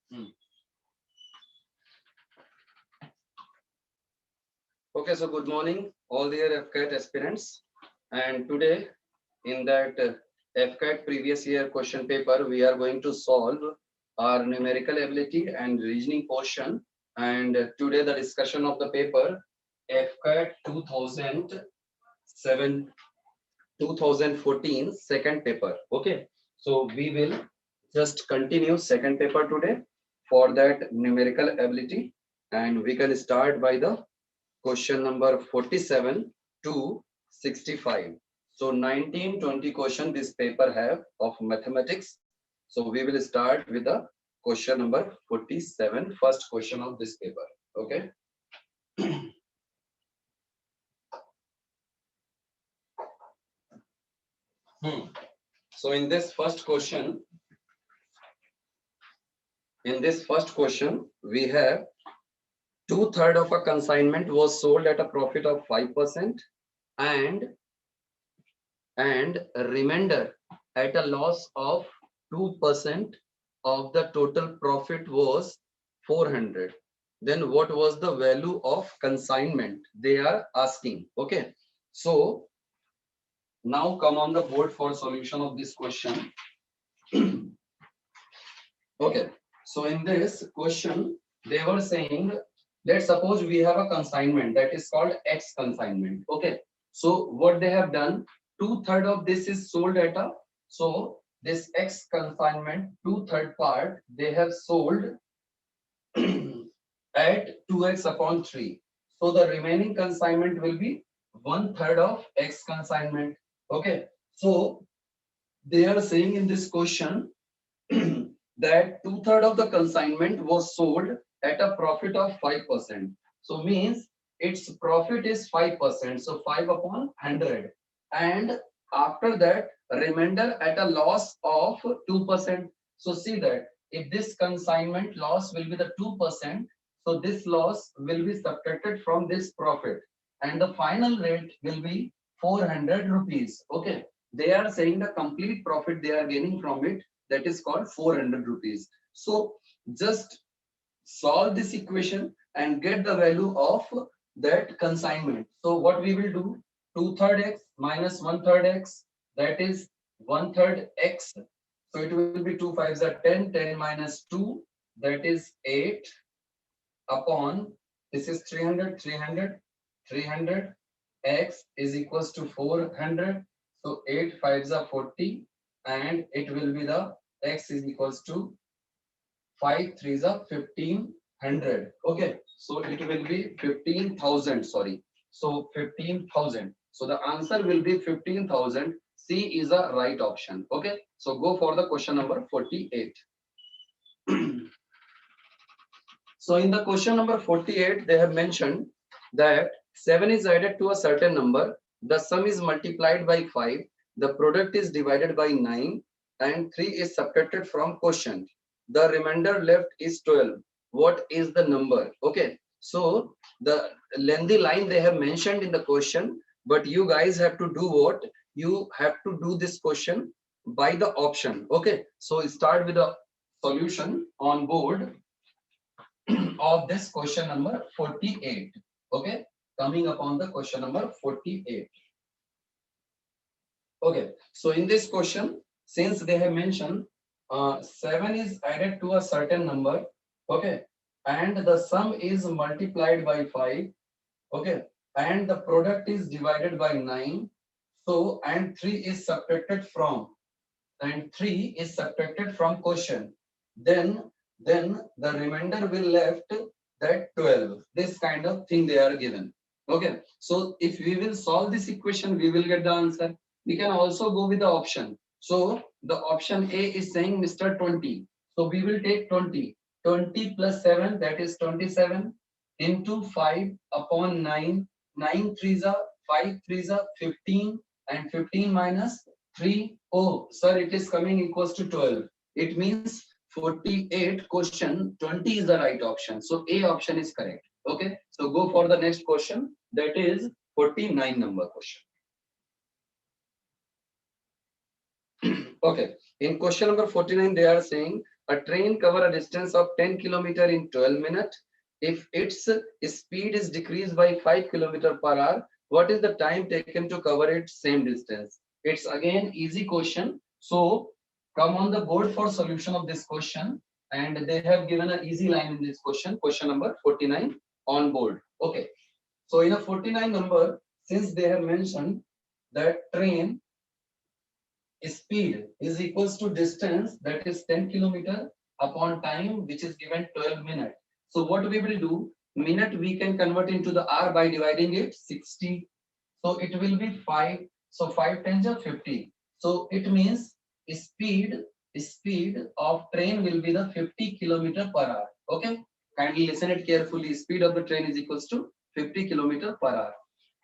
Okay, so good morning, all dear AFCAT aspirants. And today, in that AFCAT previous year question paper, we are going to solve our numerical ability and reasoning portion. And today, the discussion of the paper AFCAT 2014 second paper. Okay, so we will just continue second paper today for that numerical ability, and we can start by the question number 47 to 65. So 19-20 question this paper have of mathematics. So we will start with the question number 47, first question of this paper. Okay. So in this first question, we have 2/3 of a consignment was sold at a profit of 5% and remainder at a loss of 2% of the total profit was 400. Then what was the value of consignment? They are asking. Okay. So now come on the board for solution of this question. Okay. So in this question, they were saying, let's suppose we have a consignment that is called X consignment. Okay. So what they have done, 2/3 of this is sold at a, so this X consignment 2/3 part they have sold at 2x upon 3. So the remaining consignment will be 1/3 of X consignment. Okay. So they are saying in this question that 2/3 of the consignment was sold at a profit of 5%. So means its profit is 5%. So 5 upon 100. And after that, remainder at a loss of 2%. So see that if this consignment loss will be the 2%, so this loss will be subtracted from this profit. And the final rate will be 400 rupees. Okay. They are saying the complete profit they are gaining from it, that is called 400 rupees. So just solve this equation and get the value of that consignment. So what we will do, 2/3 x minus 1/3 x, that is 1/3 x. So it will be 2 5s are 10, 10 minus 2, that is 8 upon, this is 300, 300, 300, x is equals to 400. So 8 5s are 40, and it will be the x is equals to 5 3s are 1500. Okay, so it will be 15,000. Sorry, so 15,000. So the answer will be 15,000. C is a right option. Okay, so go for the question number 48. So in the question number 48, they have mentioned that 7 is added to a certain number, the sum is multiplied by 5, the product is divided by 9, and 3 is subtracted from quotient. The remainder left is 12. What is the number? Okay, so the lengthy line they have mentioned in the question, but you guys have to do what? You have to do this question by the option. Okay, so start with the solution on board of this question number 48. Okay, coming upon the question number 48. Okay, so in this question, since they have mentioned 7 is added to a certain number, okay, and the sum is multiplied by 5, okay, and the product is divided by 9, so and 3 is subtracted from, quotient, then the remainder will left that 12. This kind of thing they are given. Okay, so if we will solve this equation, we will get the answer. We can also go with the option. So the option A is saying Mr. 20. So we will take 20. 20 plus 7, that is 27, into 5 upon 9. 9 3s are 5 3s are 15, and 15 minus 3. Oh, sir, it is coming equals to 12. It means 48 question 20 is the right option. So A option is correct. Okay, so go for the next question, that is 49 number question. Okay, in question number 49 they are saying a train cover a distance of 10 kilometer in 12 minutes. If its speed is decreased by 5 kilometer per hour, what is the time taken to cover its same distance? It's again easy question. So come on the board for solution of this question. And they have given an easy line in this question, question number 49 on board. Okay. So in a 49 number, since they have mentioned that train speed is equals to distance, that is 10 kilometer, upon time, which is given 12 minutes. So what we will do, minute we can convert into the hour by dividing it 60. So it will be 5. So 5 times are 50. So it means speed of train will be the 50 kilometer per hour. Okay. Kindly listen it carefully. Speed of the train is equals to 50 kilometer per hour.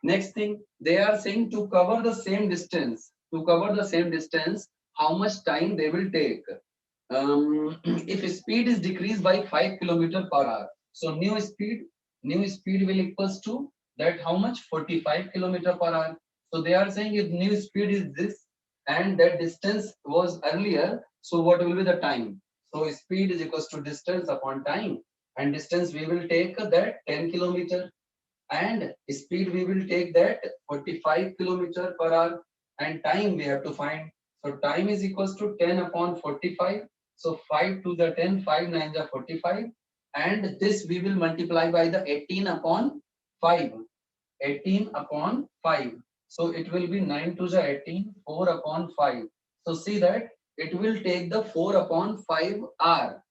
Next thing, they are saying to cover the same distance. To cover the same distance, how much time they will take? If speed is decreased by 5 kilometer per hour, so new speed will equals to that how much? 45 kilometer per hour. So they are saying if new speed is this and that distance was earlier, so what will be the time? So speed is equals to distance upon time, and distance we will take that 10 kilometer, and speed we will take that 45 kilometer per hour, and time we have to find. So time is equals to 10 upon 45. So 5 to the 10, 5 9 the 45, and this we will multiply by the 18 upon 5. 18 upon 5. So it will be 9 to the 18, 4 upon 5. So see that it will take the 4 upon 5 hour.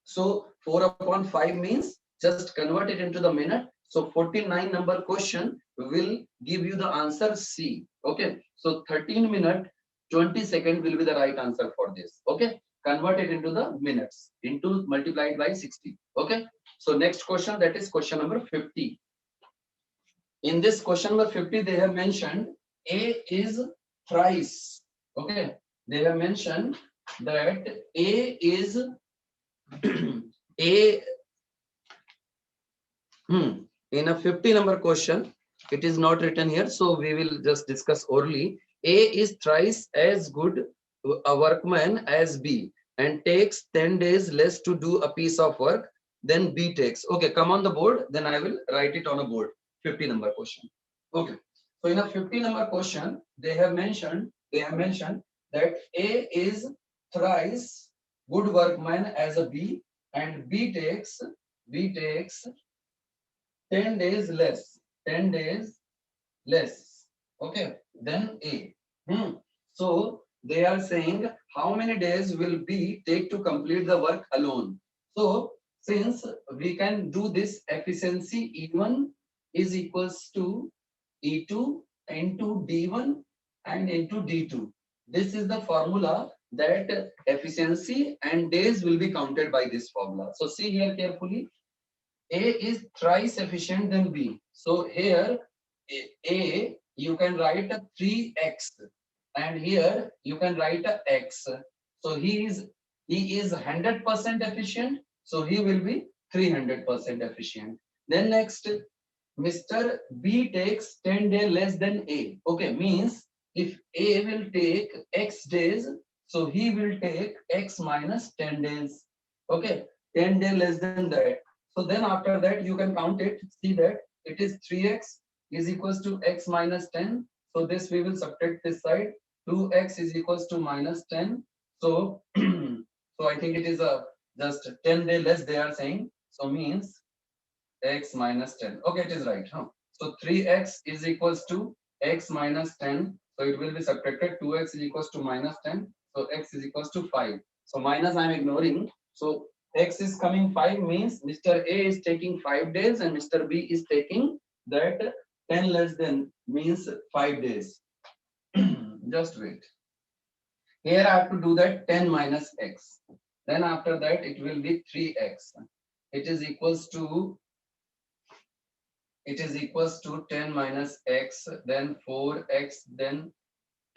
So 4 upon 5 means just convert it into the minute. So 49 number question will give you the answer C. Okay. So 13 minute 20 second will be the right answer for this. Okay. Convert it into the minutes into multiplied by 60. Okay. So next question, that is question number 50. In this question number 50, they have mentioned A is thrice. Okay. They have mentioned that A is A in a 50 number question, it is not written here, so we will just discuss orally. A is thrice as good a workman as B and takes 10 days less to do a piece of work than B takes. Okay, come on the board, then I will write it on a board. 50 number question. Okay, so in a 50 number question, they have mentioned that A is thrice good workman as a B, and B takes 10 days less, 10 days less, okay, then A. So they are saying how many days will B take to complete the work alone. So since we can do this, efficiency E1 is equals to E2 into D1 and into D2. This is the formula that efficiency and days will be counted by this formula. So see here carefully. A is thrice efficient than B. So here A you can write a 3x, and here you can write a x. So he is 100% efficient. So he will be 300% efficient. Then next, Mr. B takes 10 days less than A. Okay, means if A will take X days, so he will take X minus 10 days. Okay, 10 days less than that. So then after that, you can count it, see that it is 3x is equals to x minus 10. So this we will subtract this side. 2x is equals to minus 10. So, so I think it is a just 10 day less they are saying. So means x minus 10. Okay, it is right. Huh? So 3x is equals to x minus 10. So it will be subtracted. 2x is equals to minus 10. So x is equals to 5. So minus I am ignoring. So x is coming 5 means Mr. A is taking 5 days and Mr. B is taking that 10 less than means 5 days. Just wait. Here I have to do that 10 minus x. Then after that it will be 3x. It is equals to 10 minus x, then 4x, then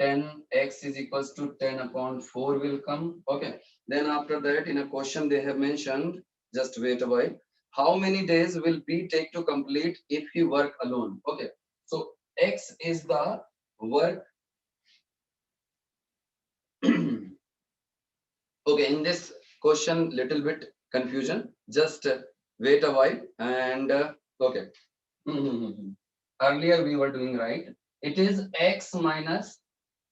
10x is equals to 10 upon 4 will come. Okay. Then after that in a question they have mentioned, just wait a while, how many days will B take to complete if he work alone? Okay. So x is the work. Okay, in this question little bit confusion. Just wait a while and okay. Earlier we were doing right. It is x minus,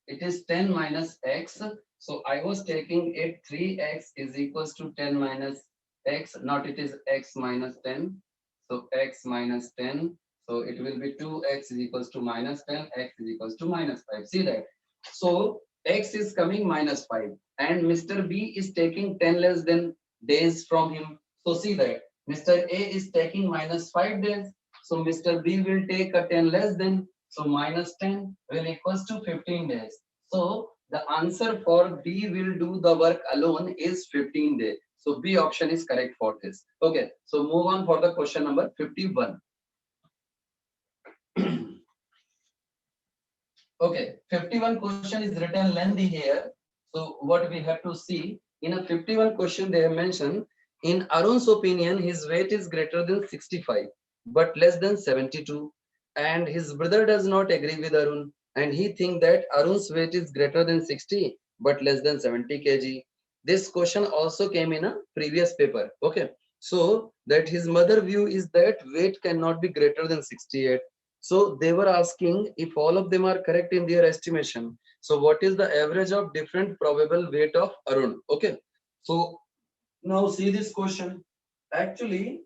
it is 10 minus x. So I was taking it 3x is equals to 10 minus x. Not it is x minus 10. So x minus 10. So it will be 2x is equals to minus 10. X is equals to minus 5. See that? So x is coming minus 5. And Mr. B is taking 10 less than days from him. So see that Mr. A is taking minus 5 days. So Mr. B will take a 10 less than. So minus 10 will equals to 15 days. So the answer for B will do the work alone is 15 days. So B option is correct for this. Okay. So move on for the question number 51. Okay. 51 question is written lengthy here. So what we have to see in a 51 question they have mentioned in Arun's opinion his weight is greater than 65 but less than 72 and his brother does not agree with Arun and he think that Arun's weight is greater than 60 but less than 70 kg. This question also came in a previous paper. Okay. So that his mother view is that weight cannot be greater than 68. So they were asking if all of them are correct in their estimation. So what is the average of different probable weight of Arun? Okay. So now see this question. Actually,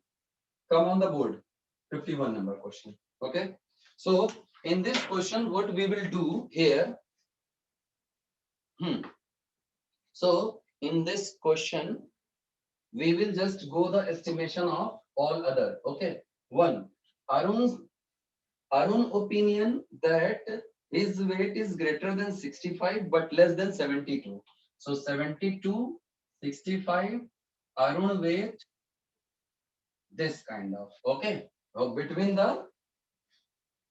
come on the board. 51 number question. Okay. So in this question, what we will do here. So in this question, we will just go the estimation of all other. Okay. One, Arun opinion that his weight is greater than 65 but less than 72. So 72, 65, Arun weight this kind of. Okay. So between the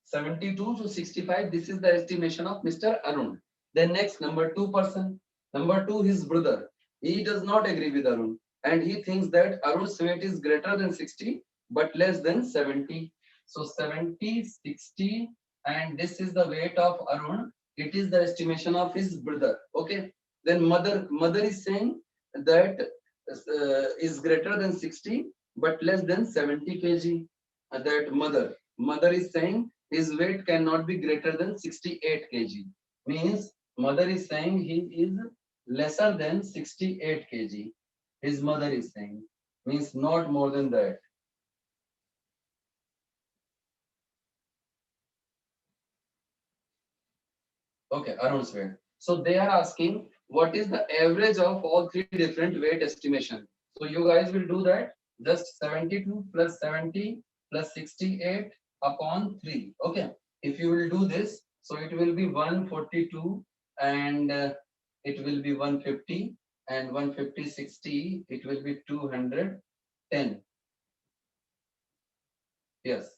72 to 65, this is the estimation of Mr. Arun. Then next, number 2%. Number 2, his brother. He does not agree with Arun. And he thinks that Arun's weight is greater than 60, but less than 70. So 70, 60, and this is the weight of Arun. It is the estimation of his brother. Okay. Then mother is saying that is greater than 60, but less than 70 kg. That mother is saying his weight cannot be greater than 68 kg. Means mother is saying he is lesser than 68 kg. His mother is saying means not more than that. Okay, Arun's weight. So they are asking what is the average of all three different weight estimation. So you guys will do that just 72 plus 70 plus 68 upon 3. Okay. If you will do this, so it will be 142 and it will be 150 and 150 60 it will be 210. Yes.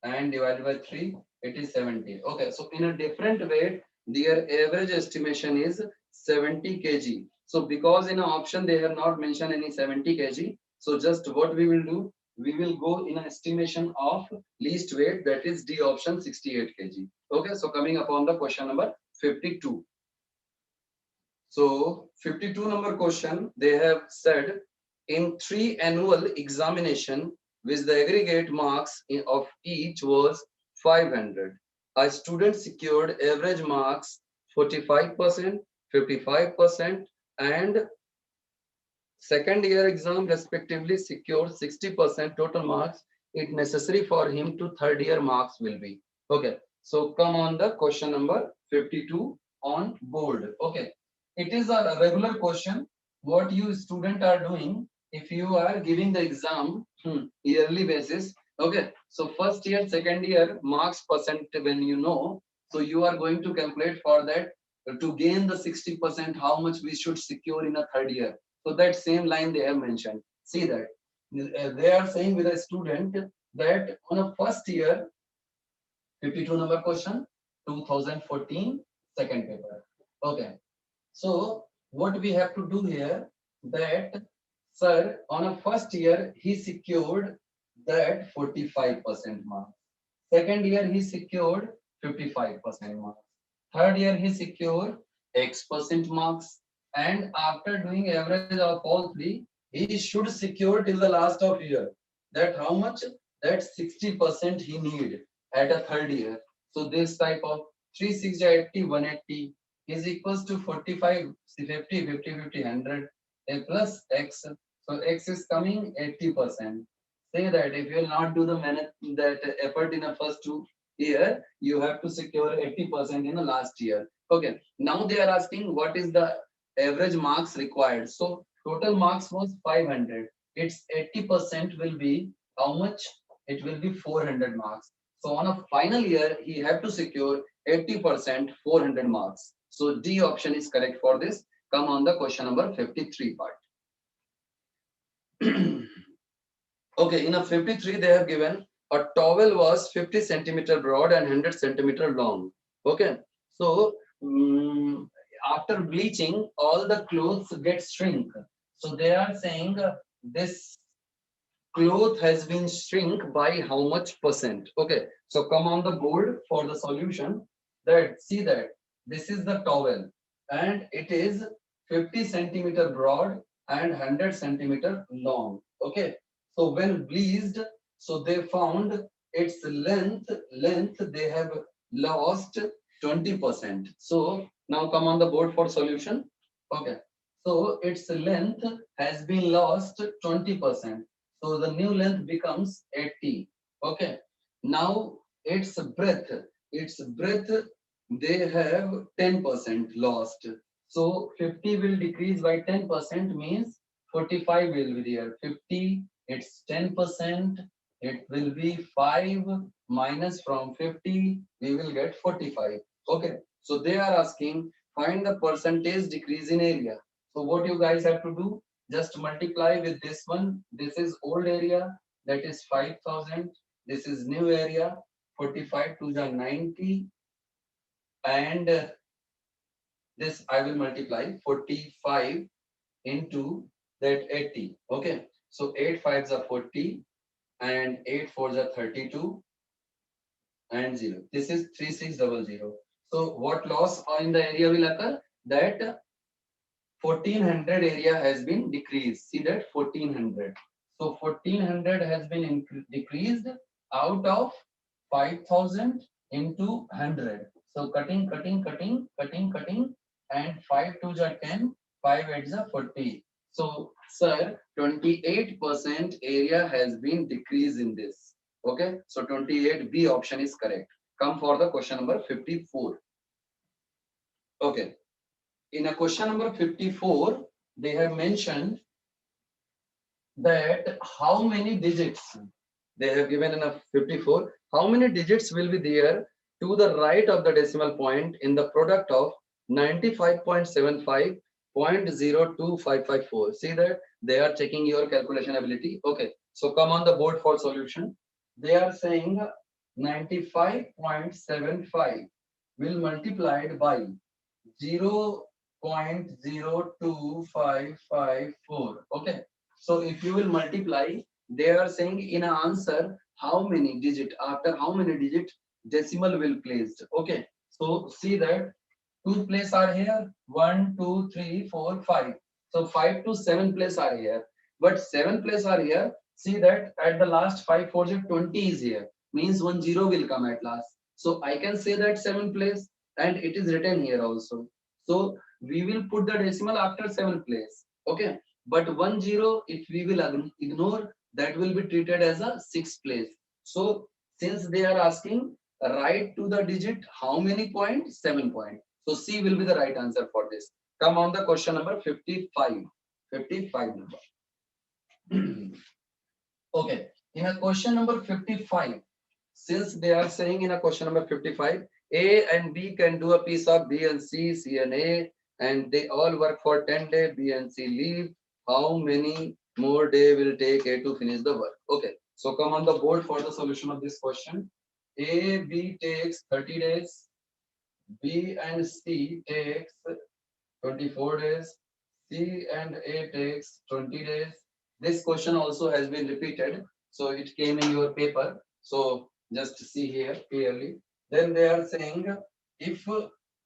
And divided by 3 it is 70. Okay. So in a different weight their average estimation is 70 kg. So because in an option they have not mentioned any 70 kg. So just what we will do, we will go in an estimation of least weight, that is D option 68 kg. Okay, so coming upon the question number 52. So 52 number question, they have said in 3 annual examination with the aggregate marks of each was 500. A student secured average marks 45%, 55%, and second year exam respectively secured 60% total marks. It necessary for him to third year marks will be. Okay. So come on the question number 52 on board. Okay. It is a regular question. What you student are doing if you are giving the exam yearly basis. Okay. So first year, second year marks percent when you know. So you are going to calculate for that to gain the 60%, how much we should secure in a third year. So that same line they have mentioned. See that they are saying with a student that on a first year, 52 number question, 2014, second paper. Okay. So what we have to do here that, sir, on a first year, he secured that 45% marks. Second year, he secured 55% marks. Third year, he secured X% marks. and after doing average of all three, he should secure till the last of year. That how much? That 60% he need at a third year. So this type of 3 6 80 180 is equals to 45 50 50 50 100 a plus x. So x is coming 80%. Say that if you will not do the that effort in the first 2 year, you have to secure 80% in the last year. Okay. Now they are asking what is the average marks required. So total marks was 500. Its 80% will be how much? It will be 400 marks. So on a final year, he have to secure 80%, 400 marks. So D option is correct for this. Come on the question number 53 part. Okay, in a 53, they have given a towel was 50 centimeter broad and 100 centimeter long. Okay, so after bleaching, all the clothes get shrink. So they are saying this cloth has been shrink by how much percent? Okay, so come on the board for the solution. That see that this is the towel and it is 50 centimeter broad and 100 centimeter long. Okay, so when bleached, so they found its length they have lost 20%. So now come on the board for solution. Okay, so its length has been lost 20%. So the new length becomes 80. Okay. Now its breadth, they have 10% lost. So 50 will decrease by 10% means 45 will be there. 50, it's 10%. It will be 5 minus from 50, we will get 45. Okay. So they are asking, find the percentage decrease in area. So what you guys have to do? Just multiply with this one. This is old area, that is 5,000. This is new area, 45 to the 90. And this I will multiply 45 into that 80. Okay. So 8 5s are 40 and 8 4s are 32 and 0. This is 3600. So what loss in the area will occur? That 1400 area has been decreased. See that 1400. So 1400 has been decreased out of 5000 into 100. So cutting, and 5 2s are 10, 5 8s are 40. So, sir, 28% area has been decreased in this. Okay, so 28B option is correct. Come for the question number 54. Okay. In a question number 54, they have mentioned that how many digits they have given in a 54, how many digits will be there to the right of the decimal point in the product of 95.75 0.02554. See that they are checking your calculation ability. Okay, so come on the board for solution. They are saying 95.75 will multiplied by 0.02554. Okay, so if you will multiply, they are saying in an answer how many digit, after how many digit decimal will placed. Okay, so see that 2 place are here, 1 2 3 4 5. So 5 to 7 place are here, but 7 place are here. See that at the last 5 4 20 is here, means 1 0 will come at last. So I can say that 7 place, and it is written here also. So we will put the decimal after 7th place. Okay, but 1 0, if we will ignore, that will be treated as a 6th place. So since they are asking write to the digit how many point? 7 point. So C will be the right answer for this. Come on the question number 55. 55 number. Okay, in a question number 55, since they are saying in a question number 55, A and B can do a piece of B and C, C and A, and they all work for 10 days, B and C leave. How many more day will take A to finish the work? Okay, so come on the board for the solution of this question. A, B takes 30 days, B and C takes 24 days, C and A takes 20 days. This question also has been repeated, so it came in your paper. So just see here clearly. Then they are saying if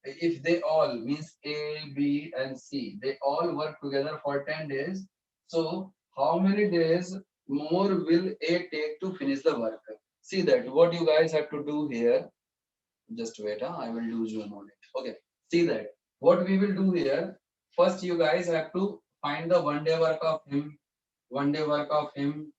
if they all means A, B, and C, they all work together for 10 days. So how many days more will A take to finish the work? See that what you guys have to do here. Just wait, I will do zoom on it. Okay, see that what we will do here. First, you guys have to find the 1 day work of him, 1 day work of him,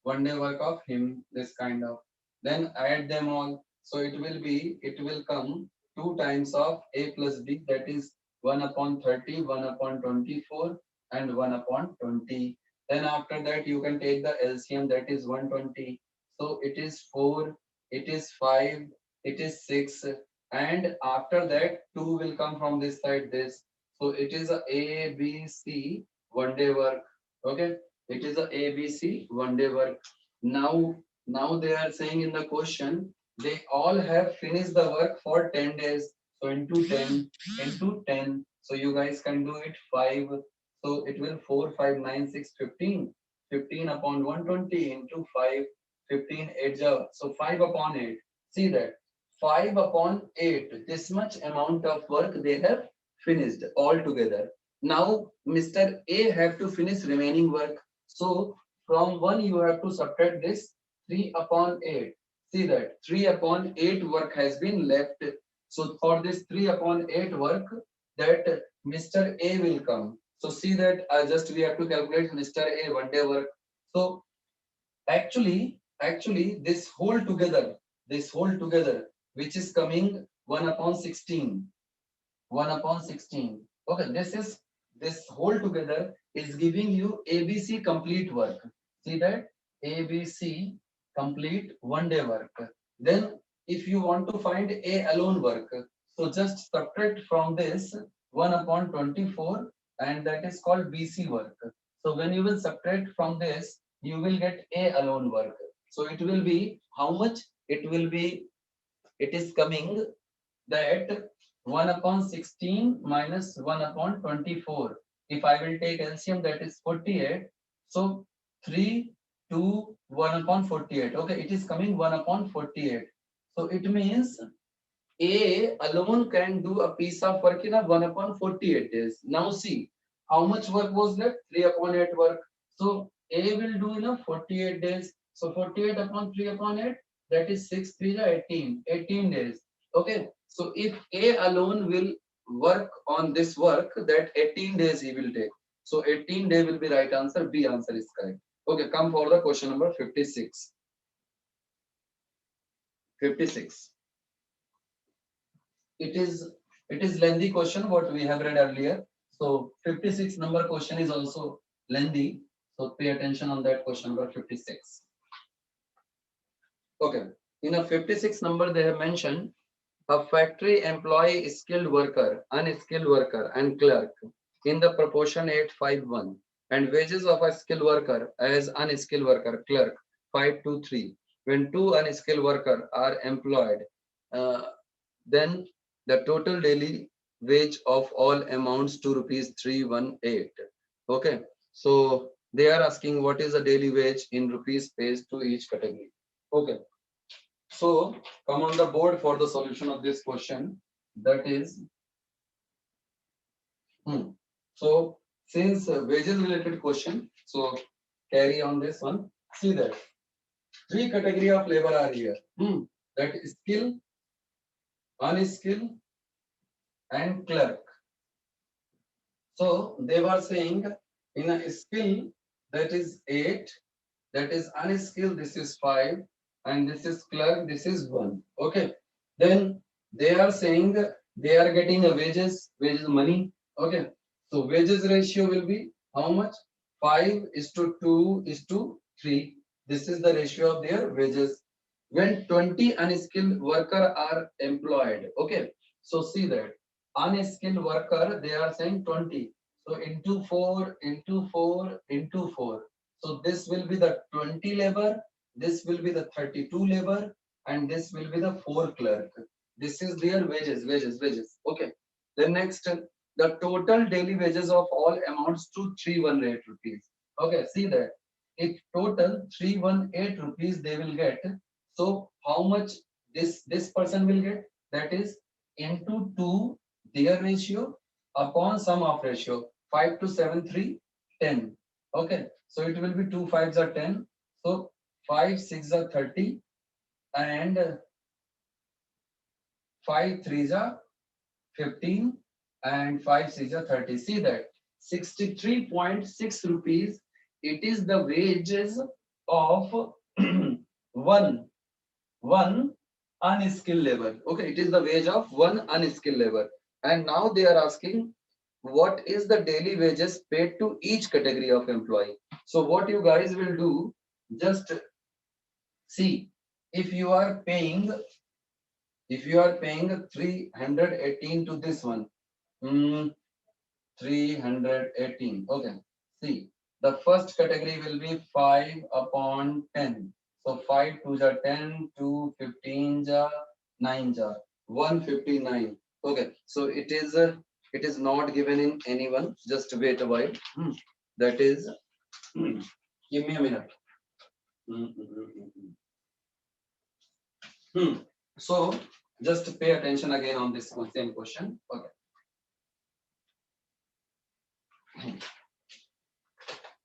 1 day work of him, this kind of. Then add them all. So it will come 2 times of A plus B, that is 1 upon 30, 1 upon 24, and 1 upon 20. Then after that, you can take the LCM, that is 120. So it is 4, it is 5, it is 6, and after that 2 will come from this side, this. So it is a ABC 1 day work. Okay, it is ABC 1 day work. Now they are saying in the question they all have finished the work for 10 days. So into 10 into 10. So you guys can do it 5. So it will 4 5 9 6 15. 15 upon 120 into 5. 15 8 so 5 upon 8. See that 5 upon 8. This much amount of work they have finished all together. Now Mr. A have to finish remaining work. So from 1 you have to subtract this 3 upon 8. See that 3 upon 8 work has been left. So for this 3 upon 8 work, that Mr. A will come. So see that just we have to calculate Mr. A 1 day work. So actually this whole together, which is coming 1 upon 16. 1 upon 16. Okay, this whole together is giving you ABC complete work. See that ABC complete 1 day work. Then if you want to find A alone work, so just subtract from this 1 upon 24, and that is called BC work. So when you will subtract from this, you will get A alone work. So it will be how much? It is coming that 1 upon 16 minus 1 upon 24. If I will take LCM, that is 48. So 3, 2, 1 upon 48. Okay, it is coming 1 upon 48. So it means A alone can do a piece of work in a 1 upon 48 days. Now see, how much work was left? 3 upon 8 work. So A will do in a 48 days. So 48 upon 3 upon 8, that is 6, 3 is 18. 18 days. Okay. So if A alone will work on this work, that 18 days he will take. So 18 day will be right answer. B answer is correct. Okay, come for the question number 56. 56. It is lengthy question what we have read earlier. So 56 number question is also lengthy. So pay attention on that question number 56. Okay. In a 56 number they have mentioned a factory employee skilled worker, unskilled worker and clerk in the proportion 8:5:1 and wages of a skilled worker as unskilled worker clerk 5:3. When two unskilled workers are employed, uh, then the total daily wage of all amounts to rupees 318. Okay, so they are asking what is the daily wage in rupees pays to each category. Okay, so come on the board for the solution of this question. That is, so since wages related question, so carry on this one. See that three category of labor are here. That is skill, unskilled, and clerk. So they were saying in a skill that is 8, that is unskilled, this is 5, and this is clerk, this is 1. Okay. Then they are saying they are getting a wages money. Okay. So wages ratio will be how much? 5:2:3. This is the ratio of their wages. When 20 unskilled worker are employed. Okay. So see that unskilled worker, they are saying 20. So into 4, into 4, into 4. So this will be the 20 labor, this will be the 32 labor, and this will be the 4 clerk. This is their wages. Okay. Then next, the total daily wages of all amounts to 318 rupees. Okay, see that. If total 318 rupees they will get, so how much this person will get? That is into 2 their ratio upon sum of ratio. 5 to 7, 3, 10. Okay, so it will be 2 5s are 10. So 5 6 are 30 and 5 3s are 15 and 5 6 are 30. See that 63.6 rupees. It is the wages of one unskilled labor. Okay, it is the wage of one unskilled labor. And now they are asking what is the daily wages paid to each category of employee. So what you guys will do, just see if you are paying 318 to this one, 318. Okay, see the first category will be 5 upon 10. So 5 2 ja 10, 2 15 ja 9 ja 159. Okay, so it is not given in anyone. Just wait a while. That is, give me a minute. So just pay attention again on this same question. Okay.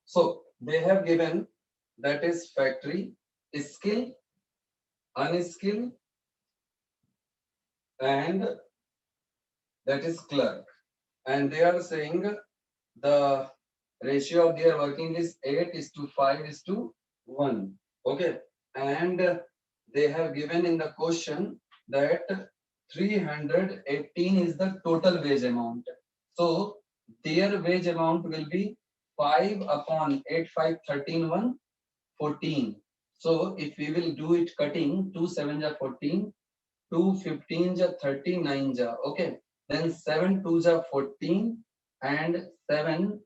So they have given that is factory, skill, unskilled, and that is clerk. And they are saying the ratio of their working is 8:5:1. Okay. And they have given in the question that 318 is the total wage amount. So their wage amount will be 5 upon 8 5 13 1 14. So if we will do it cutting, 2 7 ja 14, 2 15 ja 39 ja. Okay. Then 7 2 ja 14 and 7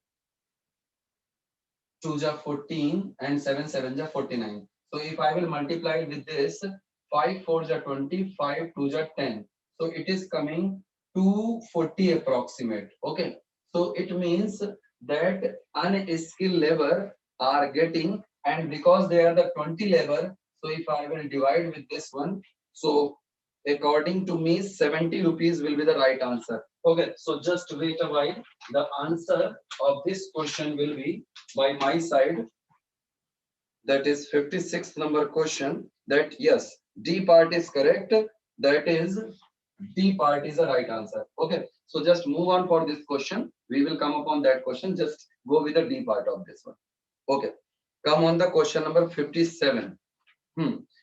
2 ja 14 and 7 7 ja 49. So if I will multiply it with this, 5 4 ja 20, 5 2 ja 10. So it is coming 240 approximate. Okay. So it means that unskilled labor are getting, and because they are the 20 labor, so if I will divide with this one, so according to me 70 rupees will be the right answer. Okay, so just wait a while. The answer of this question will be by my side, that is 56th number question, that yes, D part is correct. That is D part is the right answer. Okay, so just move on for this question. We will come upon that question. Just go with the D part of this one. Okay, come on the question number 57.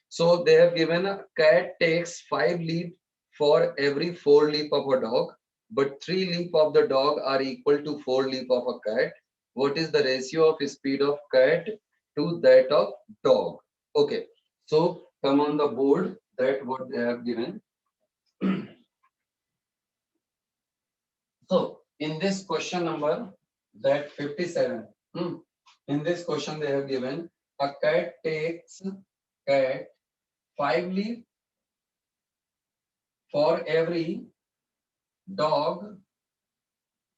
So they have given a cat takes 5 leap for every 4 leap of a dog, but 3 leap of the dog are equal to 4 leap of a cat. What is the ratio of speed of cat to that of dog? Okay, so come on the board that what they have given. So in this question number that 57, in this question they have given a cat takes 5 leap for every dog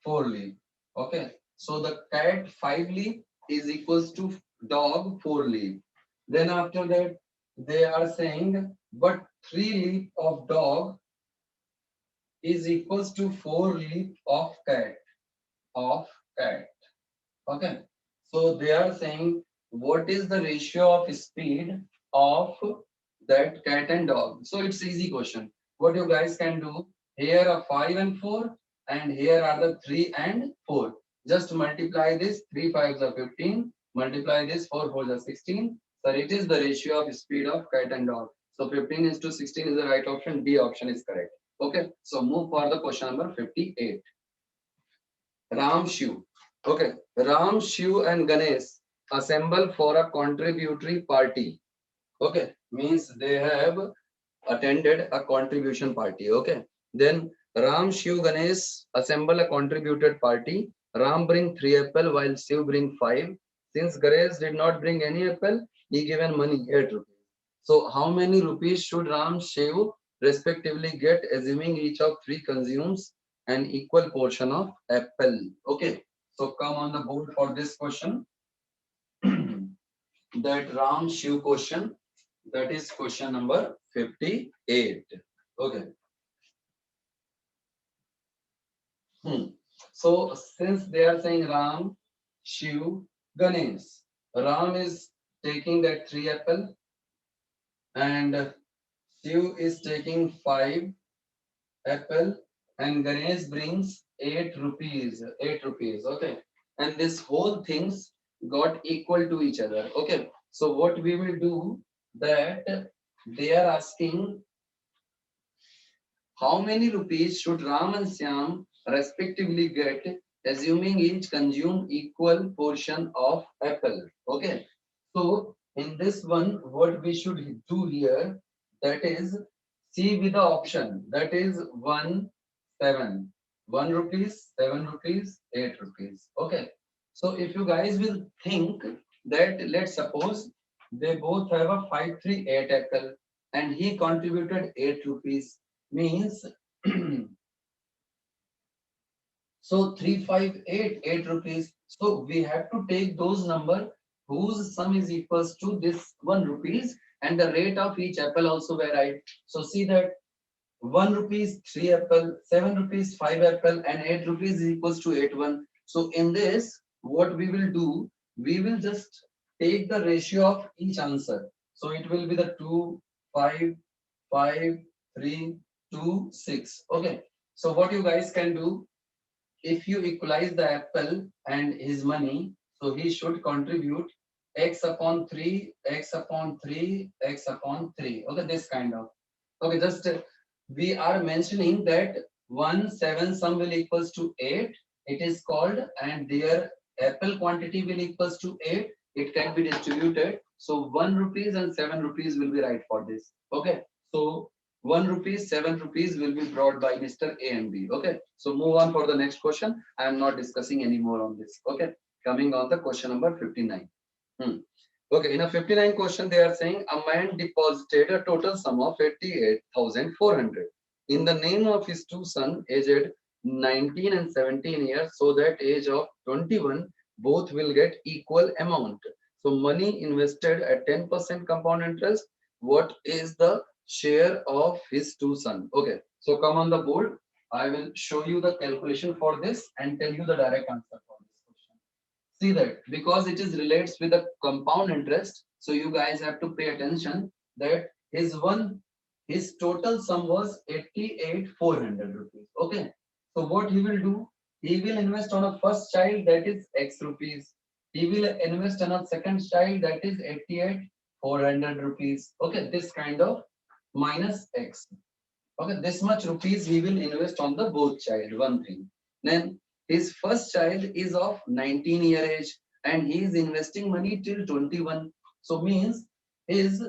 4 leaf. Okay, so the cat 5 leaf is equals to dog 4 leaf. Then after that they are saying but 3 leaf of dog is equals to 4 leaf of cat. Okay, so they are saying what is the ratio of speed of that cat and dog. So it's easy question. What you guys can do, here are 5 and 4 and here are the 3 and 4. Just multiply this, 3 5s are 15, multiply this 4 4s are 16. So it is the ratio of speed of cat and dog. So 15 is to 16 is the right option. B option is correct. Okay, so move for the question number 58. Ram Shiv. Okay, Ram, Shiv and Ganesh assemble for a contributory party. Okay, means they have attended a contribution party. Okay, then Ram, Shiv, Ganesh assemble a contributed party. Ram bring 3 apple while Shiv bring 5. Since Ganesh did not bring any apple, he given money 8 rupees. So how many rupees should Ram, Shiv respectively get, assuming each of 3 consumes an equal portion of apple? Okay, so come on the board for this question. That Ram Shiv question, that is question number 58. Okay. So since they are saying Ram, Shiv, Ganesh, Ram is taking that 3 apple and Shiv is taking 5 apple and Ganesh brings 8 rupees. 8 rupees. Okay. And this whole things got equal to each other. Okay. So what we will do that they are asking how many rupees should Ram and Syam respectively get, assuming each consume equal portion of apple? Okay. So in this one, what we should do here, that is see with the option, that is 1, 7. 1 rupees, 7 rupees, 8 rupees. Okay. So if you guys will think that let's suppose they both have a 538 apple and he contributed 8 rupees means so 358 8 rupees. So we have to take those number whose sum is equals to this 1 rupees and the rate of each apple also varied. So see that 1 rupees 3 apple, 7 rupees 5 apple and 8 rupees is equals to 8 1. So in this what we will do, we will just take the ratio of each answer. So it will be the 2 5 5 3 2 6. Okay. So what you guys can do, if you equalize the apple and his money, so he should contribute x upon 3, x upon 3, x upon 3. Okay, this kind of. Okay, just we are mentioning that 1, 7 sum will equals to 8. It is called and their apple quantity will equals to 8. It can be distributed. So 1 rupees and 7 rupees will be right for this. Okay, so 1 rupees, 7 rupees will be brought by Mr. A and B. Okay. So move on for the next question. I am not discussing any more on this. Okay. Coming on the question number 59. Hmm. Okay. In a 59 question, they are saying a man deposited a total sum of 88,400 in the name of his two sons aged 19 and 17 years, so that age of 21 both will get equal amount. So money invested at 10% compound interest. What is the share of his two sons? Okay, so come on the board. I will show you the calculation for this and tell you the direct answer for this question. See that because it is relates with the compound interest, so you guys have to pay attention that his total sum was 88,400 rupees. Okay, so what he will do? He will invest on a first child, that is X rupees. He will invest on a second child, that is 88,400 rupees. Okay, this kind of minus X. Okay, this much rupees he will invest on the both child, one thing. Then his first child is of 19-year age and he is investing money till 21. So means his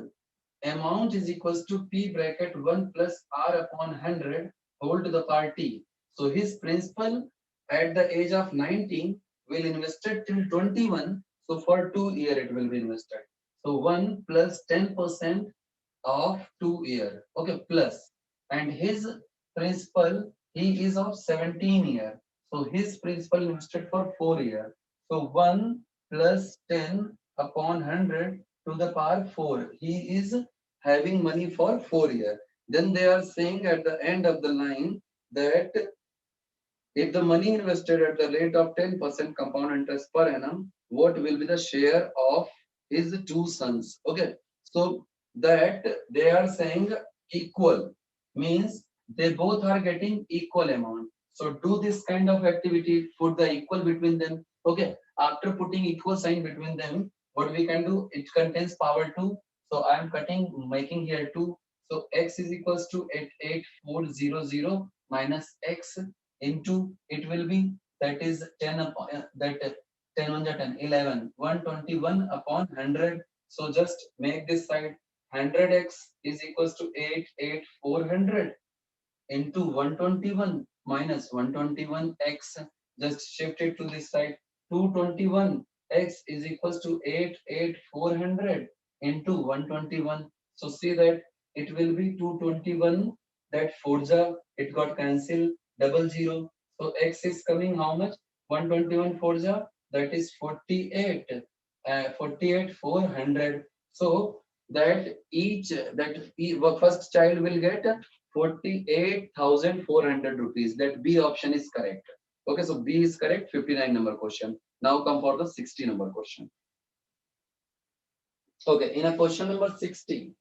amount is equals to P bracket 1 plus R upon 100 whole to the power T. So his principal at the age of 19 will invested till 21. So for 2 year it will be invested. So 1 plus 10% of 2 year. Okay, plus. And his principal, he is of 17 year. So his principal invested for 4 year. So 1 plus 10 upon 100 to the power 4. He is having money for 4 year. Then they are saying at the end of the line that if the money invested at the rate of 10% compound interest per annum, what will be the share of his two sons? Okay, so that they are saying equal means they both are getting equal amount. So do this kind of activity, put the equal between them. Okay, after putting equal sign between them, what we can do? It contains power 2. So I am making here 2. So x is equals to 88400 minus x into it will be that is 10 upon that 10 1 10 11 121 upon 100. So just make this side 100x is equals to 88400 into 121 minus 121x. Just shift it to this side. 221 x is equals to 88400 into 121. So see that it will be 221, that forja it got cancelled, double zero. So x is coming how much? 121 forja, that is 48, 48 400. So that each first child will get 48,400 rupees. That B option is correct. Okay, so B is correct. 59 number question. Now come for the 60 number question. Okay, in a question number 60.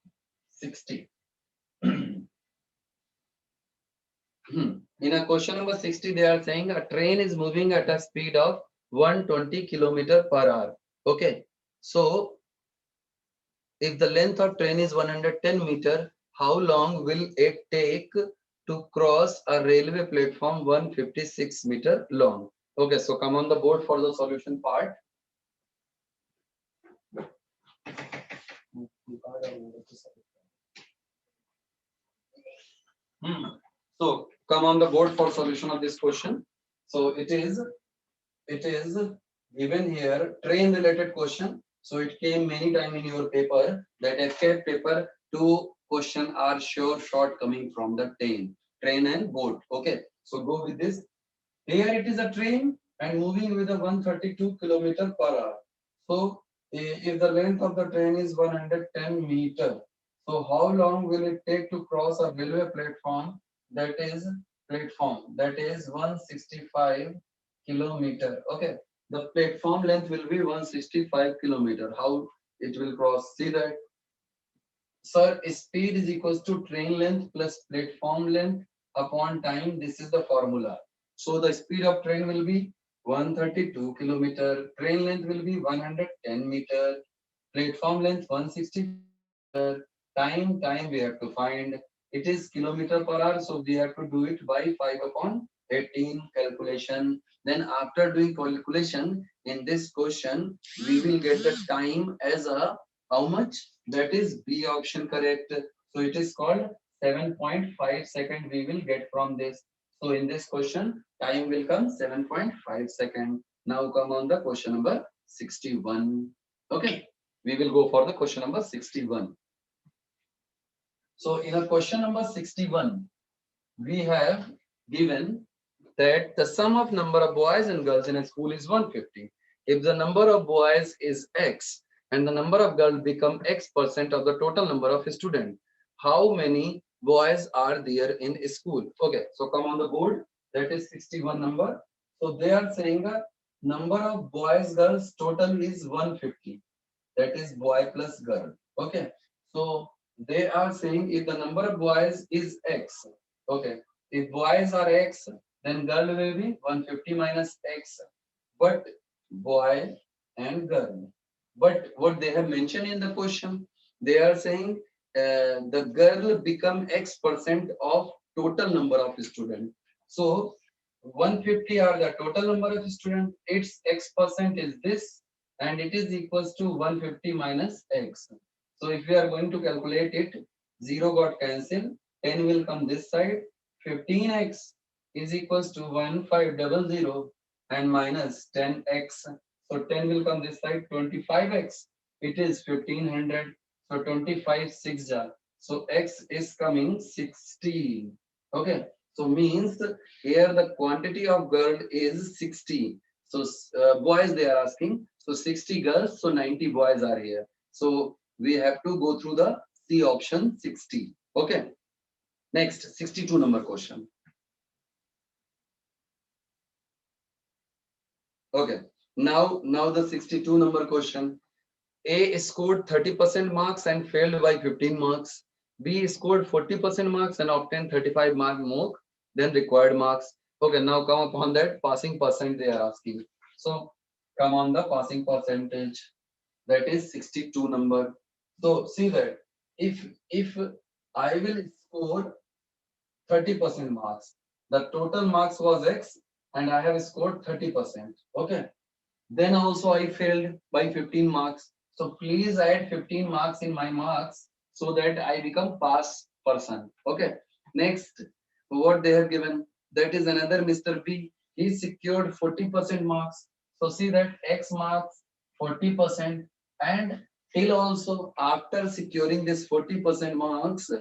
In a question number 60, they are saying a train is moving at a speed of 120 kilometer per hour. Okay, so if the length of train is 110 meter, how long will it take to cross a railway platform 156 meter long? Okay, so come on the board for the solution part. So come on the board for solution of this question. So it is given here train related question. So it came many time in your paper that AFCAT paper 2 question are sure short coming from the train and boat. Okay, so go with this. Here it is a train and moving with a 132 kilometer per hour. So if the length of the train is 110 meter, so how long will it take to cross a railway platform that is 165 kilometer? Okay, the platform length will be 165 kilometer. How it will cross? See that, sir, speed is equals to train length plus platform length upon time. This is the formula. So the speed of train will be 132 kilometer. Train length will be 110 meter. Platform length 160 meter. Time we have to find. It is kilometer per hour. So we have to do it by 5 upon 18 calculation. Then after doing calculation in this question, we will get the time as a how much? That is B option correct. So it is called 7.5 second we will get from this. So in this question, time will come 7.5 second. Now come on the question number 61. Okay, we will go for the question number 61. So in a question number 61, we have given that the sum of number of boys and girls in a school is 150. If the number of boys is X and the number of girls become X% of the total number of students, how many boys are there in a school? Okay, so come on the board. That is 61 number. So they are saying the number of boys, girls total is 150. That is boy plus girl. Okay, so they are saying if the number of boys is X. Okay, if boys are X, then girl will be 150 minus X. But boy and girl. But what they have mentioned in the question, they are saying the girl become X% of total number of students. So 150 are the total number of students. Its X% is this, and it is equals to 150 minus X. So if we are going to calculate it, 0 got cancelled, 10 will come this side, 15x is equals to 1500 and minus 10x. So 10 will come this side, 25x, it is 1500. So 25 6 jar. So x is coming 60. Okay, so means here the quantity of girl is 60. So boys they are asking. So 60 girls, so 90 boys are here. So we have to go through the C option 60. Okay. Next, 62 number question. Okay. Now the 62 number question. A scored 30% marks and failed by 15 marks. B scored 40% marks and obtained 35 mark more than required marks. Okay, now come upon that passing percent they are asking. So come on the passing percentage. That is 62 number. So see that if I will score 30% marks, the total marks was X and I have scored 30%. Okay. Then also I failed by 15 marks. So please add 15 marks in my marks so that I become pass person. Okay. Next, what they have given, that is another Mr. B. He secured 40% marks. So see that X marks 40% and till also after securing this 40% marks,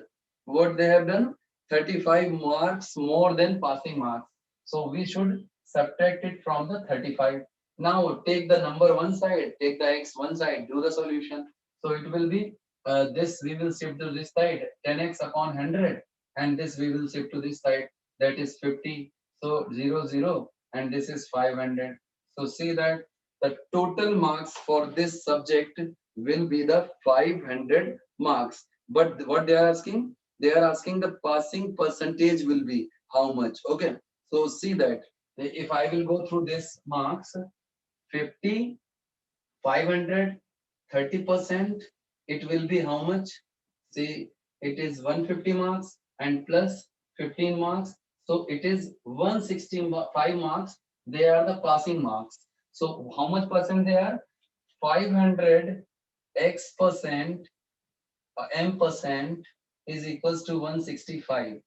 what they have done, 35 marks more than passing marks. So we should subtract it from the 35. Now take the number one side, take the X one side, do the solution. So it will be this we will shift to this side, 10x upon 100, and this we will shift to this side, that is 50. So 0 0 and this is 500. So see that the total marks for this subject will be the 500 marks. But what they are asking? They are asking the passing percentage will be how much. Okay. So see that if I will go through this marks, 50, 500, 30%, it will be how much? See, it is 150 marks and plus 15 marks. So it is 165 marks. They are the passing marks. So how much percent they are? 500 x percent m percent is equals to 165.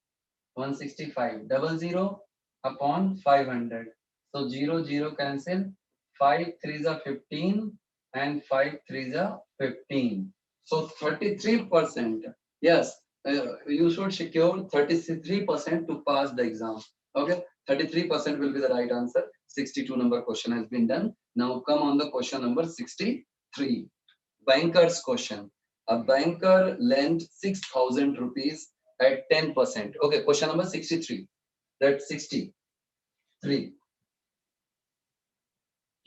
165 double zero upon 500. So 0 0 cancel. 5 3s are 15 and 5 3s are 15. So 33%. Yes, you should secure 33% to pass the exam. Okay, 33% will be the right answer. 62 number question has been done. Now come on the question number 63. Banker's question. A banker lent 6,000 rupees at 10%. Okay, question number 63. That's 63.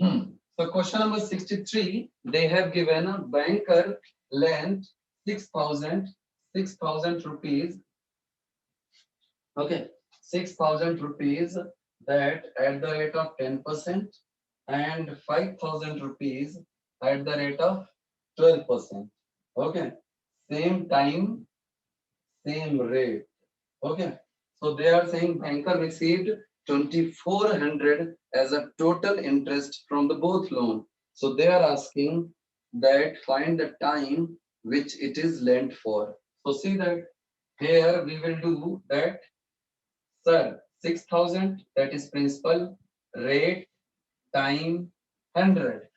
So question number 63, they have given a banker lent 6,000 rupees. Okay, 6,000 rupees that at the rate of 10% and 5,000 rupees at the rate of 12%. Okay, same time, same rate. Okay, so they are saying banker received 2,400 as a total interest from the both loan. So they are asking that find the time which it is lent for. So see that here we will do that. Sir, 6,000 that is principal, rate, time, 100.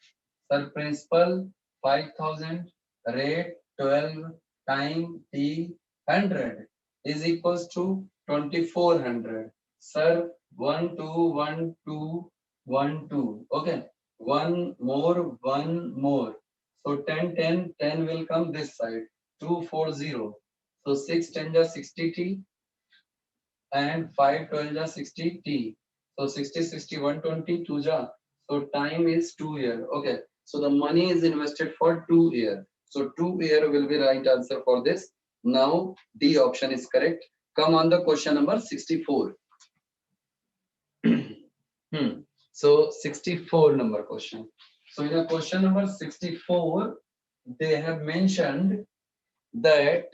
Sir, principal 5,000, rate 12, time t 100 is equals to 2,400. Sir, 1 2 1 2 1 2. Okay, one more. So 10 10 10 will come this side. 240. So 6 10 is 60t and 5 12 is 60t. So 60 60 120 2 ja. So time is 2 year. Okay. So the money is invested for 2 year. So 2 year will be right answer for this. Now D option is correct. Come on the question number 64. So 64 number question. So in a question number 64, they have mentioned that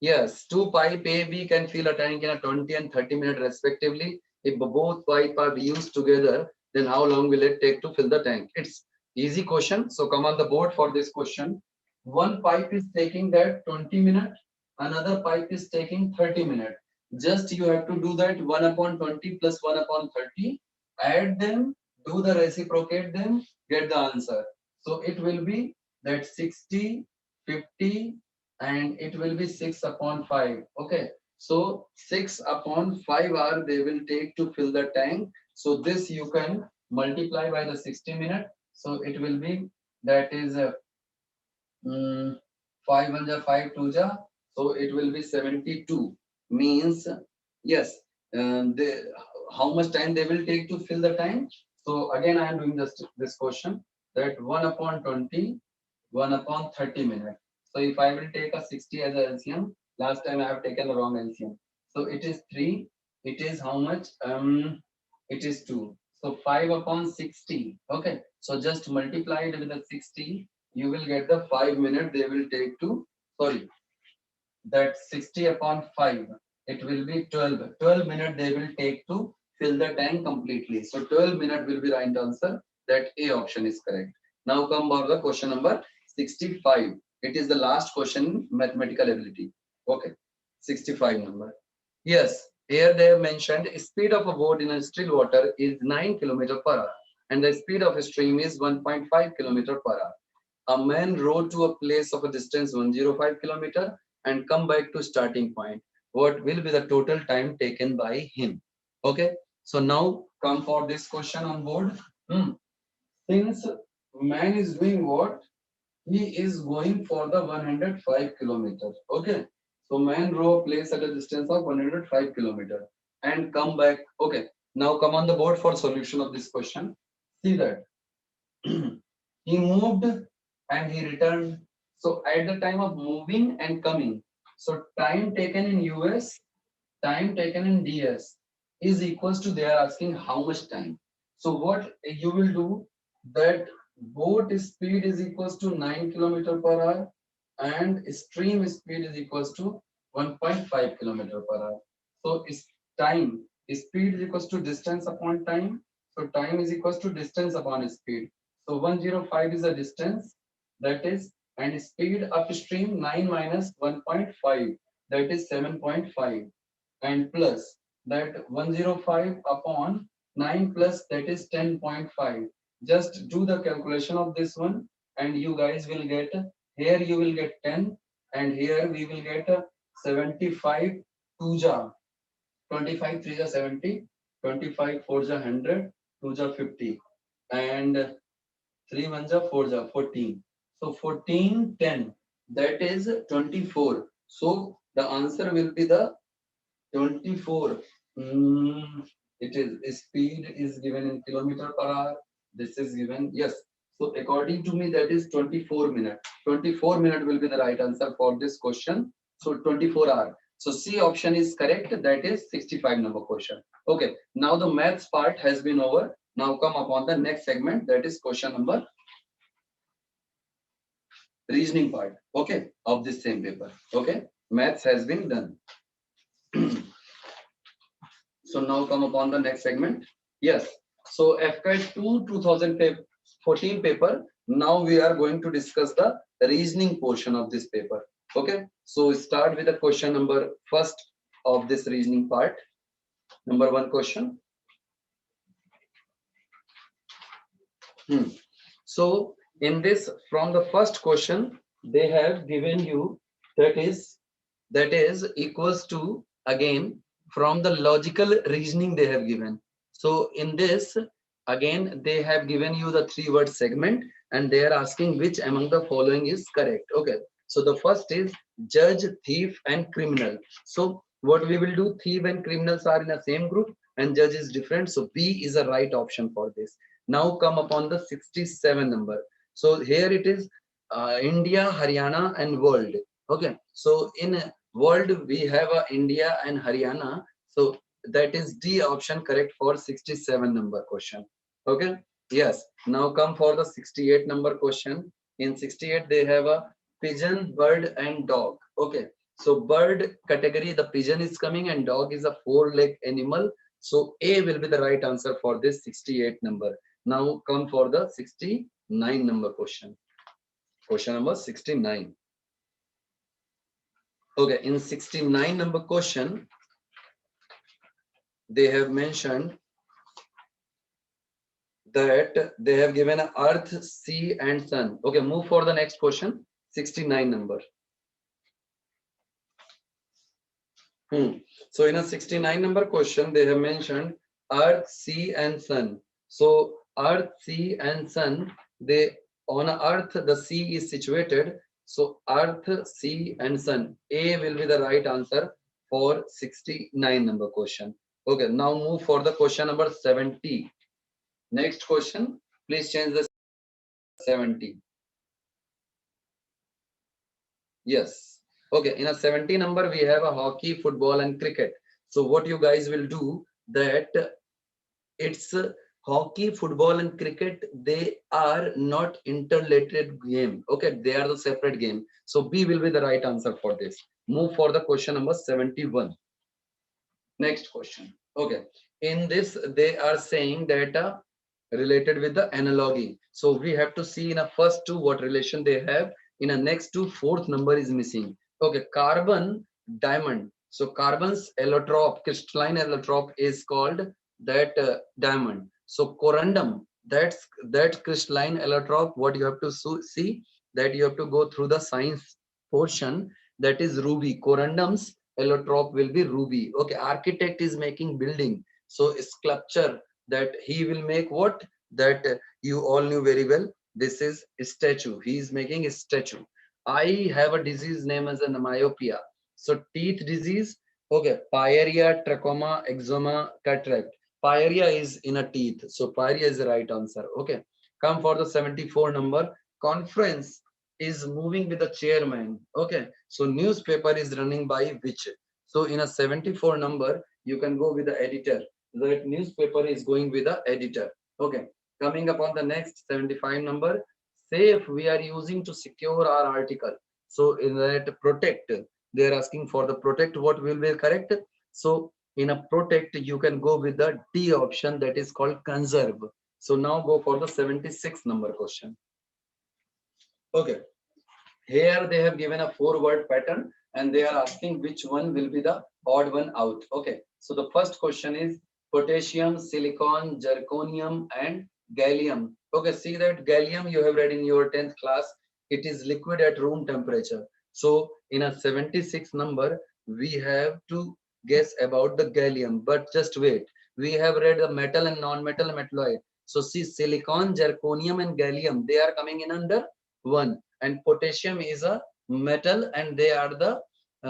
yes, two pipe A, B can fill a tank in a 20 and 30 minutes respectively. If both pipe are used together, then how long will it take to fill the tank? It's easy question. So come on the board for this question. One pipe is taking that 20 minutes, another pipe is taking 30 minutes. Just you have to do that 1 upon 20 plus 1 upon 30, add them, do the reciprocate them, get the answer. So it will be that 60, 50, and it will be 6 upon 5. Okay, so 6 upon 5 hour they will take to fill the tank. So this you can multiply by the 60 minute. So it will be that is 5 1 ja 5 2 ja. So it will be 72. Means yes, they, how much time they will take to fill the tank. So again I am doing this question that 1 upon 20, 1 upon 30 minutes. So if I will take a 60 as a LCM, last time I have taken the wrong LCM. So it is 3. It is how much? It is 2. So 5 upon 60. Okay. So just multiply it with the 60. You will get the 5 minutes they will take to, sorry, that 60 upon 5. It will be 12. 12 minutes they will take to fill the tank completely. So 12 minutes will be right answer. That A option is correct. Now come for the question number 65. It is the last question, mathematical ability. Okay, 65 number. Yes, here they have mentioned speed of a boat in a still water is 9 km per hour and the speed of a stream is 1.5 km per hour. A man rode to a place of a distance 105 km and come back to starting point. What will be the total time taken by him? Okay, so now come for this question on board. Since man is doing what? He is going for the 105 kilometers. Okay. So man row place at a distance of 105 kilometers and come back. Okay. Now come on the board for solution of this question. See that he moved and he returned. So at the time of moving and coming, so time taken in US, time taken in DS is equals to, they are asking how much time. So what you will do, that boat speed is equals to 9 kilometer per hour and stream speed is equals to 1.5 kilometer per hour. So is time, speed is equals to distance upon time. So time is equals to distance upon speed. So 105 is the distance, that is, and speed upstream 9 minus 1.5, that is 7.5, and plus that 105 upon 9 plus, that is 10.5. Just do the calculation of this one and you guys will get, here you will get 10 and here we will get 75 2 ja 25 3 ja 70, 25 4 ja 100, 2 ja 50, and 3 1 ja 4 ja 14. So 14 10, that is 24. So the answer will be the 24. It is, speed is given in kilometer per hour. This is given, yes. So according to me, that is 24 minutes. 24 minutes will be the right answer for this question. So 24 hour. So C option is correct. That is 65 number question. Okay. Now the maths part has been over. Now come upon the next segment. That is question number reasoning part. Okay. Of this same paper. Okay. Maths has been done. So now come upon the next segment. Yes. So AFCAT 2 2014 paper. Now we are going to discuss the reasoning portion of this paper. Okay. So start with the question number first of this reasoning part. Number one question. So in this, from the first question, they have given you, that is equals to, again, from the logical reasoning they have given. So in this, again, they have given you the 3-word segment and they are asking which among the following is correct. Okay. So the first is judge, thief and criminal. So what we will do, thief and criminals are in the same group and judge is different. So B is the right option for this. Now come upon the 67 number. So here it is India, Haryana and world. Okay. So in world we have India and Haryana. So that is D option correct for 67 number question. Okay. Yes. Now come for the 68 number question. In 68 they have a pigeon, bird and dog. Okay. So bird category, the pigeon is coming and dog is a 4-leg animal. So A will be the right answer for this 68 number. Now come for the 69 number question. Question number 69. Okay, in 69 number question, they have mentioned that they have given earth, sea and sun. Okay, move for the next question, 69 number. So in a 69 number question, they have mentioned earth, sea and sun. So earth, sea and sun, they, on earth the sea is situated. So earth, sea and sun, A will be the right answer for 69 number question. Okay, now move for the question number 70. Next question, please change the 70. Yes. Okay, in a 70 number, we have a hockey, football, and cricket. So what you guys will do, that it's hockey, football, and cricket, they are not interrelated game. Okay, they are the separate game. So B will be the right answer for this. Move for the question number 71. Next question. Okay, in this, they are saying that related with the analogy. So we have to see in a first two what relation they have. In a next two, fourth number is missing. Okay, carbon, diamond. So carbon's allotrope, crystalline allotrope is called that diamond. So corundum, that crystalline allotrope. What you have to see, that you have to go through the science portion. That is ruby. Corundum's allotrope will be ruby. Okay, architect is making building. So sculpture, that he will make what, that you all knew very well. This is a statue. He is making a statue. I have a disease name as a myopia. So teeth disease. Okay, pyorrhea, trachoma, eczema, cataract. Pyorrhea is in a teeth. So pyorrhea is the right answer. Okay. Come for the 74 number. Conference is moving with the chairman. Okay. So newspaper is running by which? So in a 74 number, you can go with the editor. That newspaper is going with the editor. Okay. Coming upon the next 75 number. Safe we are using to secure our article. So in that protect, they are asking for the protect. What will be correct? So in a protect, you can go with the D option, that is called conserve. So now go for the 76 number question. Okay. Here they have given a 4-word pattern and they are asking which one will be the odd one out. Okay. So the first question is potassium, silicon, zirconium, and gallium. Okay. See that gallium you have read in your 10th class. It is liquid at room temperature. So in a 76 number, we have to guess about the gallium. But just wait. We have read the metal and non-metal metalloid. So see silicon, zirconium, and gallium. They are coming in under one, and potassium is a metal and they are the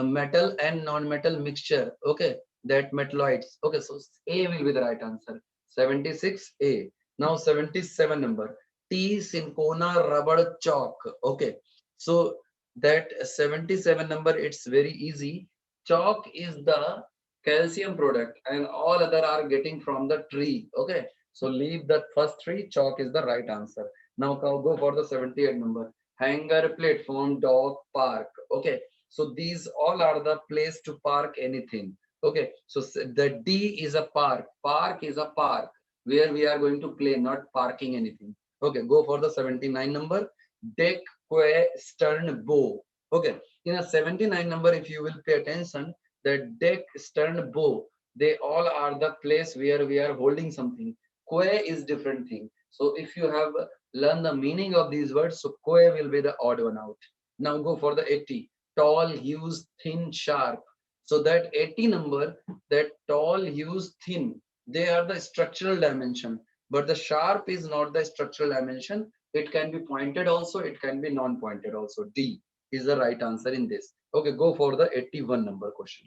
metal and non-metal mixture. Okay, that metalloids. Okay, so A will be the right answer. 76 A. Now 77 number, T Syncona rubber chalk. Okay, so that 77 number, it's very easy. Chalk is the calcium product and all other are getting from the tree. Okay, so leave the first three. Chalk is the right answer. Now go for the 78 number. Hangar, platform, dock, park. Okay. So these all are the place to park anything. Okay. So the D is a park. Park is a park where we are going to play, not parking anything. Okay. Go for the 79 number. Deck, quay, stern, bow. Okay. In a 79 number, if you will pay attention, the deck, stern, bow, they all are the place where we are holding something. Quay is different thing. So if you have learn the meaning of these words, so quay will be the odd one out. Now go for the 80. Tall, huge, thin, sharp. So that 80 number, that tall, huge, thin, they are the structural dimension. But the sharp is not the structural dimension. It can be pointed also, it can be non-pointed also. D is the right answer in this. Okay, go for the 81 number question.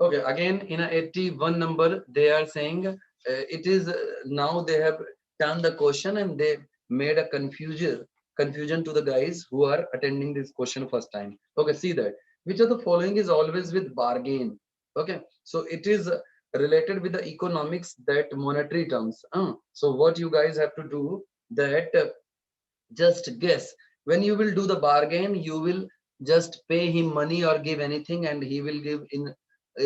Okay, again in a 81 number, they are saying it is now they have done the question and they made a confusion to the guys who are attending this question first time. Okay, see that which of the following is always with bargain. Okay, so it is related with the economics, that monetary terms. So what you guys have to do that just guess. When you will do the bargain, you will just pay him money or give anything and he will give in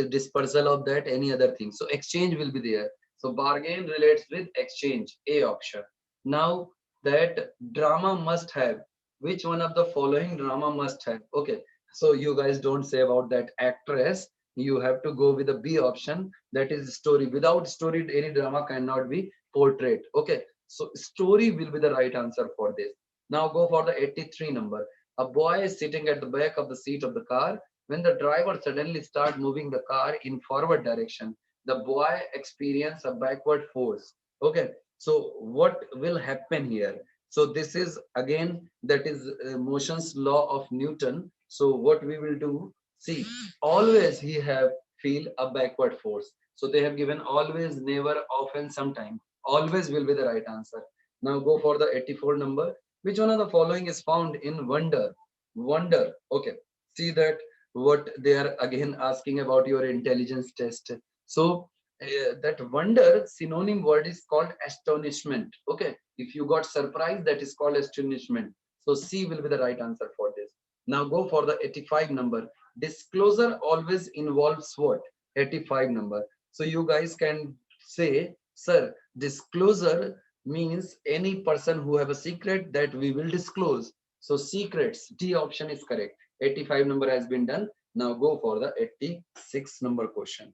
dispersal of that any other thing. So exchange will be there. So bargain relates with exchange, A option. Now that drama must have, which one of the following drama must have? Okay, so you guys don't say about that actress. You have to go with the B option, that is story. Without story, any drama cannot be portrayed. Okay, so story will be the right answer for this. Now go for the 83 number. A boy is sitting at the back of the seat of the car. When the driver suddenly start moving the car in forward direction, the boy experience a backward force. Okay, so what will happen here? So this is again, that is motion's law of Newton. So what we will do, see, always he have feel a backward force. So they have given always, never, often, sometime. Always will be the right answer. Now go for the 84 number. Which one of the following is found in wonder? Wonder. Okay. See that what they are again asking about your intelligence test. So that wonder synonym word is called astonishment. Okay. If you got surprised, that is called astonishment. So C will be the right answer for this. Now go for the 85 number. Disclosure always involves what? 85 number. So you guys can say, sir, disclosure means any person who have a secret that we will disclose. So secrets, D option is correct. 85 number has been done. Now go for the 86 number question.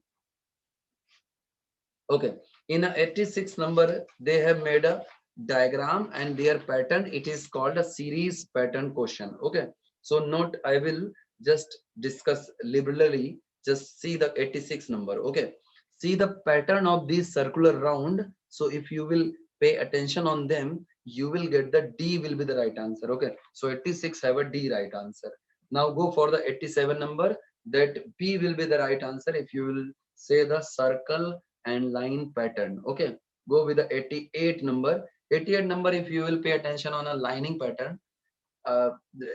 Okay, in a 86 number, they have made a diagram and their pattern, it is called a series pattern question. Okay, so note, I will just discuss liberally, just see the 86 number. Okay, see the pattern of this circular round. So if you will pay attention on them, you will get the D will be the right answer. Okay, so 86 have a D right answer. Now go for the 87 number, that B will be the right answer if you will say the circle and line pattern. Okay, go with the 88 number. 88 number, if you will pay attention on a lining pattern, uh,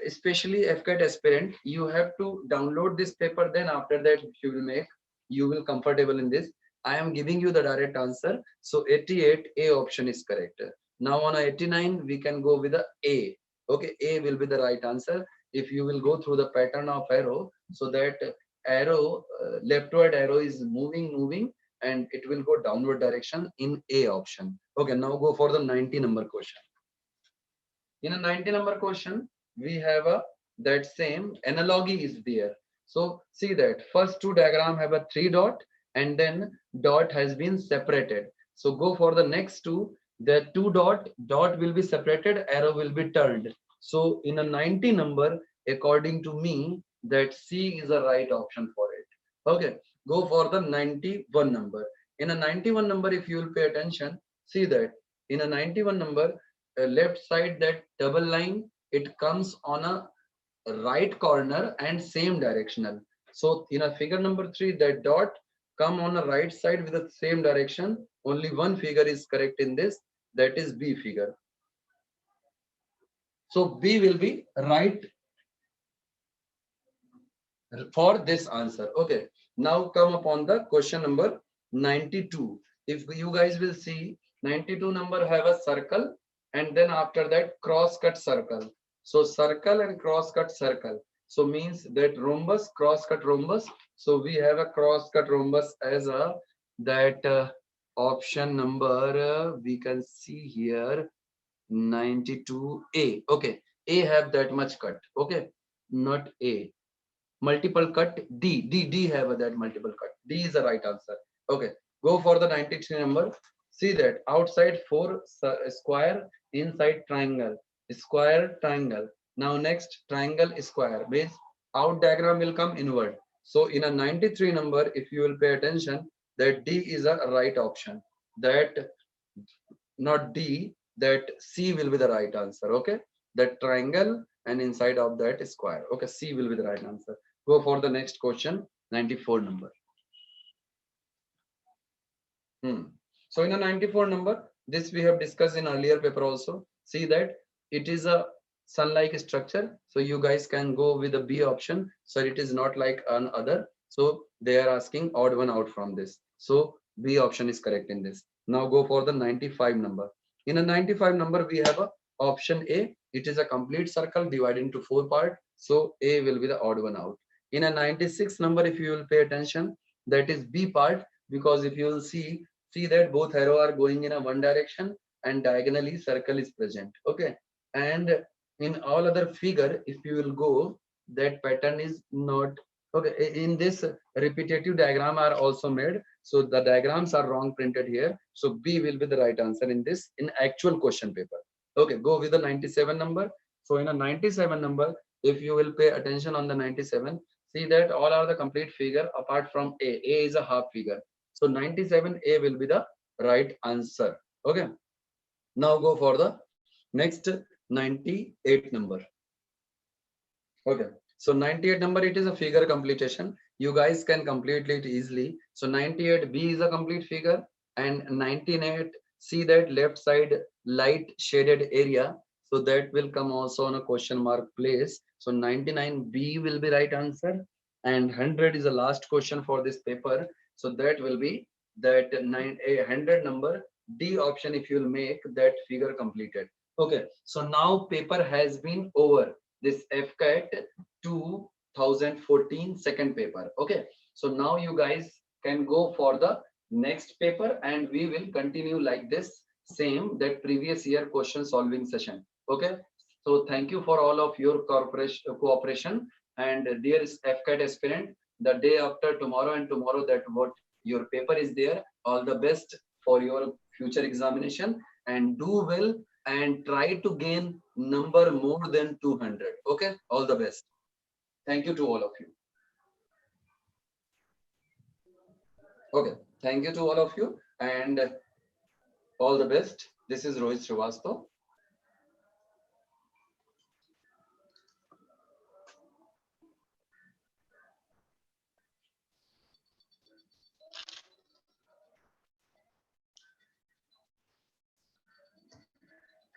especially AFCAT aspirant, you have to download this paper. Then after that, you will make, you will comfortable in this. I am giving you the direct answer. So 88 A option is correct. Now on 89, we can go with the A. Okay, A will be the right answer. If you will go through the pattern of arrow, so that arrow, leftward arrow is moving, and it will go downward direction in A option. Okay, now go for the 90 number question. In a 90 number question, we have a that same analogy is there. So see that first two diagram have a three dot, and then dot has been separated. So go for the next two. The two dot will be separated, arrow will be turned. So in a 90 number, according to me, that C is the right option for it. Okay, go for the 91 number. In a 91 number, if you will pay attention, see that in a 91 number, left side, that double line, it comes on a right corner and same directional. So in a figure number 3, that dot come on the right side with the same direction. Only one figure is correct in this, that is B figure. So B will be right for this answer. Okay, now come upon the question number 92. If you guys will see, 92 number have a circle, and then after that cross cut circle. So circle and cross cut circle, so means that rhombus, cross cut rhombus. So we have a cross cut rhombus as a that option number, we can see here 92A. Okay, A have that much cut. Okay, not A, multiple cut. D have that multiple cut. D is the right answer. Okay, go for the 93 number. See that outside 4 square, inside triangle, square triangle. Now next triangle square means out diagram will come inward. So in a 93 number, if you will pay attention, that D is a right option. That not D, that C will be the right answer. Okay, that triangle and inside of that square. Okay, C will be the right answer. Go for the next question, 94 number. So in a 94 number, this we have discussed in earlier paper also. See that it is a sun-like structure. So you guys can go with the B option. So it is not like an other. So they are asking odd one out from this. So B option is correct in this. Now go for the 95 number. In a 95 number, we have a option A. It is a complete circle divided into 4 parts. So A will be the odd one out. In a 96 number, if you will pay attention, that is B part, because if you will see that both arrow are going in a one direction and diagonally circle is present. Okay, and in all other figure, if you will go, that pattern is not okay. In this, repetitive diagram are also made, so the diagrams are wrong printed here. So B will be the right answer in this, in actual question paper. Okay, go with the 97 number. So in a 97 number, if you will pay attention on the 97, see that all are the complete figure apart from A. A is a half figure. So 97A will be the right answer. Okay. Now go for the next 98 number. Okay. So 98 number, it is a figure completion. You guys can complete it easily. So 98B is a complete figure, and 98, see that left side light shaded area. So that will come also on a question mark place. So 99B will be right answer, and 100 is the last question for this paper. So that will be that 100 number, D option. If you will make that figure completed. Okay. So now paper has been over. This AFCAT 2014 second paper. Okay, so now you guys can go for the next paper, and we will continue like this same that previous year question solving session. Okay, so thank you for all of your cooperation, and dear AFCAT aspirant, the day after tomorrow and tomorrow, that what your paper is there, all the best for your future examination, and do well and try to gain number more than 200. Okay, all the best. Thank you to all of you. Okay, thank you to all of you, and all the best. This is Rohit Srivastav.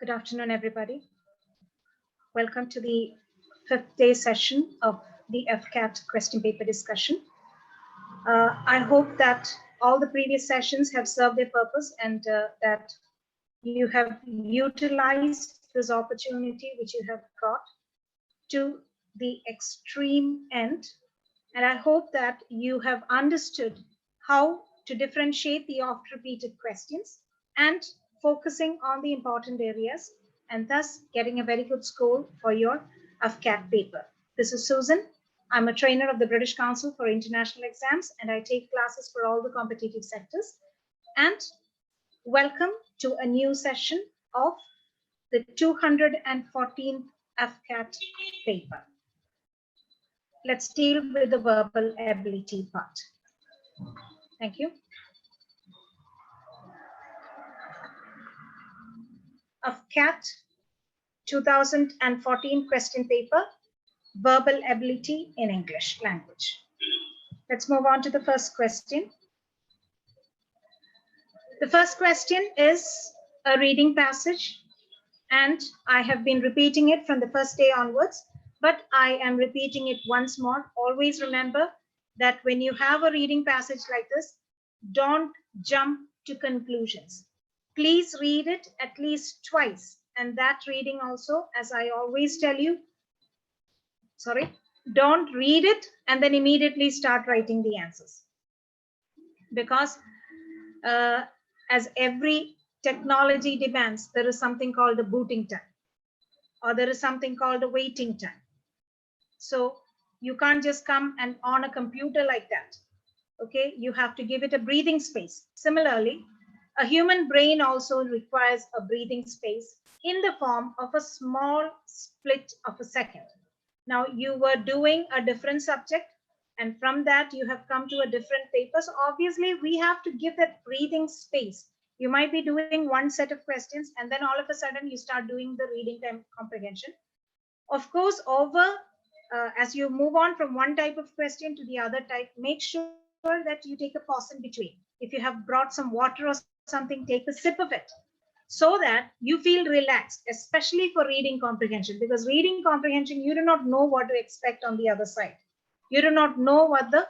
Good afternoon, everybody. Welcome to the fifth day session of the AFCAT question paper discussion. I hope that all the previous sessions have served their purpose and that you have utilized this opportunity which you have got to the extreme end. And I hope that you have understood how to differentiate the oft-repeated questions and focusing on the important areas and thus getting a very good score for your AFCAT paper. This is Susan. I'm a trainer of the British Council for International Exams and I take classes for all the competitive sectors. And welcome to a new session of the 214th AFCAT paper. Let's deal with the verbal ability part. Thank you. AFCAT 2014 question paper, verbal ability in English language. Let's move on to the first question. The first question is a reading passage, and I have been repeating it from the first day onwards, but I am repeating it once more. Always remember that when you have a reading passage like this, don't jump to conclusions. Please read it at least twice. And that reading also, as I always tell you, don't read it and then immediately start writing the answers. Because as every technology demands, there is something called the booting time, or there is something called the waiting time. So you can't just come and on a computer like that. Okay, you have to give it a breathing space. Similarly, a human brain also requires a breathing space in the form of a small split of a second. Now you were doing a different subject and from that you have come to a different paper. So obviously we have to give that breathing space. You might be doing one set of questions and then all of a sudden you start doing the reading time comprehension. Of course, as you move on from one type of question to the other type, make sure that you take a pause in between. If you have brought some water or something, take a sip of it so that you feel relaxed, especially for reading comprehension, because reading comprehension, you do not know what to expect on the other side. You do not know what the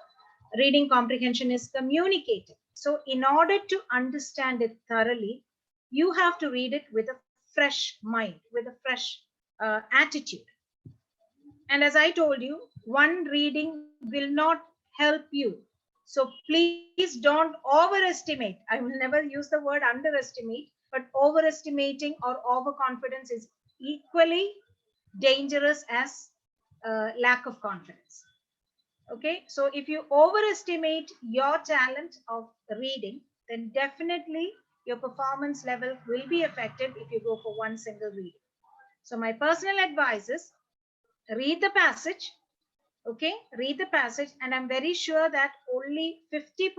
reading comprehension is communicating. So in order to understand it thoroughly, you have to read it with a fresh mind, with a fresh attitude. And as I told you, one reading will not help you. So please don't overestimate. I will never use the word underestimate, but overestimating or overconfidence is equally dangerous as lack of confidence. Okay, so if you overestimate your talent of reading, then definitely your performance level will be affected if you go for one single reading. So my personal advice is read the passage. Okay, read the passage, and I'm very sure that only 50%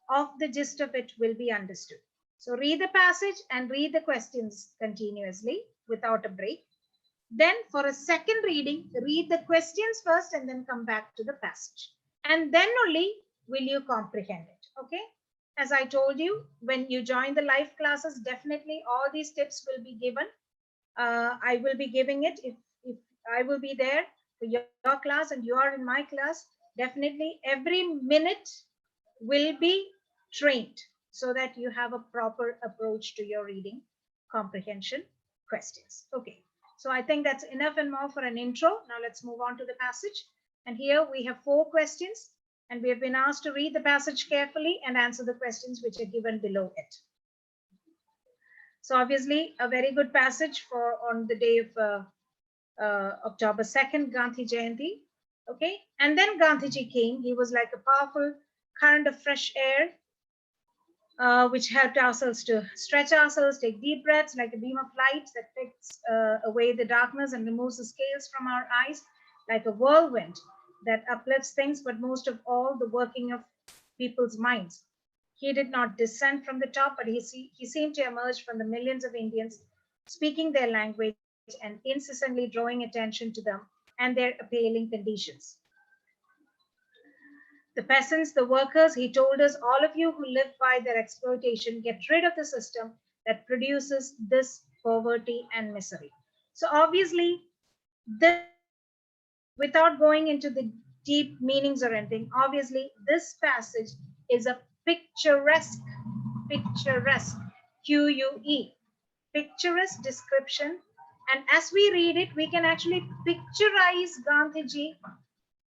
of the gist of it will be understood. So read the passage and read the questions continuously without a break. Then for a second reading, read the questions first and then come back to the passage. And then only will you comprehend it. Okay, as I told you, when you join the live classes, definitely all these tips will be given. I will be giving it if I will be there for your class and you are in my class. Definitely every minute will be trained so that you have a proper approach to your reading comprehension questions. Okay, so I think that's enough and more for an intro. Now let's move on to the passage. And here we have 4 questions and we have been asked to read the passage carefully and answer the questions which are given below it. So obviously a very good passage for on the day of October 2nd, Gandhi Jayanti. Okay, and then Gandhiji came. He was like a powerful current of fresh air, which helped ourselves to stretch ourselves, take deep breaths, like a beam of light that takes away the darkness and removes the scales from our eyes, like a whirlwind that uplifts things, but most of all, the working of people's minds. He did not descend from the top, but he seemed to emerge from the millions of Indians speaking their language and incessantly drawing attention to them and their appalling conditions. The peasants, the workers, he told us, all of you who live by their exploitation, get rid of the system that produces this poverty, and misery. So obviously, this, without going into the deep meanings or anything, obviously this passage is a picturesque, Q-U-E, picturesque description. And as we read it, we can actually picturize Gandhiji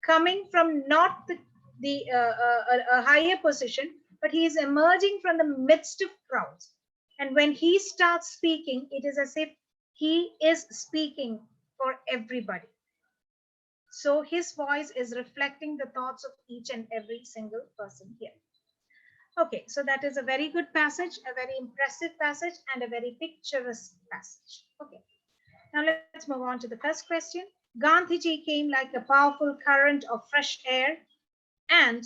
coming from not a higher position, but he is emerging from the midst of crowds. And when he starts speaking, it is as if he is speaking for everybody. So his voice is reflecting the thoughts of each and every single person here. Okay, so that is a very good passage, a very impressive passage, and a very picturesque passage. Okay, now let's move on to the first question. Gandhiji came like a powerful current of fresh air and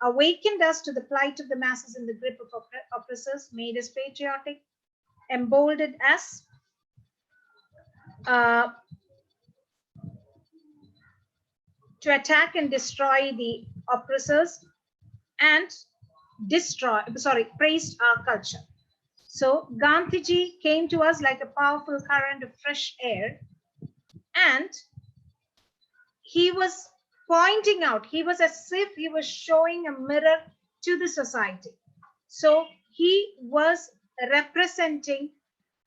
awakened us to the plight of the masses in the grip of oppressors, made us patriotic, emboldened us to attack and destroy the oppressors, and praised our culture. So Gandhiji came to us like a powerful current of fresh air, and he was pointing out, he was as if he was showing a mirror to the society. So he was representing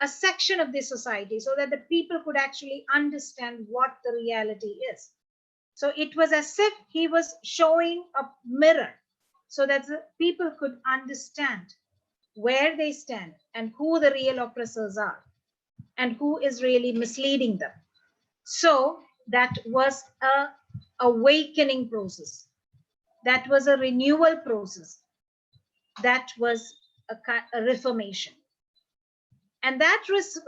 a section of the society so that the people could actually understand what the reality is. So it was as if he was showing a mirror so that the people could understand where they stand and who the real oppressors are and who is really misleading them. So that was a awakening process. That was a renewal process. That was a reformation. And that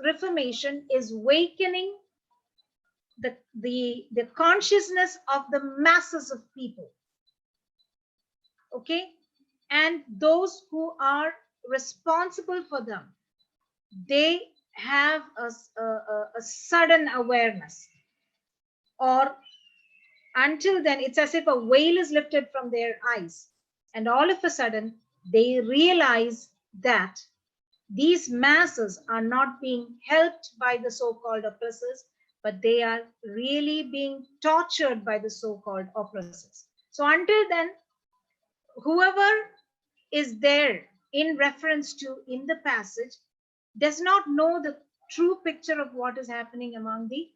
reformation is awakening the consciousness of the masses of people. Okay? And those who are responsible for them, they have a sudden awareness, or until then it's as if a veil is lifted from their eyes, and all of a sudden they realize that these masses are not being helped by the so-called oppressors, but they are really being tortured by the so-called oppressors. So until then, whoever is there in reference to in the passage does not know the true picture of what is happening among the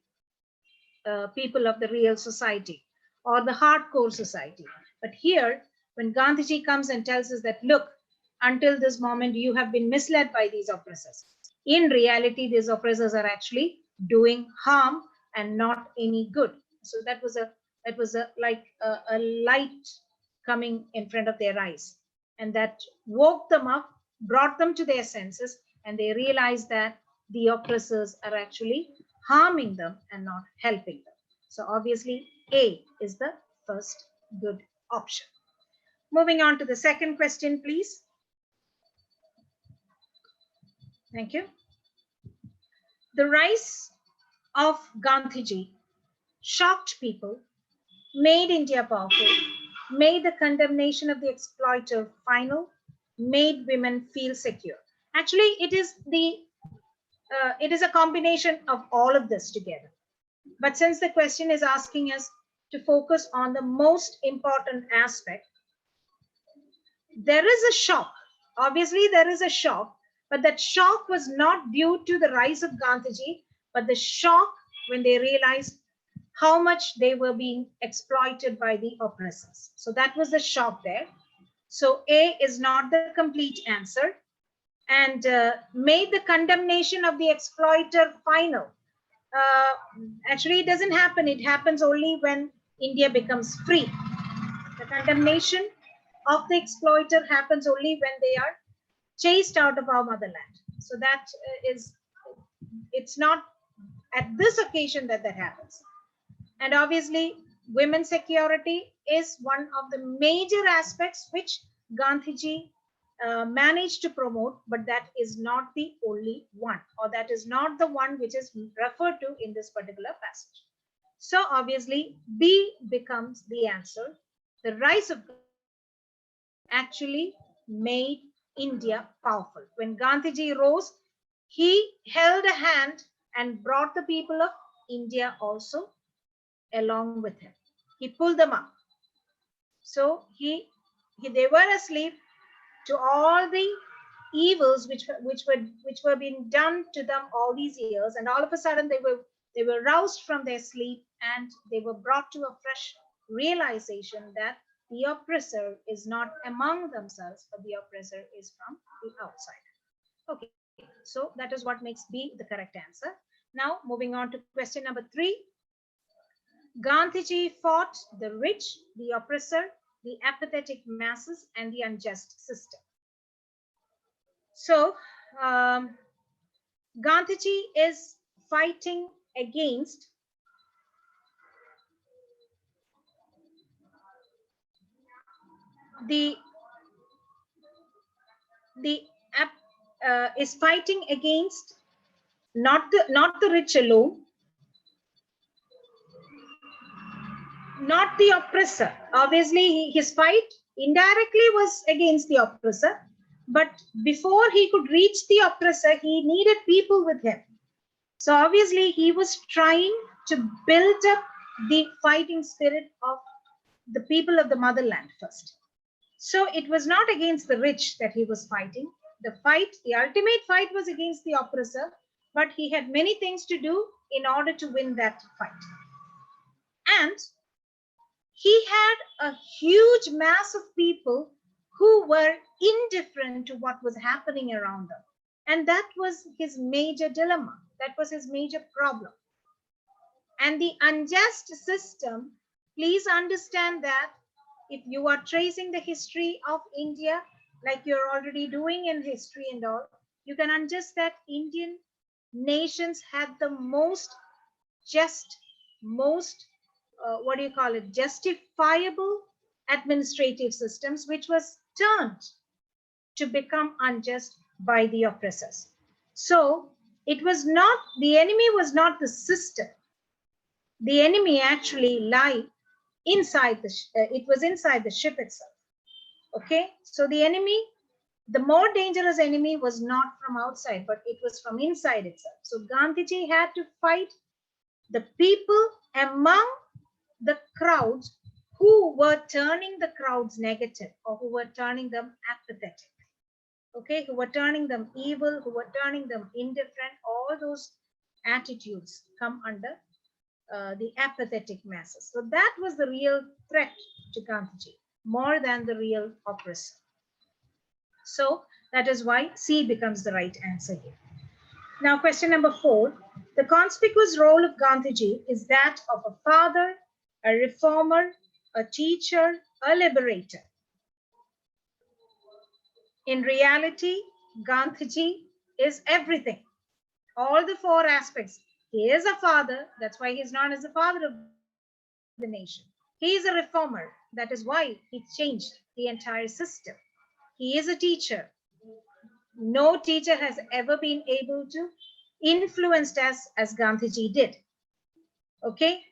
people of the real society or the hardcore society. But here, when Gandhiji comes and tells us that, look, until this moment, you have been misled by these oppressors. In reality, these oppressors are actually doing harm and not any good. So that was a light coming in front of their eyes, and that woke them up, brought them to their senses, and they realized that the oppressors are actually harming them and not helping them. So obviously, A is the first good option. Moving on to the second question, please. Thank you. The rise of Gandhiji shocked people, made India powerful, made the condemnation of the exploiter final, made women feel secure. Actually, it is a combination of all of this together. But since the question is asking us to focus on the most important aspect, there is a shock. Obviously, there is a shock, but that shock was not due to the rise of Gandhiji, but the shock when they realized how much they were being exploited by the oppressors. So that was the shock there. So A is not the complete answer. And made the condemnation of the exploiter final. Actually, it doesn't happen. It happens only when India becomes free. The condemnation of the exploiter happens only when they are chased out of our motherland. So that it's not at this occasion that happens. And obviously, women's security is one of the major aspects which Gandhiji managed to promote, but that is not the only one, or that is not the one which is referred to in this particular passage. So obviously, B becomes the answer. The rise of actually made India powerful. When Gandhiji rose, he held a hand and brought the people of India also along with him. He pulled them up. So they were asleep to all the evils which were being done to them all these years, and all of a sudden they were roused from their sleep, and they were brought to a fresh realization that the oppressor is not among themselves, but the oppressor is from the outside. Okay, so that is what makes B the correct answer. Now moving on to question number 3. Gandhiji fought the rich, the oppressor, the apathetic masses, and the unjust system. So Gandhiji is fighting against is fighting against not the rich alone, not the oppressor. Obviously, his fight indirectly was against the oppressor, but before he could reach the oppressor, he needed people with him. So obviously, he was trying to build up the fighting spirit of the people of the motherland first. So it was not against the rich that he was fighting. The ultimate fight was against the oppressor, but he had many things to do in order to win that fight. And he had a huge mass of people who were indifferent to what was happening around them. And that was his major dilemma. That was his major problem. And the unjust system, please understand that if you are tracing the history of India, like you're already doing in history and all, you can unjust that Indian nations had the most just, most, justifiable administrative systems, which was turned to become unjust by the oppressors. So it was not, the enemy was not the system. The enemy actually lied inside it was inside the ship itself. Okay, so the enemy, the more dangerous enemy was not from outside, but it was from inside itself. So Gandhiji had to fight the people among the crowds who were turning the crowds negative, or who were turning them apathetic. Okay, who were turning them evil, who were turning them indifferent. All those attitudes come under the apathetic masses. So that was the real threat to Gandhiji, more than the real oppressor. So that is why C becomes the right answer here. Now, question number 4. The conspicuous role of Gandhiji is that of a father, a reformer, a teacher, a liberator. In reality, Gandhiji is everything. All the 4 aspects. He is a father, that's why he is known as the father of the nation. He is a reformer, that is why he changed the entire system. He is a teacher. No teacher has ever been able to influence us as Gandhiji did. Okay,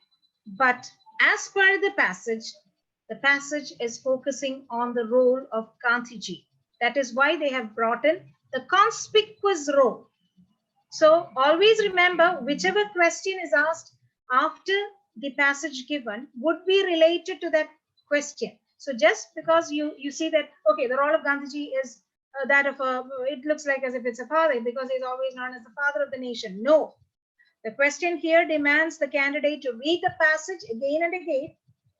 but as per the passage is focusing on the role of Gandhiji. That is why they have brought in the conspicuous role. So always remember, whichever question is asked after the passage given would be related to that question. So just because you see that, okay, the role of Gandhiji is that of a, it looks like as if it's a father because he's always known as the father of the nation. No, the question here demands the candidate to read the passage again and again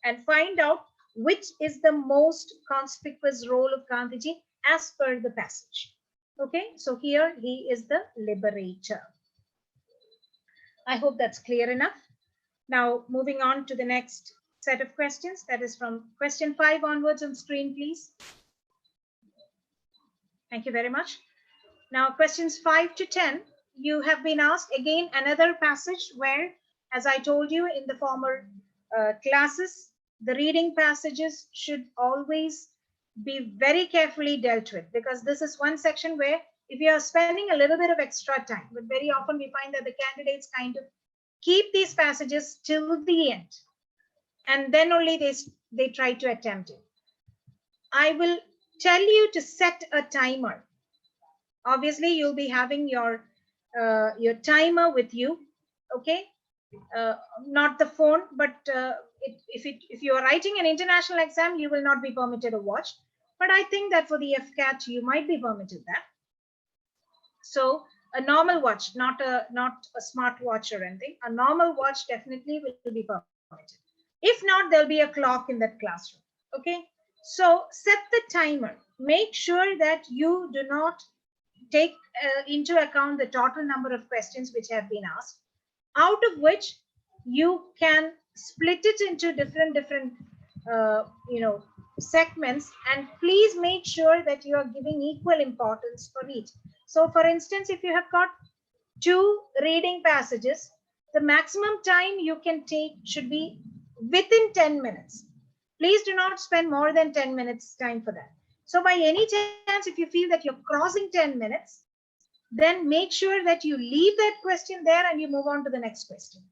and find out which is the most conspicuous role of Gandhiji as per the passage. Okay, so here he is the liberator. I hope that's clear enough. Now, moving on to the next set of questions, that is from question 5 onwards on screen, please. Thank you very much. Now, questions 5 to 10, you have been asked again another passage where, as I told you in the former classes, the reading passages should always be very carefully dealt with, because this is one section where if you are spending a little bit of extra time, but very often we find that the candidates kind of keep these passages till the end, and then only they try to attempt it. I will tell you to set a timer. Obviously, you'll be having your your timer with you. Okay, not the phone, but if you are writing an international exam, you will not be permitted a watch. But I think that for the AFCAT, you might be permitted that. So a normal watch, not a smart watch or anything. A normal watch definitely will be permitted. If not, there'll be a clock in that classroom. Okay. So set the timer. Make sure that you do not take into account the total number of questions which have been asked, out of which you can split it into different segments, and please make sure that you are giving equal importance for each. So for instance, if you have got 2 reading passages, the maximum time you can take should be within 10 minutes. Please do not spend more than 10 minutes time for that. So by any chance, if you feel that you're crossing 10 minutes, then make sure that you leave that question there and you move on to the next question.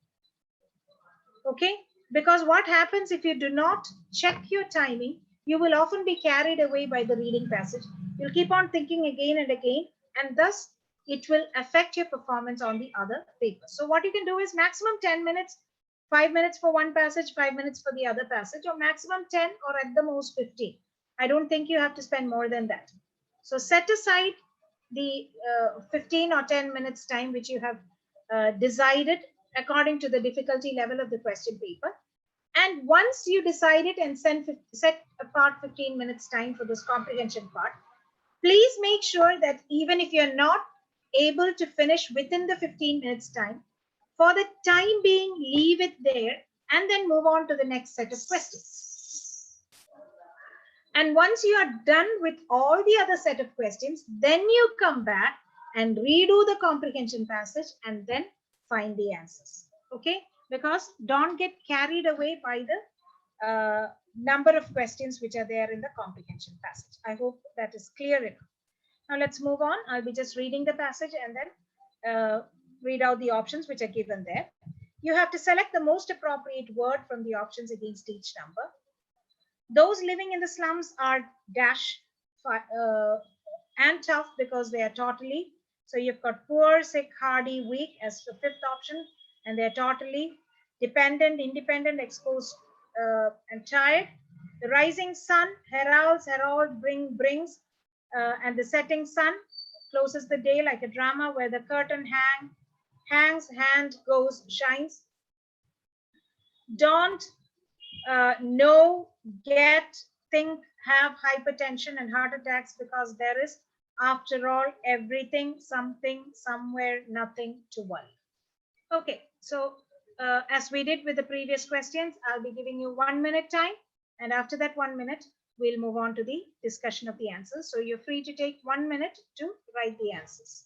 Okay, because what happens if you do not check your timing, you will often be carried away by the reading passage. You'll keep on thinking again and again, and thus it will affect your performance on the other paper. So what you can do is maximum 10 minutes, 5 minutes for one passage, 5 minutes for the other passage, or maximum 10 or at the most 15. I don't think you have to spend more than that. So set aside the 15 or 10 minutes time which you have decided according to the difficulty level of the question paper. And once you decide it and set apart 15 minutes time for this comprehension part, please make sure that even if you're not able to finish within the 15 minutes time, for the time being, leave it there and then move on to the next set of questions. And once you are done with all the other set of questions, then you come back and redo the comprehension passage and then find the answers. Okay, because don't get carried away by the number of questions which are there in the comprehension passage. I hope that is clear enough. Now let's move on. I'll be just reading the passage and then read out the options which are given there. You have to select the most appropriate word from the options against each number. Those living in the slums are dash and tough because they are totally. So you've got poor, sick, hardy, weak as the 5th option, and they're totally dependent, independent, exposed, and tired. The rising sun heralds, brings, and the setting sun closes the day like a drama where the curtain hangs, hand goes, shines. Don't know, get, think, have hypertension and heart attacks because there is, after all, everything, something, somewhere, nothing to worry. Okay, so as we did with the previous questions, I'll be giving you 1 minute time, and after that 1 minute, we'll move on to the discussion of the answers. So you're free to take 1 minute to write the answers.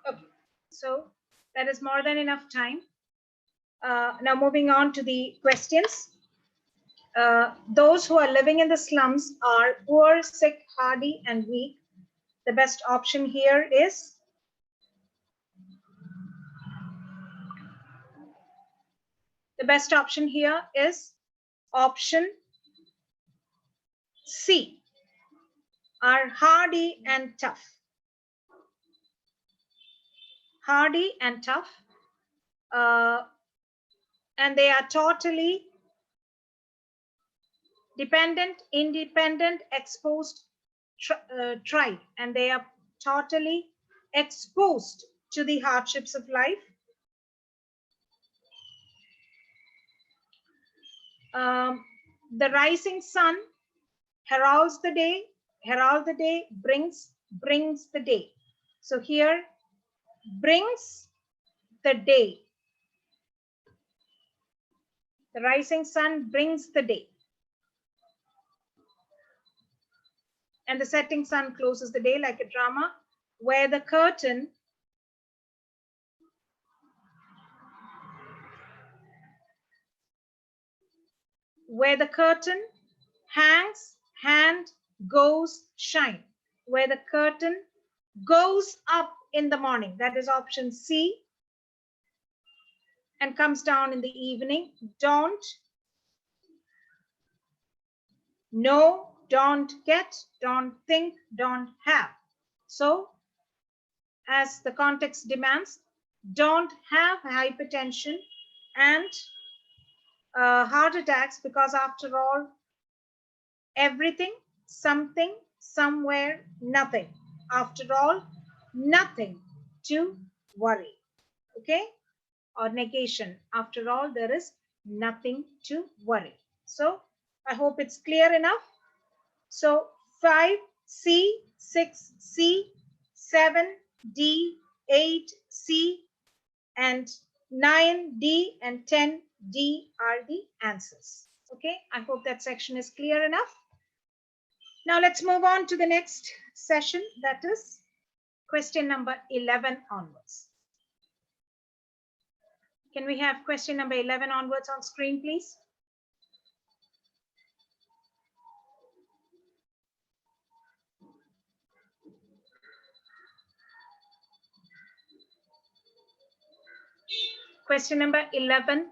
Okay, so that is more than enough time. Now moving on to the questions. Those who are living in the slums are poor, sick, hardy, and weak. The best option here is option C, are hardy and tough. hardy and tough, and they are totally dependent, independent, exposed tribe, and they are totally exposed to the hardships of life. The rising sun heralds the day, herald the day, brings the day. So here, brings the day. The rising sun brings the day. And the setting sun closes the day, like a drama, where the curtain hangs, hand goes shine, where the curtain goes up in the morning, that is option C, and comes down in the evening. Don't, no, don't get, don't think, don't have. So as the context demands, don't have hypertension and heart attacks, because after all, everything, something, somewhere, nothing. After all, nothing to worry. Okay? Or negation. After all, there is nothing to worry. So I hope it's clear enough. So 5C, 6C, 7D, 8C, and 9D and 10D are the answers. Okay, I hope that section is clear enough. Now let's move on to the next session, that is question number 11 onwards. Can we have question number 11 onwards on screen, please? Question number 11.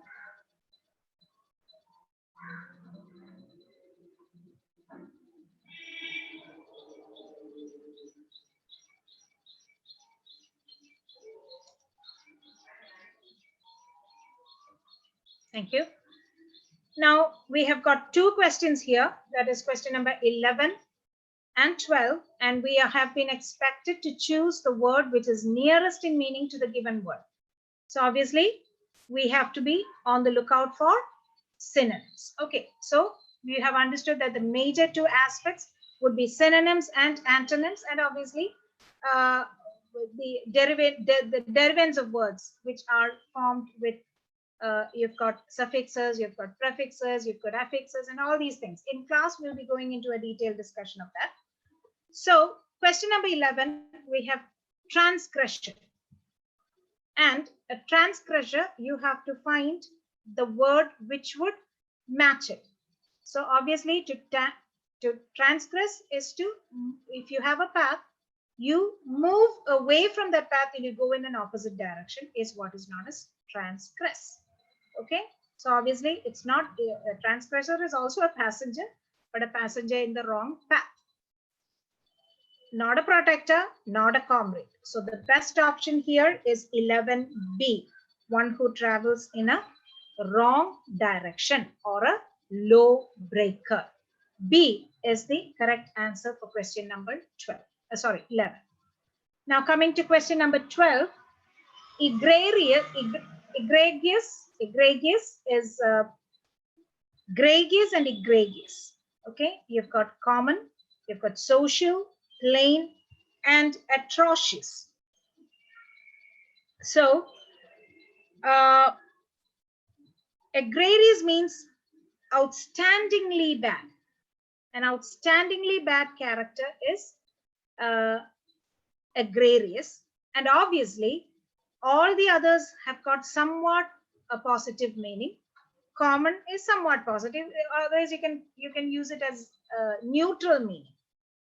Thank you. Now we have got two questions here, that is question number 11 and 12, and we have been expected to choose the word which is nearest in meaning to the given word. So obviously we have to be on the lookout for synonyms. Okay, so we have understood that the major two aspects would be synonyms and antonyms, and obviously the derivatives of words which are formed with you've got suffixes, you've got prefixes, you've got affixes, and all these things. In class, we'll be going into a detailed discussion of that. So question number 11, we have transgression. And a transgressor, you have to find the word which would match it. So obviously to transgress is to, if you have a path, you move away from that path and you go in an opposite direction, is what is known as transgress. Okay, so obviously it's not, a transgressor is also a passenger, but a passenger in the wrong path. Not a protector, not a comrade. So the best option here is 11B, one who travels in a wrong direction or a low breaker. B is the correct answer for question number 11. Now coming to question number 12, egregious is gregarious and egregious. Okay, you've got common, you've got social, plain, and atrocious. So egregious means outstandingly bad. An outstandingly bad character is egregious, and obviously all the others have got somewhat a positive meaning. Common is somewhat positive, otherwise you can use it as neutral meaning,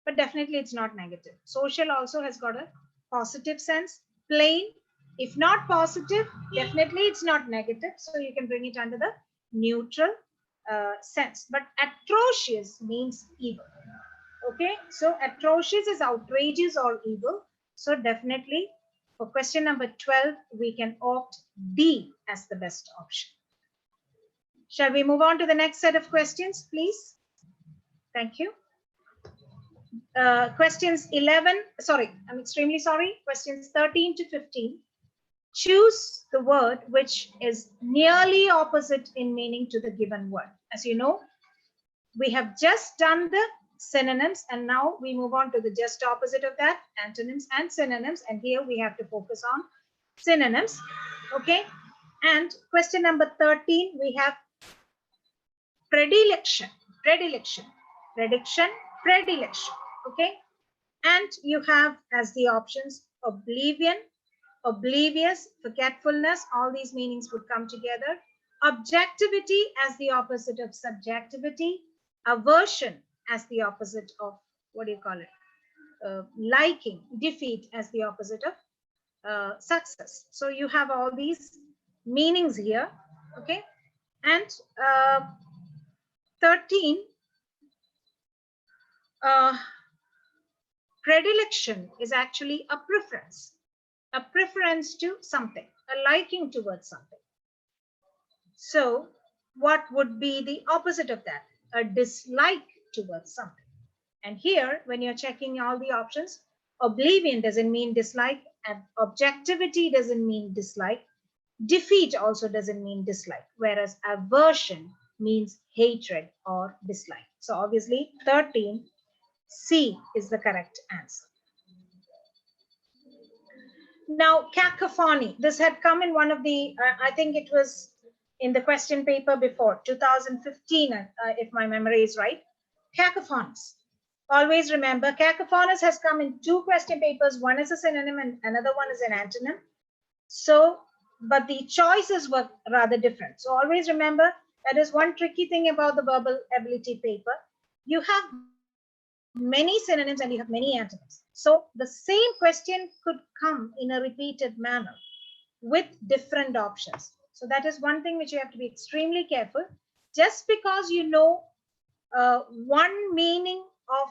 but definitely it's not negative. Social also has got a positive sense. Plain, if not positive, definitely it's not negative, so you can bring it under the neutral sense. But atrocious means evil. Okay, so atrocious is outrageous or evil, so definitely For question number 12, we can opt D as the best option. Shall we move on to the next set of questions, please? Thank you. Questions 11, sorry, I'm extremely sorry. Questions 13 to 15. Choose the word which is nearly opposite in meaning to the given word. As you know, we have just done the synonyms, and now we move on to the just opposite of that, antonyms and synonyms. And here we have to focus on synonyms. Okay. And question number 13, we have predilection, predilection, prediction, predilection. Okay. And you have as the options oblivion, oblivious, forgetfulness. All these meanings would come together. Objectivity as the opposite of subjectivity. Aversion as the opposite of, what do you call it? Liking. Defeat as the opposite of success. So you have all these meanings here. Okay. And 13, predilection is actually a preference to something, a liking towards something. So what would be the opposite of that? A dislike towards something. And here, when you're checking all the options, oblivion doesn't mean dislike, and objectivity doesn't mean dislike. Defeat also doesn't mean dislike, whereas aversion means hatred or dislike. So obviously 13, C is the correct answer. Now, cacophony. This had come in one of the, I think it was in the question paper before, 2015, if my memory is right. Cacophonous. Always remember, cacophonous has come in 2 question papers. One is a synonym and another one is an antonym. So, but the choices were rather different. So always remember, that is one tricky thing about the verbal ability paper. You have many synonyms and you have many antonyms. So the same question could come in a repeated manner with different options. So that is one thing which you have to be extremely careful. Just because you know one meaning of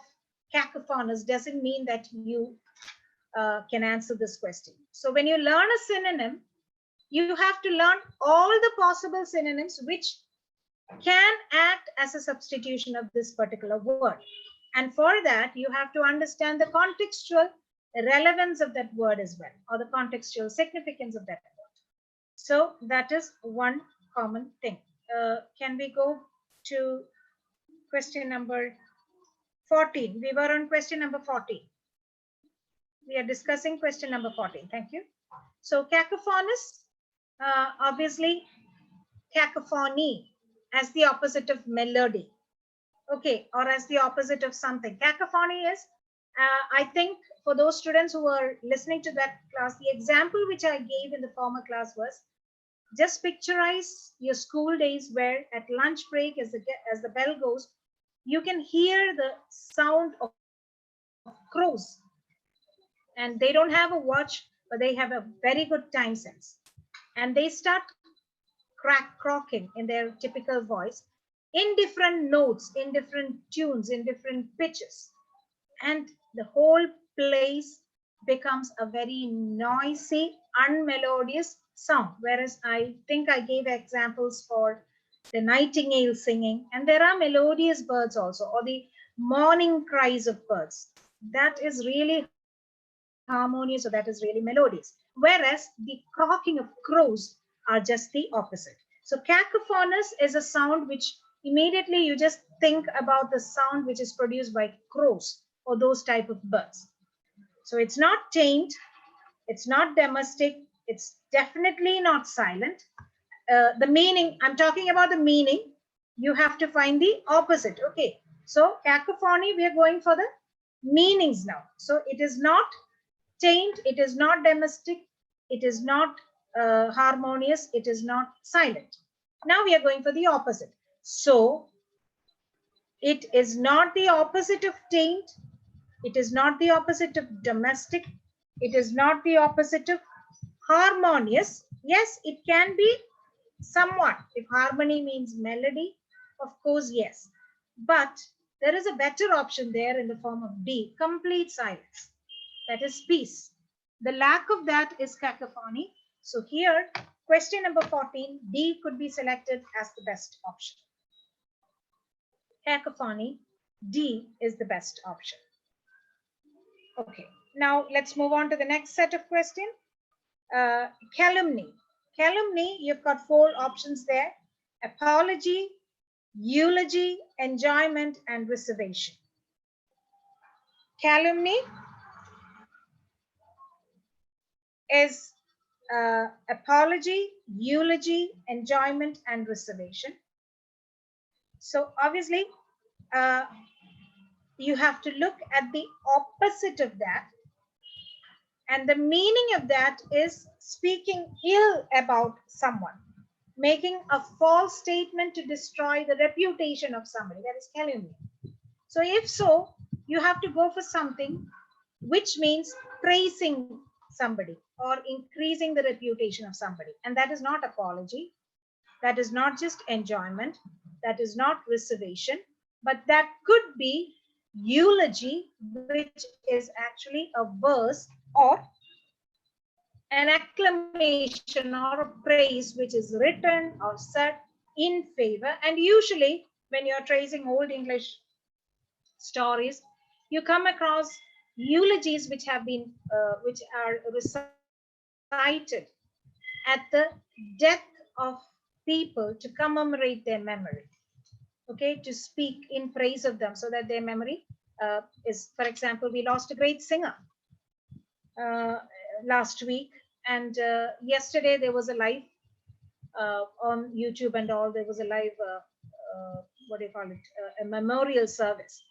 cacophonous doesn't mean that you can answer this question. So when you learn a synonym, you have to learn all the possible synonyms which can act as a substitution of this particular word. And for that, you have to understand the contextual relevance of that word as well, or the contextual significance of that word. So that is one common thing. Can we go to question number 14? We were on question number 14. We are discussing question number 14. Thank you. So cacophonous, obviously cacophony as the opposite of melody. Okay, or as the opposite of something. Cacophony is, I think for those students who are listening to that class, the example which I gave in the former class was, just picturize your school days where at lunch break, as the bell goes, you can hear the sound of crows. And they don't have a watch, but they have a very good time sense. And they start croaking in their typical voice, in different notes, in different tunes, in different pitches. And the whole place becomes a very noisy, unmelodious sound. Whereas I think I gave examples for the nightingale singing, and there are melodious birds also, or the morning cries of birds. That is really harmonious, or that is really melodious. Whereas the croaking of crows are just the opposite. So cacophonous is a sound which immediately you just think about the sound which is produced by crows or those type of birds. So it's not tamed, it's not domestic, it's definitely not silent. The meaning, I'm talking about the meaning, you have to find the opposite. Okay, so cacophony, we are going for the meanings now. So it is not tamed, it is not domestic, it is not harmonious, it is not silent. Now we are going for the opposite. So it is not the opposite of tamed, it is not the opposite of domestic, it is not the opposite of harmonious. Yes, it can be somewhat. If harmony means melody, of course, yes. But there is a better option there in the form of D, complete silence. That is peace. The lack of that is cacophony. So here, question number 14, D could be selected as the best option. Cacophony, D is the best option. Okay, now let's move on to the next set of questions. Calumny. Calumny, you've got 4 options there: apology, eulogy, enjoyment, and reservation. Calumny is apology, eulogy, enjoyment, and reservation. So obviously, you have to look at the opposite of that. And the meaning of that is speaking ill about someone, making a false statement to destroy the reputation of somebody. That is calumny. So if so, you have to go for something which means praising somebody or increasing the reputation of somebody. And that is not apology. That is not just enjoyment. That is not reservation. But that could be eulogy, which is actually a verse or an acclamation or a praise which is written or said in favor. And usually when you're tracing Old English stories, you come across eulogies which have been which are recited at the death of people to commemorate their memory, okay, to speak in praise of them so that their memory is, for example, we lost a great singer last week, and yesterday there was a live on YouTube and all. There was a live what do you call it, a memorial service.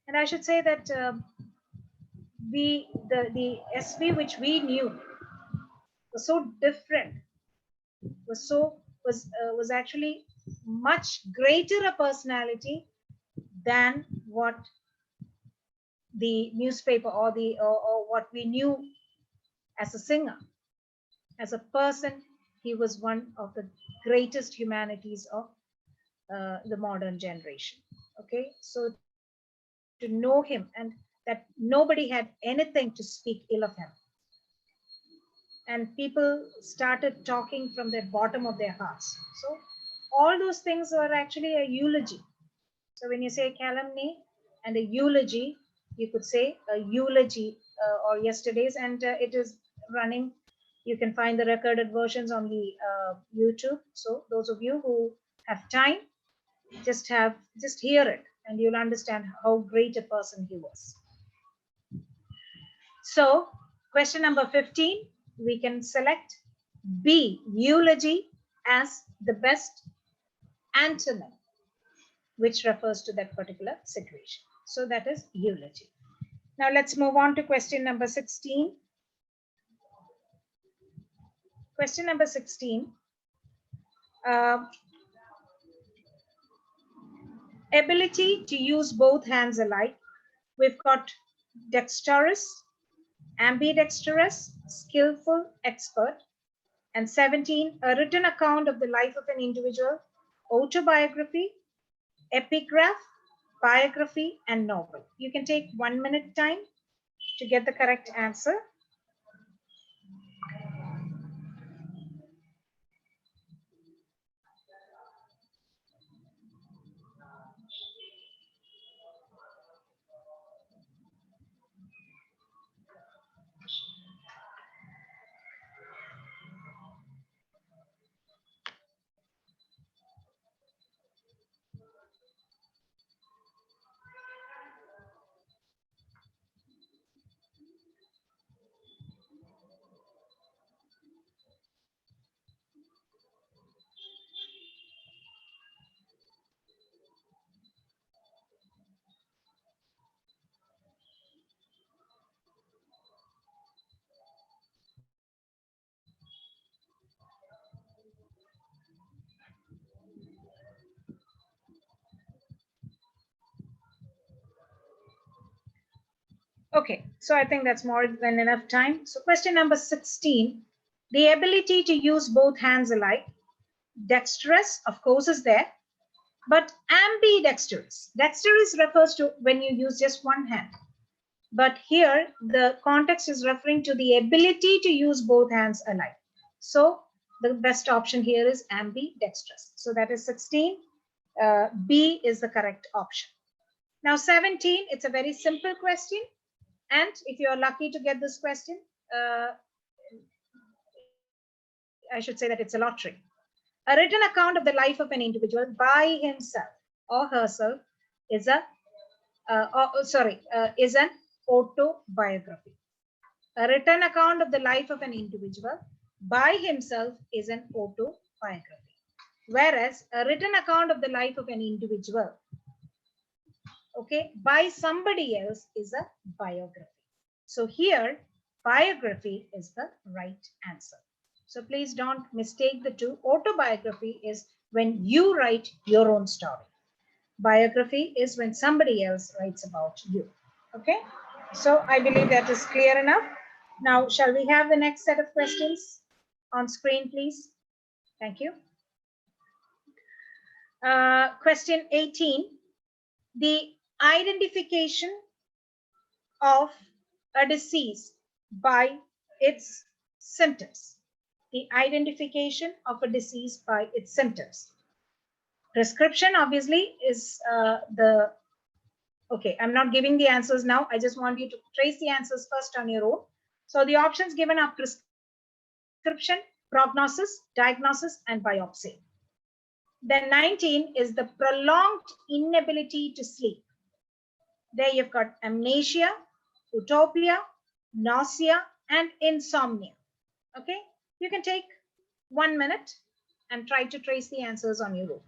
And I should say that the SB which we knew was so different, was actually much greater a personality than what the newspaper or what we knew as a singer. As a person, he was one of the greatest humanities of the modern generation. Okay, so to know him and that nobody had anything to speak ill of him. And people started talking from the bottom of their hearts. So all those things are actually a eulogy. So when you say calumny and a eulogy, you could say a eulogy or yesterday's, and it is running. You can find the recorded versions on the YouTube. So those of you who have time, just hear it and you'll understand how great a person he was. So question number 15, we can select B, eulogy, as the best antonym, which refers to that particular situation. So that is eulogy. Now let's move on to question number 16. Question number 16. Ability to use both hands alike. We've got dexterous, ambidextrous, skillful, expert. And 17, a written account of the life of an individual, autobiography, epigraph, biography, and novel. You can take 1 minute time to get the correct answer. Okay, so I think that's more than enough time. So question number 16, the ability to use both hands alike. Dexterous, of course, is there, but ambidextrous. Dexterous refers to when you use just one hand. But here the context is referring to the ability to use both hands alike. So the best option here is ambidextrous. So that is 16. B is the correct option. Now 17, it's a very simple question. And if you are lucky to get this question, I should say that it's a lottery. A written account of the life of an individual by himself or herself is is an autobiography. A written account of the life of an individual by himself is an autobiography, whereas a written account of the life of an individual, okay, by somebody else is a biography. So here, biography is the right answer. So please don't mistake the two. Autobiography is when you write your own story. Biography is when somebody else writes about you. Okay, so I believe that is clear enough. Now, shall we have the next set of questions on screen, please? Thank you. Question 18. The identification of a disease by its symptoms. The identification of a disease by its symptoms. Prescription obviously is okay, I'm not giving the answers now. I just want you to trace the answers first on your own. So the options given are prescription, prognosis, diagnosis, and biopsy. Then 19 is the prolonged inability to sleep. There you've got amnesia, utopia, nausea, and insomnia. Okay, you can take 1 minute and try to trace the answers on your own.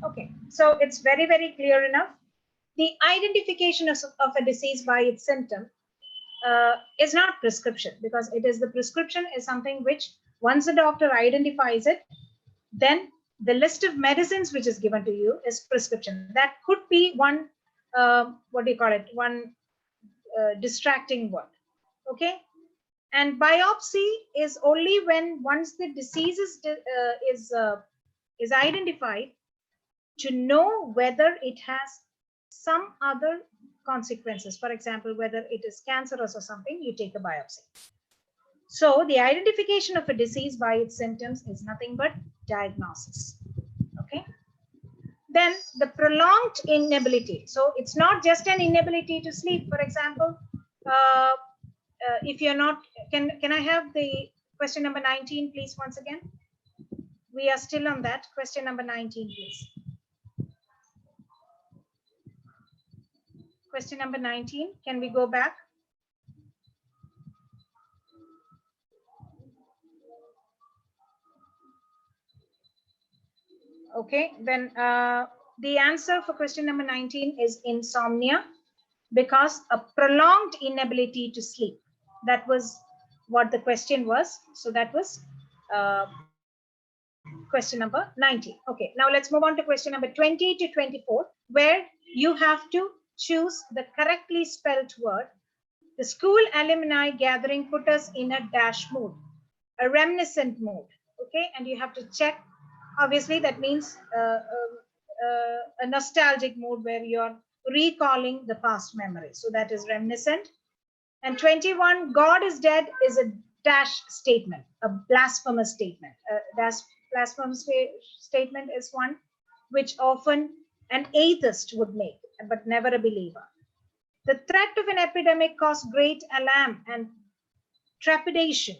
Okay, so it's very, very clear enough. The identification of a disease by its symptom is not prescription, because it is the prescription is something which once the doctor identifies it, then the list of medicines which is given to you is prescription. That could be one, what do you call it, one distracting word. Okay, and biopsy is only when once the disease is identified, to know whether it has some other consequences. For example, whether it is cancerous or something, you take a biopsy. So the identification of a disease by its symptoms is nothing but diagnosis. Okay. Then the prolonged inability. So it's not just an inability to sleep. For example, if you're not, can I have the question number 19, please, once again? We are still on that. Question number 19, please. Question number 19, can we go back? Okay, then the answer for question number 19 is insomnia, because a prolonged inability to sleep. That was what the question was. So that was question number 19. Okay, now let's move on to question number 20 to 24, where you have to choose the correctly spelled word. The school alumni gathering put us in a dash mood, a reminiscent mood. Okay, and you have to check. Obviously, that means a nostalgic mood where you're recalling the past memory. So that is reminiscent. And 21, God is dead is a dash statement, a blasphemous statement. Blasphemous statement is one which often an atheist would make, but never a believer. The threat of an epidemic caused great alarm and trepidation.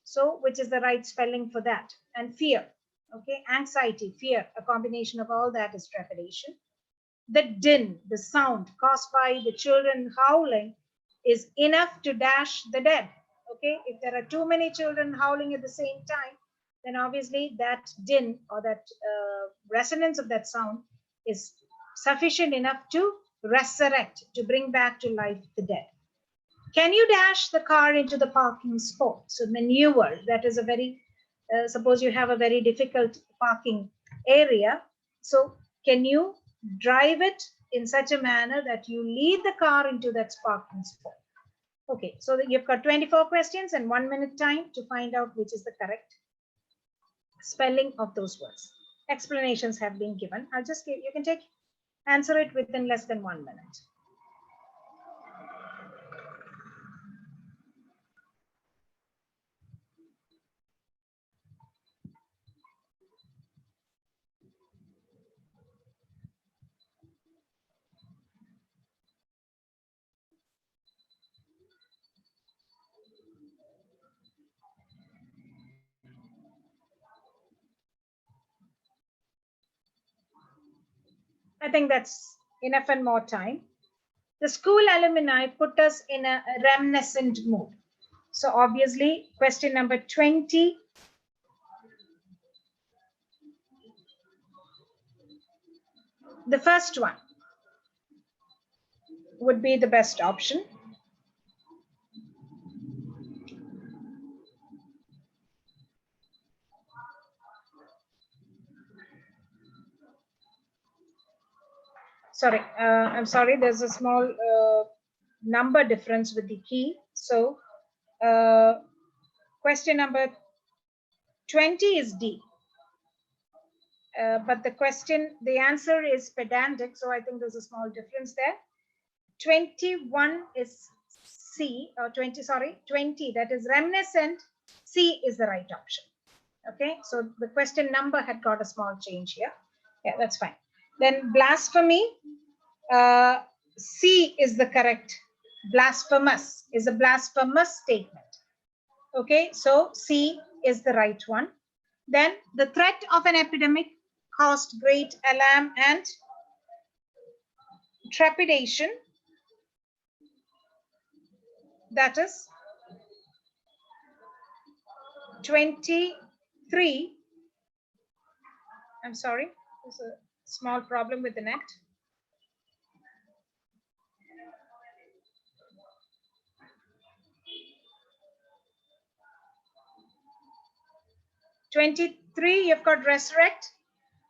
So, which is the right spelling for that? And fear. Okay, anxiety, fear, a combination of all that is trepidation. The din, the sound caused by the children howling is enough to dash the dead. Okay, if there are too many children howling at the same time, then obviously that din or that resonance of that sound is sufficient enough to resurrect, to bring back to life the dead. Can you dash the car into the parking spot? So maneuver, that is a very, suppose you have a very difficult parking area. So can you drive it in such a manner that you lead the car into that parking spot? Okay, so you've got 24 questions and 1 minute time to find out which is the correct spelling of those words. Explanations have been given. I'll just give, you can answer it within less than 1 minute. I think that's enough and more time. The school alumni put us in a reminiscent mood. So obviously, question number 20. The first one would be the best option. Sorry, I'm sorry, there's a small number difference with the key. So question number 20 is D. But the answer is pedantic, so I think there's a small difference there. 21 is C, or 20, that is reminiscent. C is the right option. Okay, so the question number had got a small change here. Yeah, that's fine. Then blasphemy, C is the correct. Blasphemous is a blasphemous statement. Okay, so C is the right one. Then the threat of an epidemic caused great alarm and trepidation. That is 23. I'm sorry, there's a small problem with the net. You've got resurrect,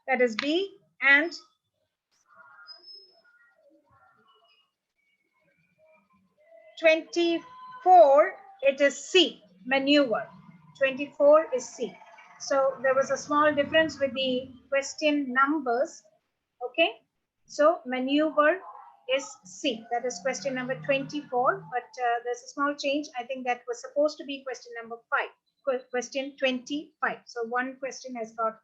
that is B, and 24, it is C, maneuver. 24 is C. So there was a small difference with the question numbers. Okay, so maneuver is C, that is question number 24, but there's a small change. I think that was supposed to be question number 5, question 25. So one question has got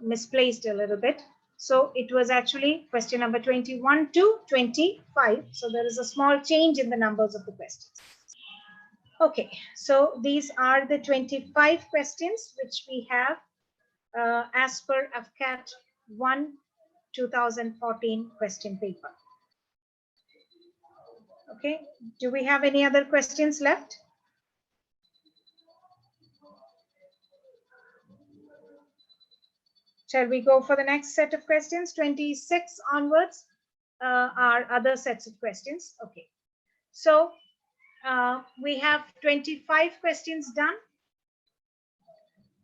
misplaced a little bit. So it was actually question number 21 to 25. So there is a small change in the numbers of the questions. Okay, so these are the 25 questions which we have as per AFCAT 1 2014 question paper. Okay, do we have any other questions left? Shall we go for the next set of questions? 26 onwards are other sets of questions. Okay, so we have 25 questions done,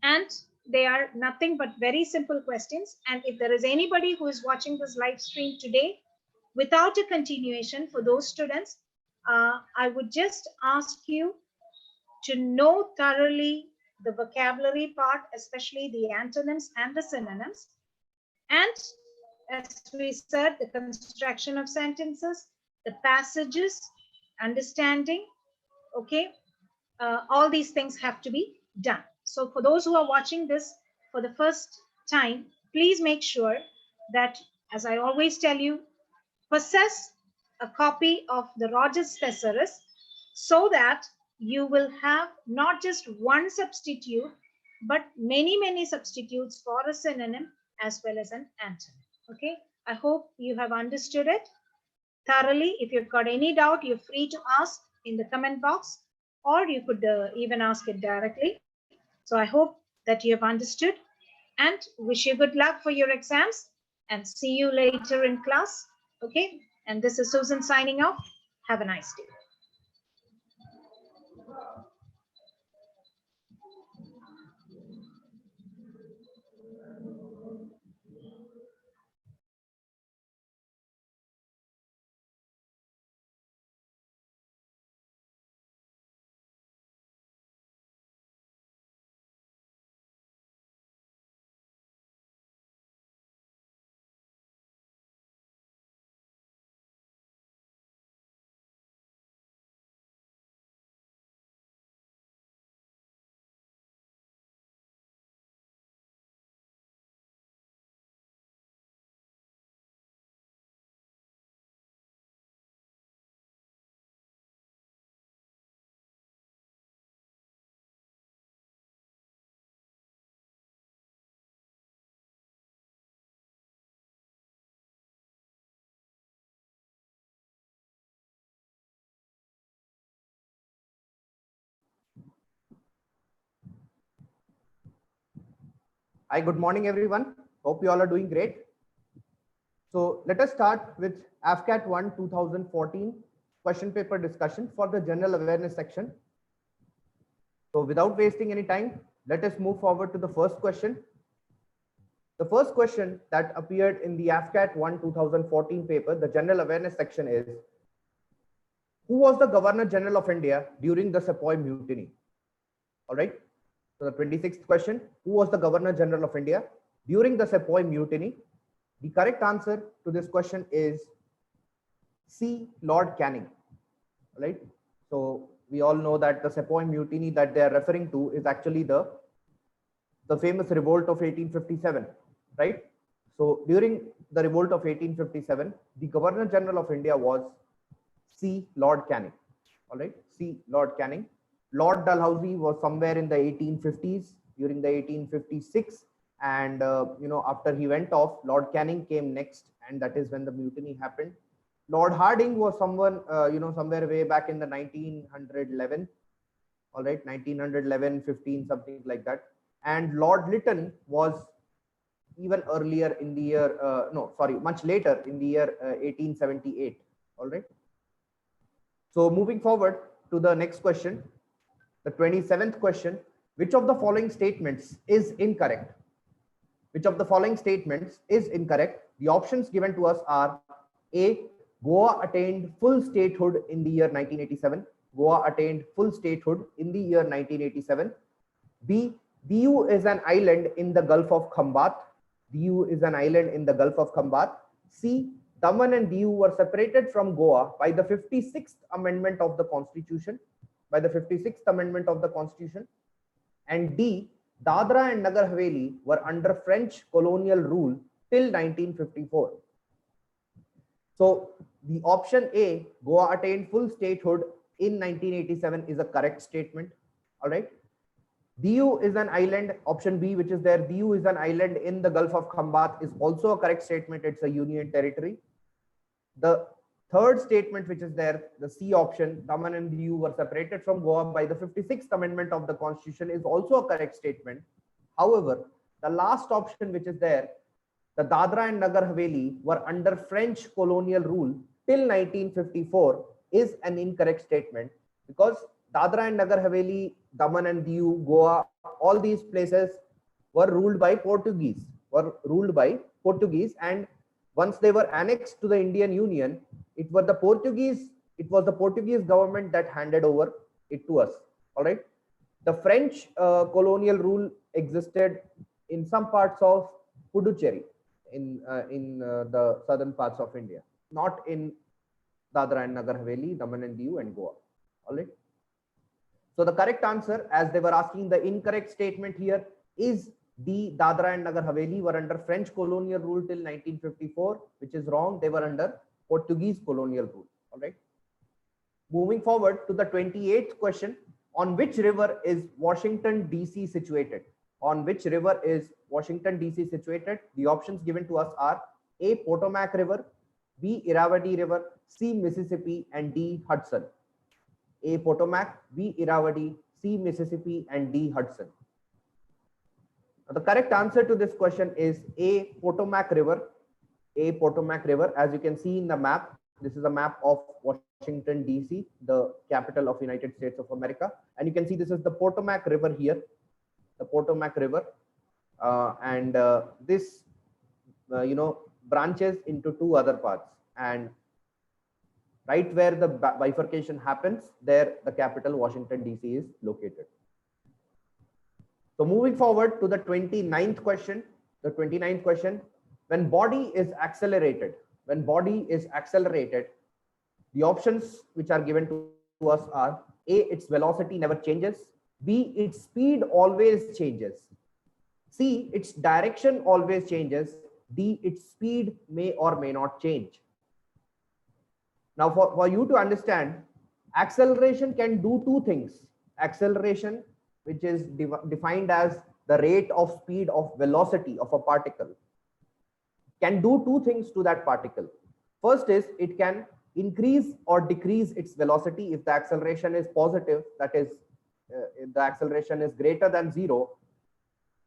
and they are nothing but very simple questions. And if there is anybody who is watching this live stream today without a continuation, for those students, I would just ask you to know thoroughly the vocabulary part, especially the antonyms and the synonyms. And as we said, the construction of sentences, the passages, understanding, okay, all these things have to be done. So for those who are watching this for the first time, please make sure that, as I always tell you, possess a copy of the Rogers Thesaurus, so that you will have not just one substitute, but many substitutes for a synonym as well as an antonym. Okay, I hope you have understood it thoroughly. If you've got any doubt, you're free to ask in the comment box, or you could even ask it directly. So I hope that you have understood, and wish you good luck for your exams, and see you later in class. Okay, and this is Susan signing off. Have a nice day. Hi, good morning, everyone. Hope you all are doing great. So let us start with AFCAT 1 2014 question paper discussion for the general awareness section. So without wasting any time, let us move forward to the first question. The first question that appeared in the AFCAT 1 2014 paper, the general awareness section, is who was the Governor General of India during the Sepoy Mutiny? All right. So the 26th question, who was the Governor General of India during the Sepoy Mutiny? The correct answer to this question is C, Lord Canning. Right. So we all know that the Sepoy Mutiny that they are referring to is actually the famous revolt of 1857. Right. So during the revolt of 1857, the Governor General of India was C, Lord Canning. All right. C, Lord Canning. Lord Dalhousie was somewhere in the 1850s, during the 1856, and after he went off, Lord Canning came next, and that is when the mutiny happened. Lord Hardinge was someone somewhere way back in the 1911, all right, 1911, 15, something like that. And Lord Lytton was even earlier in the year, much later in the year 1878, all right. So moving forward to the next question. The 27th question, which of the following statements is incorrect? Which of the following statements is incorrect? The options given to us are A, Goa attained full statehood in the year 1987. Goa attained full statehood in the year 1987. B, Diu is an island in the Gulf of Khambat. Diu is an island in the Gulf of Khambat. C, Daman and Diu were separated from Goa by the 56th Amendment of the Constitution. By the 56th Amendment of the Constitution. And D, Dadra and Nagar Haveli were under French colonial rule till 1954. So the option A, Goa attained full statehood in 1987, is a correct statement. All right. Diu is an island, option B, which is there. Diu is an island in the Gulf of Khambat, is also a correct statement. It's a union territory. The third statement, which is there, the C option, Daman and Diu were separated from Goa by the 56th Amendment of the Constitution, is also a correct statement. However, the last option, which is there, the Dadra and Nagar Haveli were under French colonial rule till 1954, is an incorrect statement, because Dadra and Nagar Haveli, Daman and Diu, Goa, all these places were ruled by Portuguese, and once they were annexed to the Indian Union, it was the Portuguese government that handed over it to us. All right. The French colonial rule existed in some parts of Puducherry, in the southern parts of India, not in Dadra and Nagar Haveli, Daman and Diu, and Goa. All right. So the correct answer, as they were asking, the incorrect statement here is the Dadra and Nagar Haveli were under French colonial rule till 1954, which is wrong. They were under Portuguese colonial rule. All right. Moving forward to the 28th question, on which river is Washington DC situated? on which river is Washington DC situated? The options given to us are A. Potomac River, B. Irrawaddy River, C. Mississippi, and D. Hudson. A. Potomac, B. Irrawaddy, C. Mississippi, and D. Hudson. Now, the correct answer to this question is A. Potomac River. A. Potomac River. As you can see in the map, this is a map of Washington DC, the capital of United States of America, and you can see this is the Potomac River here, the Potomac River, and this branches into two other parts, and right where the bifurcation happens, there the capital Washington DC is located. So moving forward to the 29th question. The 29th question: when body is accelerated, the options which are given to us are A. its velocity never changes, B. its speed always changes, C. its direction always changes, D. its speed may or may not change. Now for you to understand, acceleration can do two things. Acceleration, which is defined as the rate of speed of velocity of a particle, can do two things to that particle. First is it can increase or decrease its velocity if the acceleration is positive, that is, if the acceleration is greater than 0,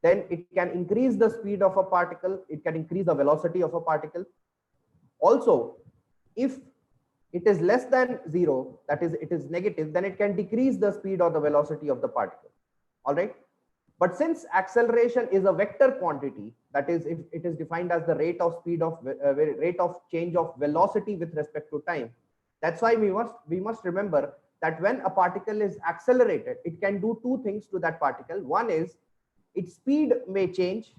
then it can increase the speed of a particle, it can increase the velocity of a particle. Also, if it is less than 0, that is, it is negative, then it can decrease the speed or the velocity of the particle. All right. But since acceleration is a vector quantity, that is, if it is defined as the rate of speed of rate of change of velocity with respect to time, that's why we must remember that when a particle is accelerated, it can do two things to that particle. One is its speed may change,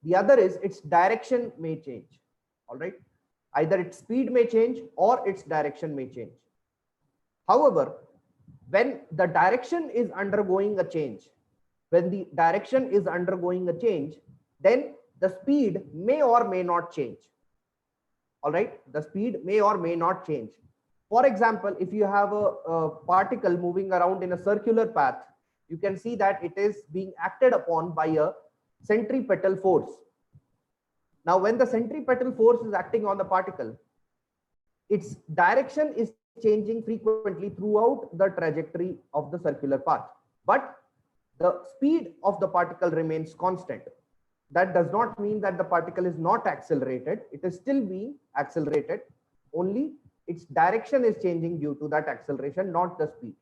the other is its direction may change. All right, either its speed may change or its direction may change. However, when the direction is undergoing a change, then the speed may or may not change. All right, the speed may or may not change. For example, if you have a particle moving around in a circular path, you can see that it is being acted upon by a centripetal force. Now, when the centripetal force is acting on the particle, its direction is changing frequently throughout the trajectory of the circular path, but the speed of the particle remains constant. That does not mean that the particle is not accelerated. It is still being accelerated, only its direction is changing due to that acceleration, not the speed.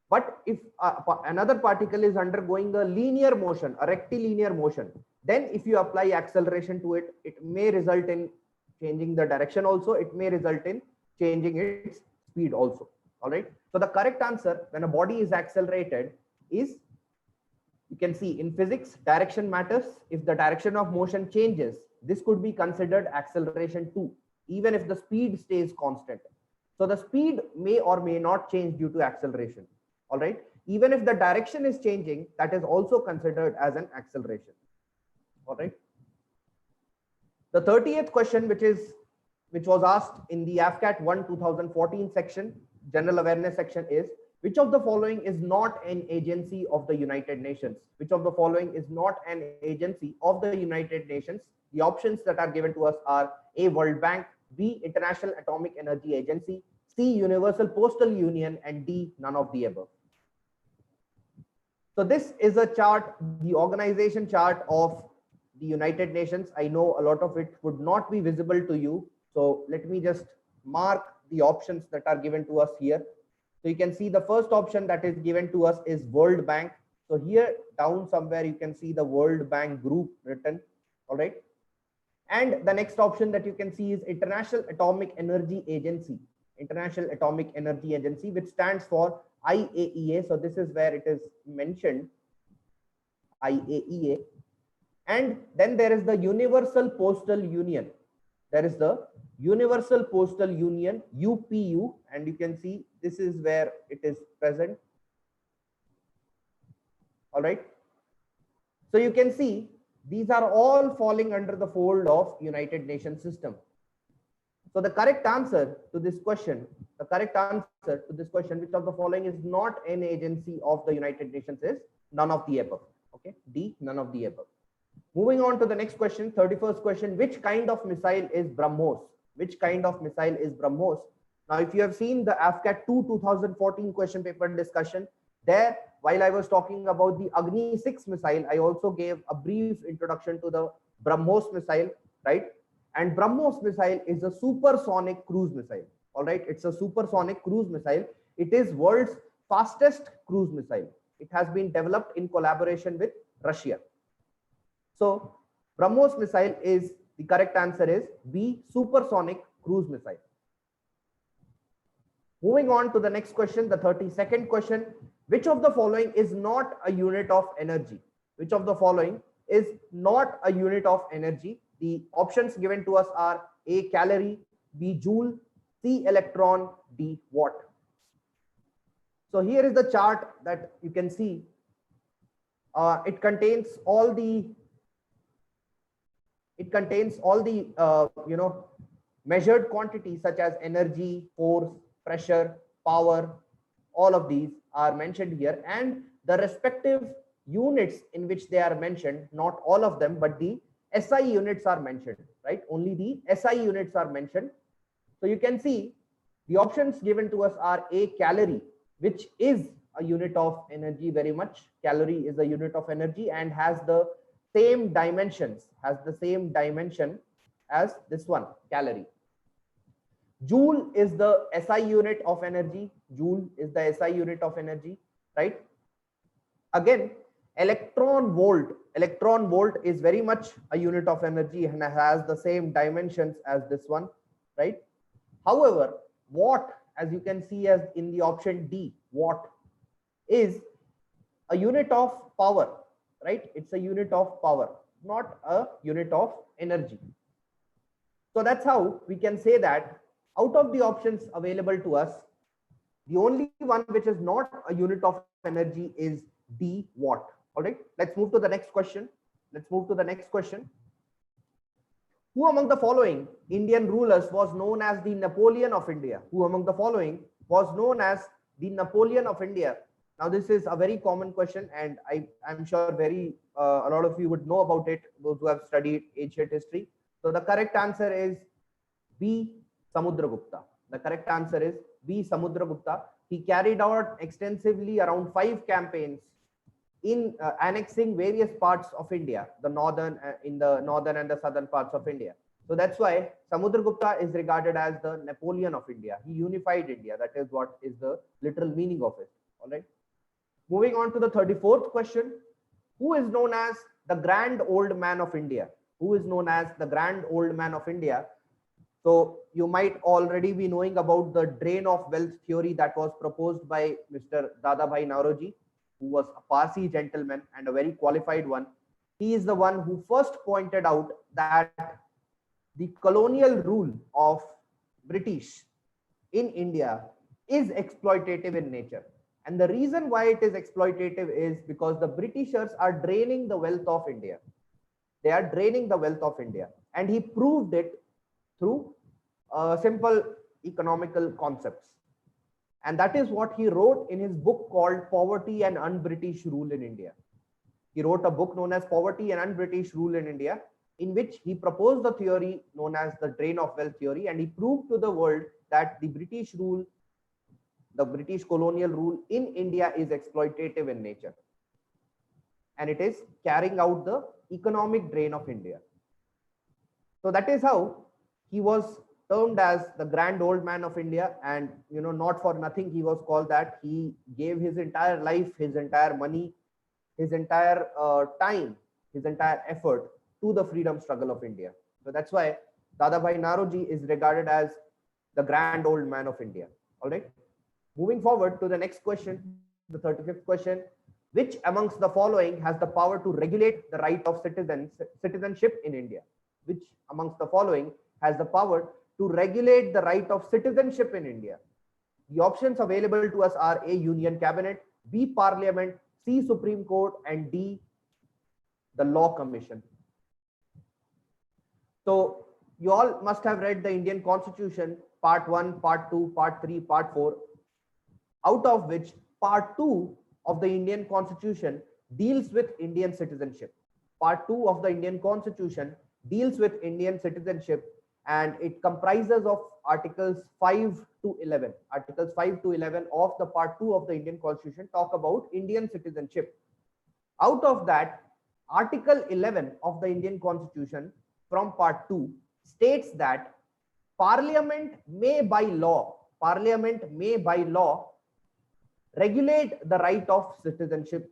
But if another particle is undergoing a linear motion, a rectilinear motion, then if you apply acceleration to it, it may result in changing the direction also. It may result in changing its speed also. All right. So the correct answer when a body is accelerated is, you can see in physics, direction matters. If the direction of motion changes, this could be considered acceleration too, even if the speed stays constant. So the speed may or may not change due to acceleration. All right. Even if the direction is changing, that is also considered as an acceleration. All right. The 30th question, which was asked in the AFCAT 1 2014 section, general awareness section, is which of the following is not an agency of the United Nations? Which of the following is not an agency of the United Nations? The options that are given to us are A. World Bank, B. International Atomic Energy Agency, C. Universal Postal Union, and D. None of the above. So this is a chart, the organization chart of the United Nations. I know a lot of it would not be visible to you. So let me just mark the options that are given to us here. So you can see the first option that is given to us is World Bank. So here down somewhere you can see the World Bank group written. All right. And the next option that you can see is International Atomic Energy Agency. International Atomic Energy Agency, which stands for IAEA. So this is where it is mentioned, IAEA. And then there is the Universal Postal Union. There is the Universal Postal Union, UPU, and you can see this is where it is present. All right. So you can see these are all falling under the fold of United Nations system. So the correct answer to this question, which of the following is not an agency of the United Nations, is none of the above. Okay, D, none of the above. Moving on to the next question, 31st question, which kind of missile is BrahMos? Which kind of missile is BrahMos? Now, if you have seen the AFCAT 2 2014 question paper discussion, there, while I was talking about the Agni 6 missile, I also gave a brief introduction to the BrahMos missile, right? And BrahMos missile is a supersonic cruise missile. All right, it's a supersonic cruise missile. It is world's fastest cruise missile. It has been developed in collaboration with Russia. So BrahMos missile is, the correct answer is B, supersonic cruise missile. Moving on to the next question, the 32nd question, which of the following is not a unit of energy? Which of the following is not a unit of energy? The options given to us are A, calorie, B, joule, C, electron, D, watt. So here is the chart that you can see. It contains all the measured quantities such as energy, force, pressure, power. All of these are mentioned here, and the respective units in which they are mentioned, not all of them, but the SI units are mentioned, right? Only the SI units are mentioned. So you can see the options given to us are A, calorie, which is a unit of energy very much. Calorie is a unit of energy and has the same dimensions, as this one, calorie. Joule is the SI unit of energy. Joule is the SI unit of energy, right? Again, electron volt is very much a unit of energy and has the same dimensions as this one, right? However, watt, as you can see as in the option D, watt is a unit of power, right? It's a unit of power, not a unit of energy. So that's how we can say that out of the options available to us, the only one which is not a unit of energy is D, watt. All right, let's move to the next question. Who among the following Indian rulers was known as the Napoleon of India? Who among the following was known as the Napoleon of India? Now, this is a very common question, and I'm sure a lot of you would know about it, those who have studied ancient history. So the correct answer is B, Samudragupta. The correct answer is B, Samudragupta. He carried out extensively around 5 campaigns in annexing various parts of India, the northern and the southern parts of India. So that's why Samudragupta is regarded as the Napoleon of India. He unified India. That is what is the literal meaning of it. All right. Moving on to the 34th question. Who is known as the Grand Old Man of India? Who is known as the Grand Old Man of India? So you might already be knowing about the drain of wealth theory that was proposed by Mr. Dadabhai Naoroji, who was a Parsi gentleman and a very qualified one. He is the one who first pointed out that the colonial rule of British in India is exploitative in nature. And the reason why it is exploitative is because the Britishers are draining the wealth of India. They are draining the wealth of India. And he proved it through simple economical concepts. And that is what he wrote in his book called Poverty and Un-British Rule in India. He wrote a book known as Poverty and Un-British Rule in India, in which he proposed the theory known as the drain of wealth theory, and he proved to the world that the British rule, the British colonial rule in India is exploitative in nature. And it is carrying out the economic drain of India. So that is how he was termed as the Grand Old Man of India. And not for nothing he was called that. He gave his entire life, his entire money, his entire time, his entire effort to the freedom struggle of India. So that's why Dadabhai Naoroji is regarded as the Grand Old Man of India. All right. Moving forward to the next question, the 35th question. Which amongst the following has the power to regulate the right of citizenship in India? Which amongst the following has the power to regulate the right of citizenship in India? The options available to us are A, Union Cabinet, B, Parliament, C, Supreme Court, and D, the Law Commission. So you all must have read the Indian Constitution, Part 1, Part 2, Part 3, Part 4, out of which Part 2 of the Indian Constitution deals with Indian citizenship. Part 2 of the Indian Constitution deals with Indian citizenship, and it comprises of articles 5 to 11. Articles 5 to 11 of the part 2 of the Indian Constitution talk about Indian citizenship. Out of that, Article 11 of the Indian Constitution from part 2 states that Parliament may by law regulate the right of citizenship.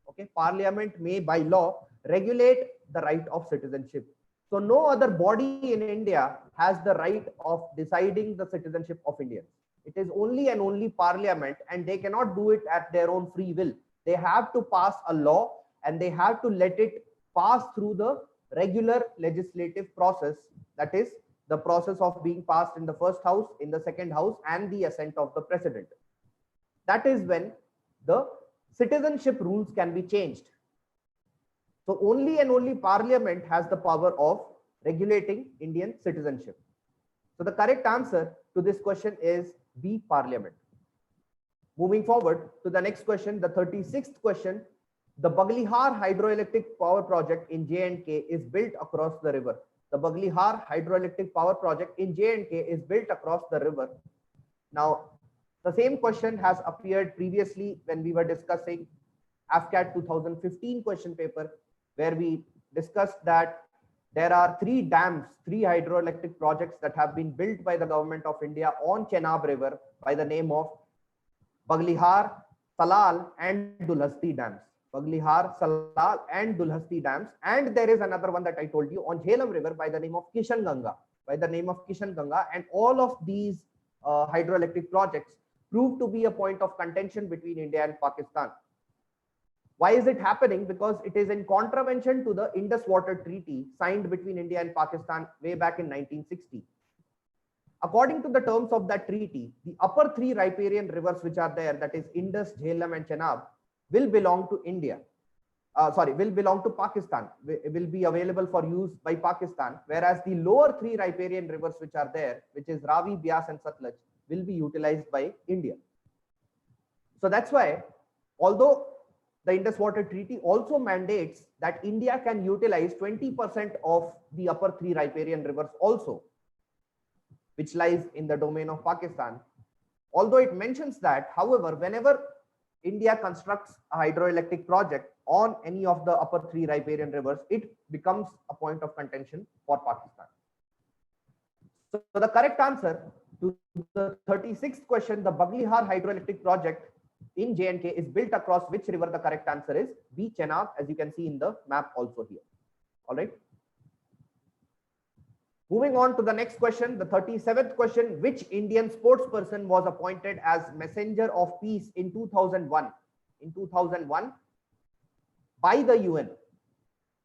Okay, Parliament may by law regulate the right of citizenship. So no other body in India has the right of deciding the citizenship of Indians. It is only and only Parliament, and they cannot do it at their own free will. They have to pass a law, and they have to let it pass through the regular legislative process, that is the process of being passed in the first house, in the second house, and the assent of the president. That is when the citizenship rules can be changed. So only and only Parliament has the power of regulating Indian citizenship. So the correct answer to this question is B, Parliament. Moving forward to the next question, the 36th question. The Baglihar hydroelectric power project in J&K is built across the river. The Baglihar hydroelectric power project in J&K is built across the river. Now, the same question has appeared previously when we were discussing AFCAT 2015 question paper, where we discussed that there are 3 dams, 3 hydroelectric projects that have been built by the government of India on Chenab River by the name of Baglihar, Salal, and Dulhasti dams. Baglihar, Salal, and Dulhasti dams. And there is another one that I told you on Jhelum River by the name of Kishan Ganga. And all of these hydroelectric projects proved to be a point of contention between India and Pakistan. Why is it happening? Because it is in contravention to the Indus Water Treaty signed between India and Pakistan way back in 1960. According to the terms of that treaty, the upper 3 riparian rivers which are there, that is Indus, Jhelum, and Chenab, will belong to India. Will belong to Pakistan. Will be available for use by Pakistan, whereas the lower 3 riparian rivers which are there, which is Ravi, Bias, and Satluj, will be utilized by India. So that's why, although the Indus Water Treaty also mandates that India can utilize 20% of the upper 3 riparian rivers also, which lies in the domain of Pakistan. Although it mentions that, however, whenever India constructs a hydroelectric project on any of the upper 3 riparian rivers, it becomes a point of contention for Pakistan. So the correct answer to the 36th question, the Baglihar hydroelectric project in J&K is built across which river? The correct answer is B, Chenab, as you can see in the map also here. All right. Moving on to the next question, the 37th question, which Indian sports person was appointed as Messenger of Peace in 2001? In 2001 by the UN.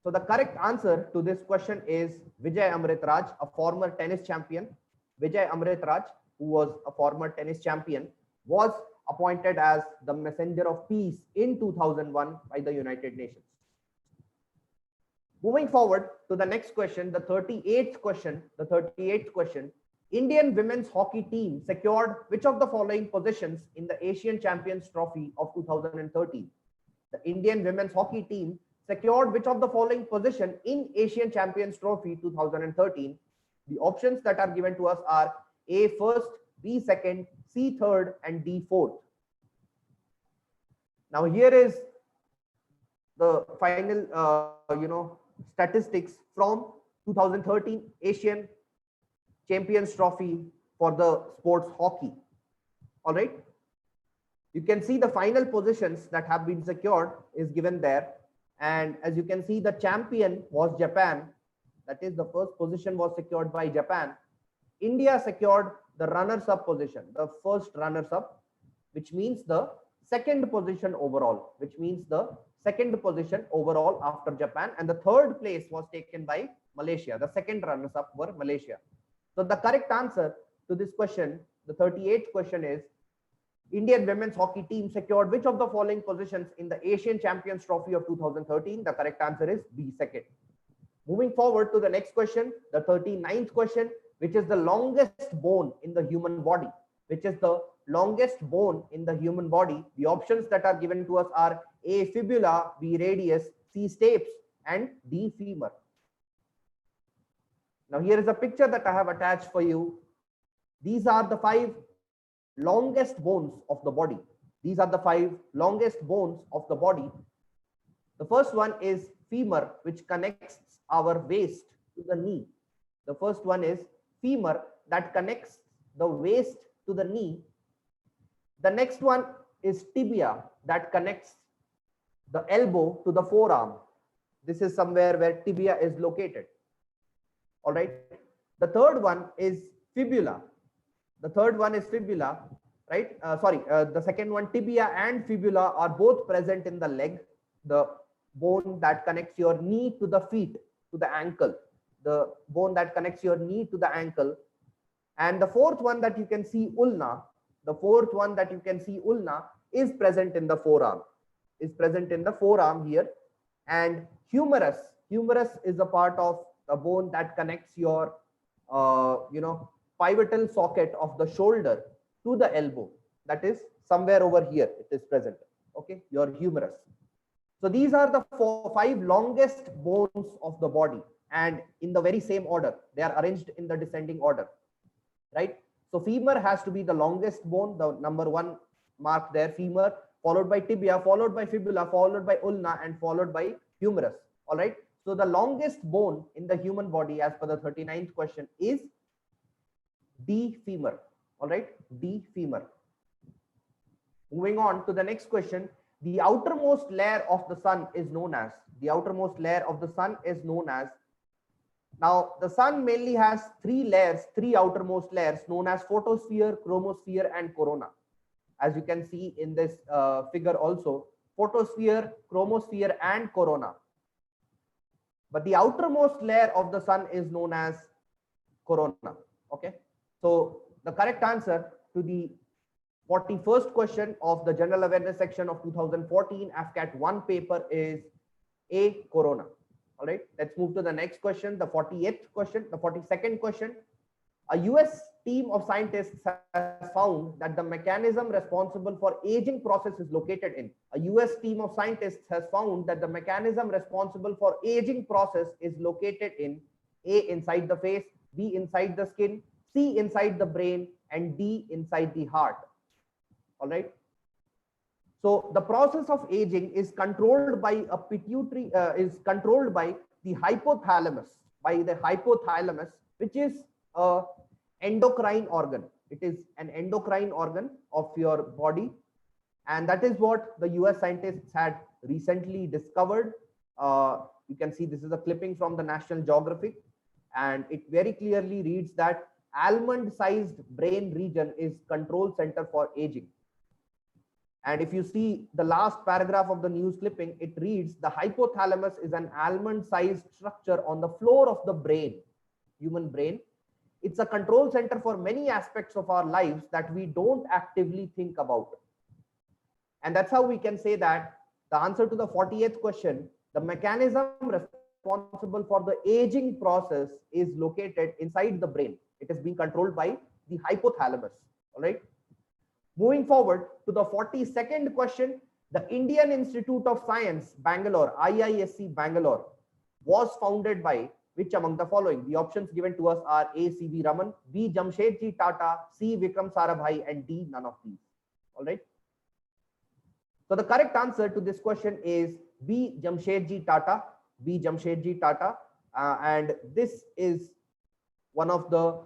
So the correct answer to this question is Vijay Amritraj, a former tennis champion. Vijay Amritraj, who was a former tennis champion, was appointed as the Messenger of Peace in 2001 by the United Nations. Moving forward to the next question, the 38th question, Indian women's hockey team secured which of the following positions in the Asian Champions Trophy of 2013? The Indian women's hockey team secured which of the following position in Asian Champions Trophy 2013? The options that are given to us are A, first, B, second, C, third, and D, fourth. Now here is the final statistics from 2013 Asian Champions Trophy for the sports hockey. All right, you can see the final positions that have been secured is given there, and as you can see, the champion was Japan. That is, the first position was secured by Japan. India secured the runners-up position, the first runners-up, which means the second position overall, after Japan, and the third place was taken by Malaysia. The second runners-up were Malaysia. So the correct answer to this question, the 38th question, is Indian women's hockey team secured which of the following positions in the Asian Champions Trophy of 2013? The correct answer is B, second. Moving forward to the next question, the 39th question, which is the longest bone in the human body? The options that are given to us are A. Fibula, B. Radius, C. Stapes, and D. Femur. Now here is a picture that I have attached for you. These are the 5 longest bones of the body. These are the 5 longest bones of the body. The first one is femur, which connects our waist to the knee. The first one is femur that connects the waist to the knee. The next one is tibia that connects the elbow to the forearm. This is somewhere where tibia is located. All right. The third one is fibula. The third one is fibula, right? The second one, tibia and fibula, are both present in the leg, the bone that connects your knee to the feet, to the ankle, the bone that connects your knee to the ankle. And the fourth one that you can see, ulna, the fourth one that you can see, ulna, is present in the forearm, here. And humerus is a part of the bone that connects your, pivotal socket of the shoulder to the elbow. That is somewhere over here, it is present. Okay, your humerus. So these are the 5 longest bones of the body, and in the very same order, they are arranged in the descending order, right? So femur has to be the longest bone, the number 1 mark there, femur, followed by tibia, followed by fibula, followed by ulna, and followed by humerus. All right. So the longest bone in the human body, as per the 39th question, is D. femur. All right, D. femur. Moving on to the next question. The outermost layer of the sun is known as. Now the sun mainly has 3 layers, 3 outermost layers, known as photosphere, chromosphere, and corona. As you can see in this figure also, photosphere, chromosphere, and corona. But the outermost layer of the sun is known as corona. Okay. So the correct answer to the 41st question of the general awareness section of 2014 AFCAT 1 paper is A, corona. All right, let's move to the next question, the 42nd question. A US team of scientists has found that the mechanism responsible for aging process is located in. A US team of scientists has found that the mechanism responsible for aging process is located in A, inside the face, B, inside the skin, C, inside the brain, and D, inside the heart. All right. So the process of aging is controlled by a pituitary, is controlled by the hypothalamus, which is a endocrine organ. It is an endocrine organ of your body, and that is what the US scientists had recently discovered. You can see this is a clipping from the National Geographic, and it very clearly reads that almond-sized brain region is control center for aging. And if you see the last paragraph of the news clipping, it reads the hypothalamus is an almond-sized structure on the floor of the brain, human brain. It's a control center for many aspects of our lives that we don't actively think about. And that's how we can say that the answer to the 40th question, the mechanism responsible for the aging process is located inside the brain. It is being controlled by the hypothalamus. All right. Moving forward to the 42nd question, the Indian Institute of Science, Bangalore, IISc Bangalore, was founded by which among the following? The options given to us are A, C.V. Raman, B, Jamshedji Tata, C, Vikram Sarabhai, and D, none of these. All right. So the correct answer to this question is B, Jamshedji Tata, and this is one of the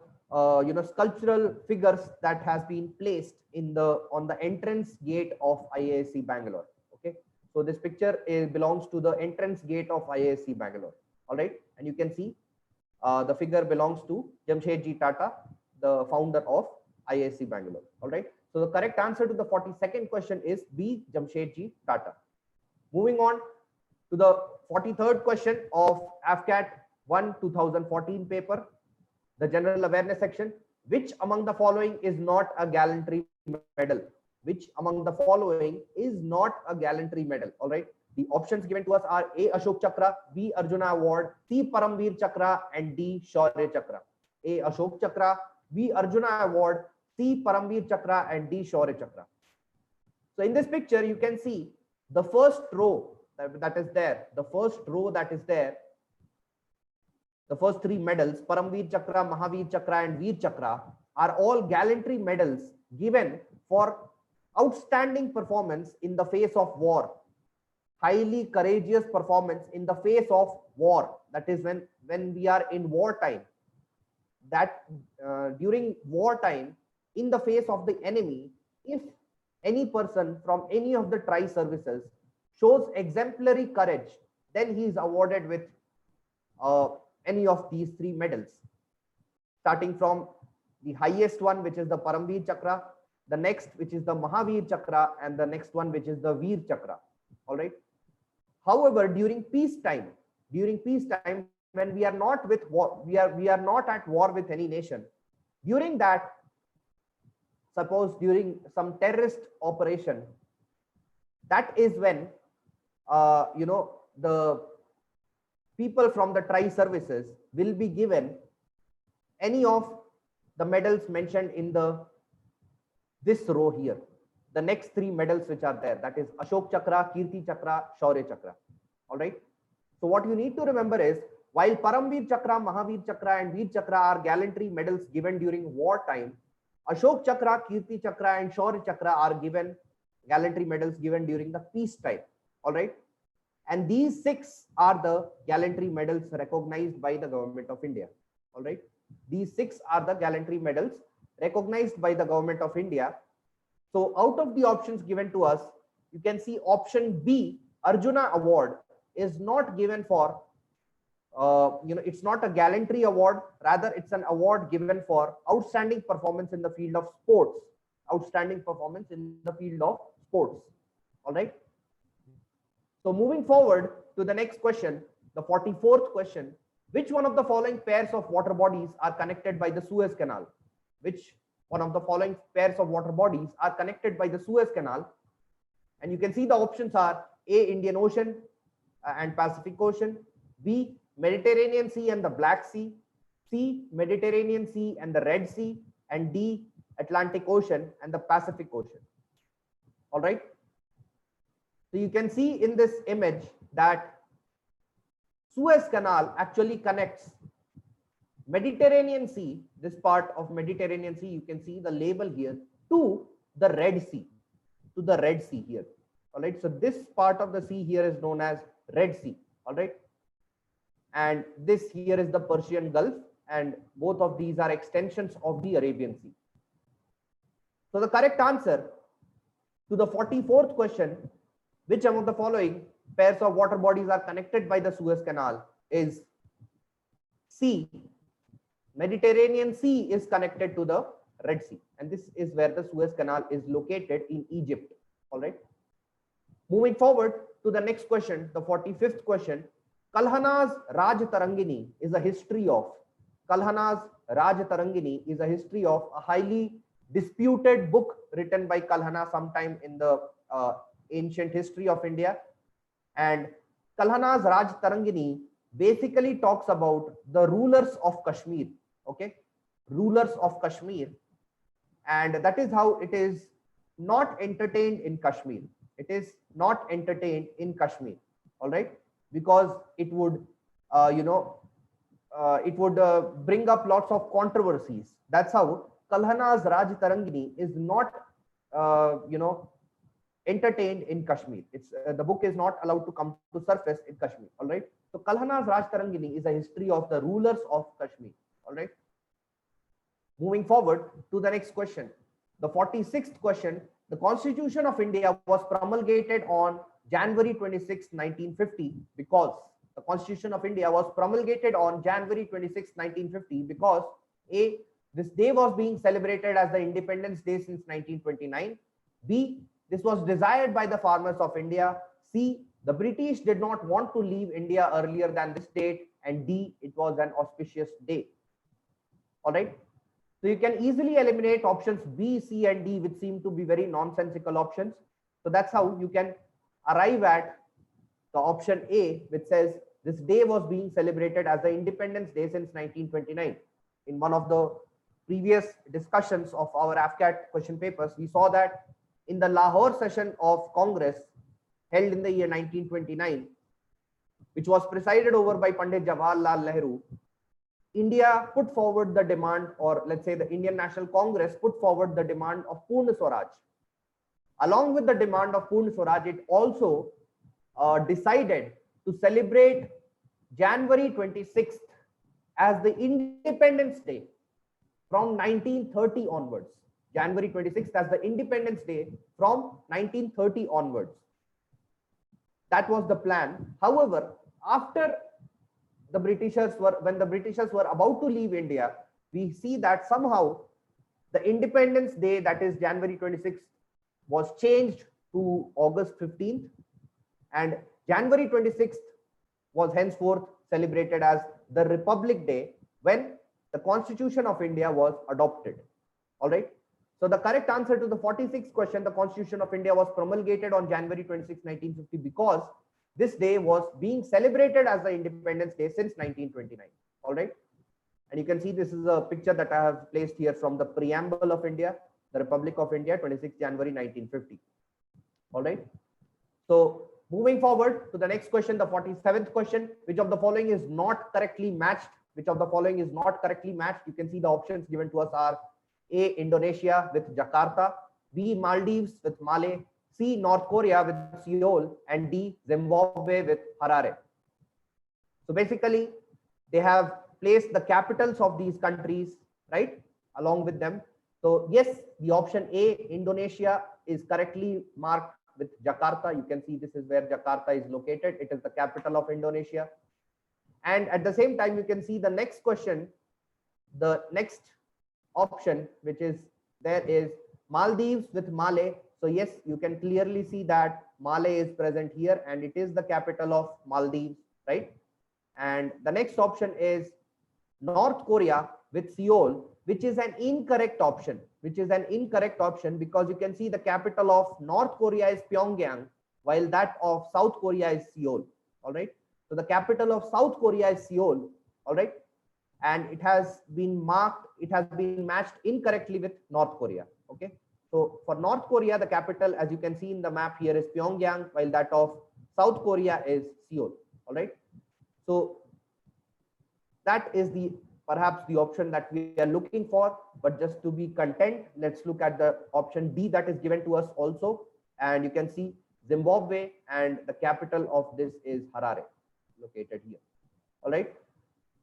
sculptural figures that has been placed on the entrance gate of IISc Bangalore. Okay, so this picture belongs to the entrance gate of IISc Bangalore. All right, and you can see the figure belongs to Jamshedji Tata, the founder of IISc Bangalore. All right, so the correct answer to the 42nd question is B, Jamshedji Tata. Moving on to the 43rd question of AFCAT 1 2014 paper, the general awareness section. Which among the following is not a gallantry medal? Which among the following is not a gallantry medal? All right. The options given to us are A, Ashok Chakra, B, Arjuna Award, C, Paramveer Chakra, and D, Shaurya Chakra. A, Ashok Chakra, B, Arjuna Award, C, Paramveer Chakra, and D, Shaurya Chakra. So in this picture, you can see the first row that is there, the first row that is there, the first three medals, Paramveer Chakra, Mahavir Chakra, and Veer Chakra, are all gallantry medals given for outstanding performance in the face of war, highly courageous performance in the face of war. That is when we are in wartime, that during wartime, in the face of the enemy, if any person from any of the tri-services shows exemplary courage, then he is awarded with any of these three medals, starting from the highest one, which is the Paramveer Chakra, the next, which is the Mahavir Chakra, and the next one, which is the Veer Chakra. All right. However, during peacetime, when we are not with war, we are not at war with any nation. During that, suppose during some terrorist operation, that is when the people from the tri-services will be given any of the medals mentioned in this row here. The next three medals which are there, that is Ashok Chakra, Kirti Chakra, Shaurya Chakra. All right. So what you need to remember is, while Paramveer Chakra, Mahavir Chakra, and Veer Chakra are gallantry medals given during wartime, Ashok Chakra, Kirti Chakra, and Shaurya Chakra are given gallantry medals given during the peacetime. All right. And these 6 are the gallantry medals recognized by the government of India. All right. These 6 are the gallantry medals recognized by the government of India. So out of the options given to us, you can see option B, Arjuna Award, is not given for, it's not a gallantry award. Rather, it's an award given for outstanding performance in the field of sports. Outstanding performance in the field of sports. All right. So moving forward to the next question, the 44th question, which one of the following pairs of water bodies are connected by the Suez Canal? Which one of the following pairs of water bodies are connected by the Suez Canal? And you can see the options are A, Indian Ocean and Pacific Ocean, B, Mediterranean Sea and the Black Sea, C, Mediterranean Sea and the Red Sea, and D, Atlantic Ocean and the Pacific Ocean. All right. So you can see in this image that Suez Canal actually connects Mediterranean Sea, this part of Mediterranean Sea, you can see the label here, to the Red Sea, here. All right. So this part of the sea here is known as Red Sea. All right. And this here is the Persian Gulf, and both of these are extensions of the Arabian Sea. So the correct answer to the 44th question, which among the following pairs of water bodies are connected by the Suez Canal, is C. Mediterranean Sea is connected to the Red Sea, and this is where the Suez Canal is located in Egypt. All right. Moving forward to the next question, the 45th question, Kalhana's Raj Tarangini is a history of. Kalhana's Raj Tarangini is a history of a highly disputed book written by Kalhana sometime in the ancient history of India. And Kalhana's Raj Tarangini basically talks about the rulers of Kashmir. Okay, rulers of Kashmir, and that is how it is not entertained in Kashmir. It is not entertained in Kashmir. All right, because it would bring up lots of controversies. That's how Kalhana's Raj Tarangini is not entertained in Kashmir. It's the book is not allowed to come to surface in Kashmir. All right. So Kalhana's Raj Tarangini is a history of the rulers of Kashmir. All right. Moving forward to the next question, the 46th question. The Constitution of India was promulgated on January 26, 1950, because the Constitution of India was promulgated on January 26, 1950, because A, this day was being celebrated as the Independence Day since 1929. B, this was desired by the farmers of India. C, the British did not want to leave India earlier than this date. And D, it was an auspicious day. All right. So you can easily eliminate options B, C, and D, which seem to be very nonsensical options. So that's how you can arrive at the option A, which says this day was being celebrated as the Independence Day since 1929. In one of the previous discussions of our AFCAT question papers, we saw that in the Lahore session of Congress held in the year 1929, which was presided over by Pandit Jawaharlal Nehru, India put forward the demand, or let's say the Indian National Congress put forward the demand of Purna Swaraj. Along with the demand of Purna Swaraj, it also decided to celebrate January 26th as the Independence Day from 1930 onwards. January 26th as the Independence Day from 1930 onwards. That was the plan. However, after the when the Britishers were about to leave India, we see that somehow the Independence Day, that is January 26th, was changed to August 15th, and January 26th was henceforth celebrated as the Republic Day when the Constitution of India was adopted. All right. So the correct answer to the 46th question, the Constitution of India was promulgated on January 26, 1950, because this day was being celebrated as the Independence Day since 1929. All right. And you can see this is a picture that I have placed here from the preamble of India, the Republic of India, 26 January 1950. All right. So moving forward to the next question, the 47th question, which of the following is not correctly matched? Which of the following is not correctly matched? You can see the options given to us are A, Indonesia with Jakarta, B, Maldives with Male, C, North Korea with Seoul, and D, Zimbabwe with Harare. So basically, they have placed the capitals of these countries, right, along with them. So yes, the option A, Indonesia, is correctly marked with Jakarta. You can see this is where Jakarta is located. It is the capital of Indonesia. And at the same time, you can see the next question, the next option, which is there is Maldives with Male. So yes, you can clearly see that Male is present here and it is the capital of Maldives, right? And the next option is North Korea with Seoul, which is an incorrect option, because you can see the capital of North Korea is Pyongyang, while that of South Korea is Seoul. All right. So the capital of South Korea is Seoul. All right. And it has been matched incorrectly with North Korea. Okay. So for North Korea, the capital, as you can see in the map here, is Pyongyang, while that of South Korea is Seoul. All right. So that is perhaps the option that we are looking for, but just to be content, let's look at the option D that is given to us also. And you can see Zimbabwe, and the capital of this is Harare, located here. All right.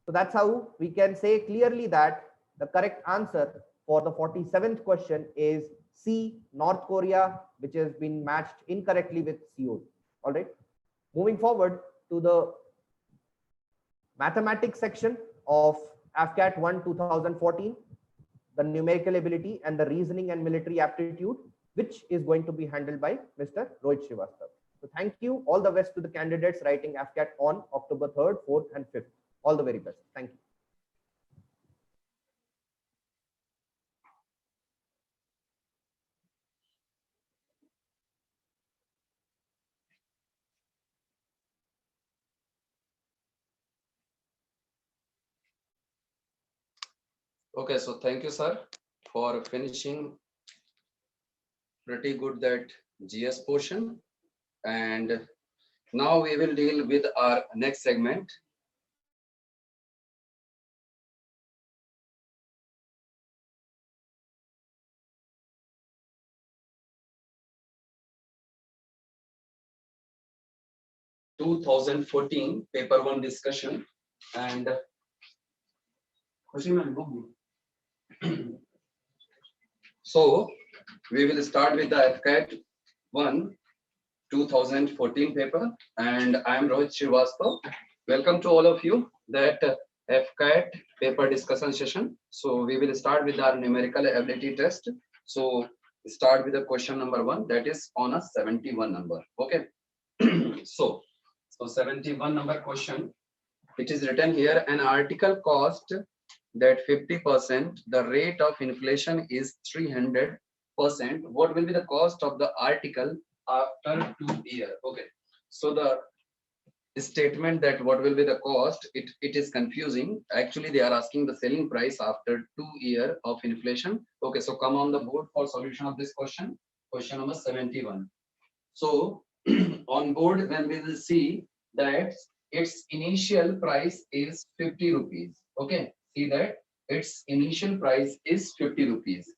So that's how we can say clearly that the correct answer for the 47th question is C, North Korea, which has been matched incorrectly with Seoul. All right. Moving forward to the mathematics section of AFCAT 1 2014, the numerical ability and the reasoning and military aptitude, which is going to be handled by Mr. Rohit Srivastava. So thank you. All the best to the candidates writing AFCAT on October 3rd, 4th, and 5th. All the very best. Thank you. Okay, so thank you, sir, for finishing pretty good that GS portion. And now we will deal with our next segment. (2014) paper 1 discussion. And so we will start with the AFCAT 1 2014 paper, and I am Rohit Srivastava. Welcome to all of you that AFCAT paper discussion session. So we will start with our numerical ability test. So start with the question number 1, that is on a 71 number. Okay. So 71 number question. It is written here, an article cost that 50%, the rate of inflation is 300%. What will be the cost of the article after 2 years? Okay. So the statement that what will be the cost, it is confusing. Actually, they are asking the selling price after 2 years of inflation. Okay. So come on the board for solution of this question. Question number 71. So on board, when we will see that its initial price is 50 rupees. Okay, see that its initial price is 50 rupees.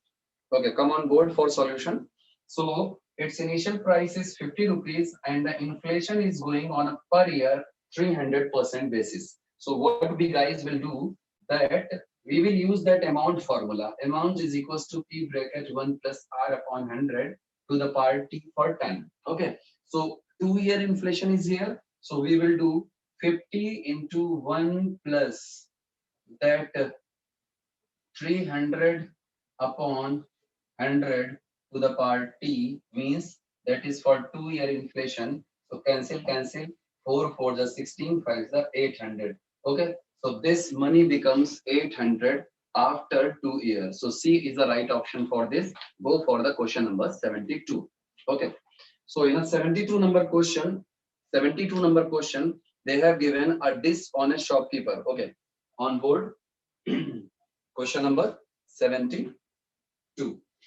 Okay, come on board for solution. So its initial price is 50 rupees and the inflation is going on a per year 300% basis. So what we guys will do that we will use that amount formula. Amount is equals to P bracket 1 plus R upon 100 to the power T for time. Okay, so 2-year inflation is here. So we will do 50 into 1 plus that 300 upon 100 to the power T means that is for 2-year inflation. So cancel, cancel. 4 for the 16, 5 the 800. Okay. So this money becomes 800 after 2 years. So C is the right option for this. Go for the question number 72. Okay. So in a 72 number question, they have given a dishonest shopkeeper. Okay. On board. Question number 72.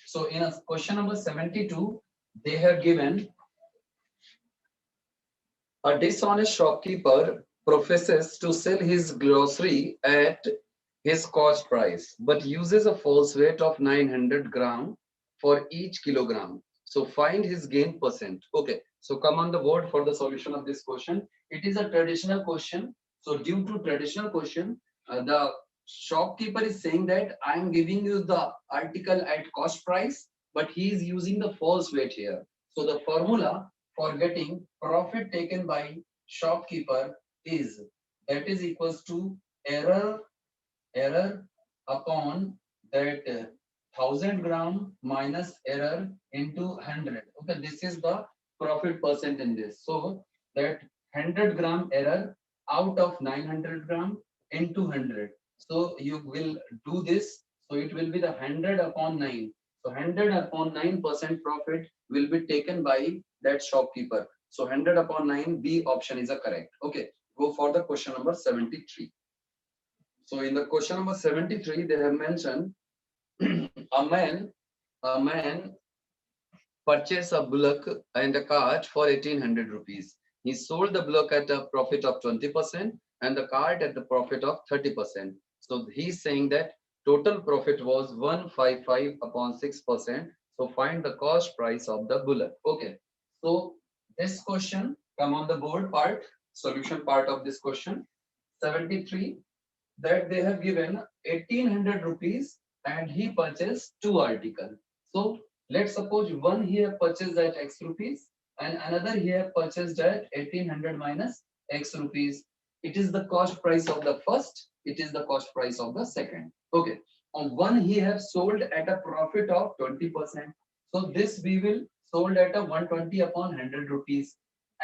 So in a question number 72, they have given a dishonest shopkeeper professes to sell his grocery at his cost price, but uses a false weight of 900 gram for each kilogram. So find his gain percent. Okay, so come on the board for the solution of this question. It is a traditional question. So due to traditional question, the shopkeeper is saying that I am giving you the article at cost price, but he is using the false weight here. So the formula for getting profit taken by shopkeeper is that is equals to error upon that 1000 gram minus error into 100. Okay, this is the profit percent in this. So that 100 gram error out of 900 gram into 100. So you will do this. So it will be the 100 upon 9. So 100 upon 9% profit will be taken by that shopkeeper. So 100 upon 9, B option is a correct. Okay, go for the question number 73. So in the question number 73, they have mentioned a man purchased a bullock and a cart for 1800 rupees. He sold the bullock at a profit of 20% and the cart at the profit of 30%. So he's saying that total profit was 155 upon 6%. So find the cost price of the bullock. Okay. So this question come on the board part, solution part of this question. 73, that they have given 1800 rupees and he purchased 2 articles. So let's suppose one here purchased at X rupees and another here purchased at 1800 minus X rupees. It is the cost price of the first, it is the cost price of the second. Okay. On one he has sold at a profit of 20%. So this we will sold at a 120 upon 100 rupees.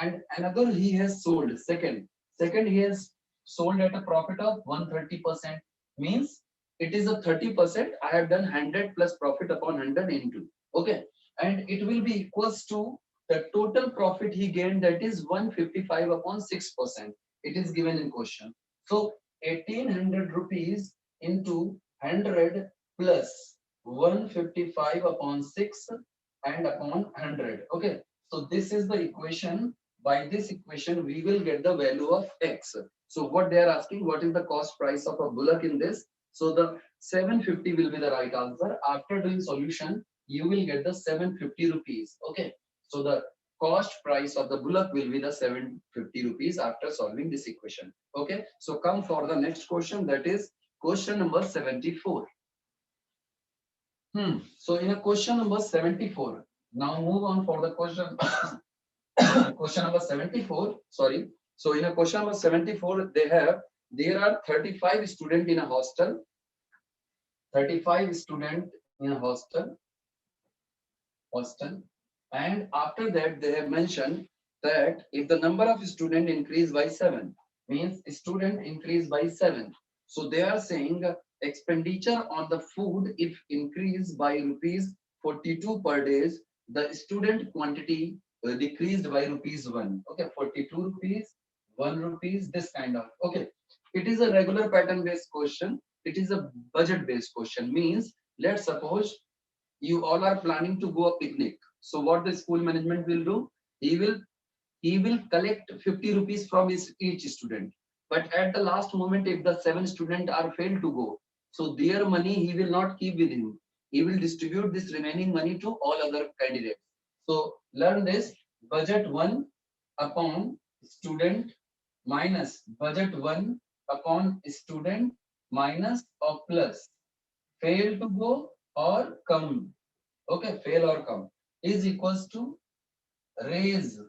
And another he has sold second he has sold at a profit of 130%, means it is a 30%. I have done 100 plus profit upon 100 into. Okay. And it will be equals to the total profit he gained, that is 155 upon 6%. It is given in question. So 1800 rupees into 100 plus 155 upon 6 and upon 100. Okay. So this is the equation. By this equation, we will get the value of X. So what they are asking, what is the cost price of a bullock in this? So the 750 will be the right answer. After doing solution, you will get the 750 rupees. Okay. So the cost price of the bullock will be the 750 rupees after solving this equation. Okay. So come for the next question, that is question number 74. So in a question number 74, now move on for the question. Question number 74, sorry. So in a question number 74, there are 35 students in a hostel. 35 students in a hostel. And after that, they have mentioned that if the number of students increase by 7, means student increase by 7. So they are saying expenditure on the food if increased by rupees 42 per day, the student quantity decreased by rupees 1. Okay, 42 rupees, 1 rupees, this kind of. Okay, it is a regular pattern based question. It is a budget based question. Means let's suppose you all are planning to go a picnic. So what the school management will do? He will he will collect 50 rupees from each student. But at the last moment, if the 7 students are failed to go, so their money he will not keep with him. He will distribute this remaining money to all other candidates. So learn this: budget 1 upon student minus budget 1 upon student minus or plus fail to go or come. Okay, fail or come is equals to raise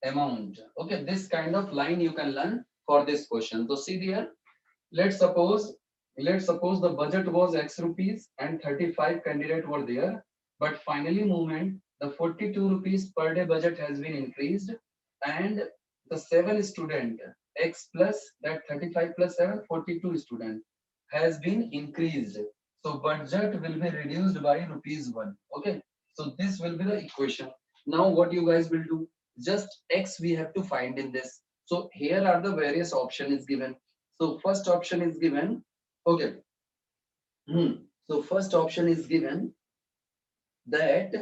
amount. Okay, this kind of line you can learn for this question. So see here, let's suppose the budget was X rupees and 35 candidate were there, but finally movement the 42 rupees per day budget has been increased, and the 7 student X plus that 35 plus 7 42 student has been increased. So budget will be reduced by rupees 1. Okay, so this will be the equation. Now what you guys will do, just X we have to find in this. So here are the various option is given. So first option is given. Okay. So first option is given that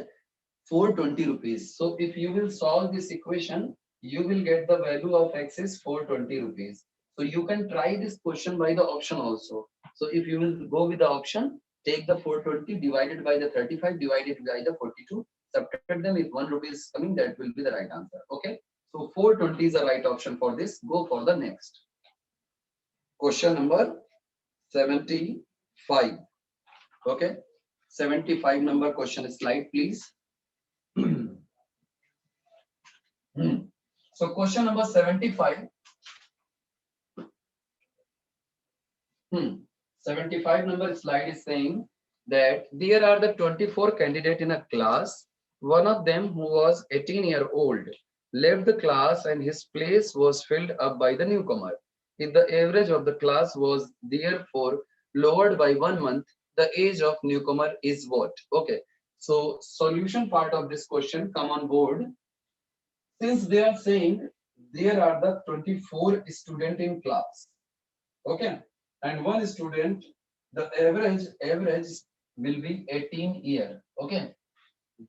420 rupees. So if you will solve this equation, you will get the value of X is 420 rupees. So you can try this question by the option also. So if you will go with the option, take the 420 divided by the 35 divided by the 42, subtract them. If 1 rupee is coming, that will be the right answer. Okay. So 420 is the right option for this. Go for the next. Question number 75. Okay. 75 number question slide, please. So question number 75. 75 number slide is saying that there are the 24 candidates in a class. One of them, who was 18-year-old, left the class and his place was filled up by the newcomer. If the average of the class was therefore lowered by 1 month, the age of newcomer is what? Okay. So solution part of this question come on board. Since they are saying there are the 24 students in class. Okay. And one student, the average will be 18 year. Okay.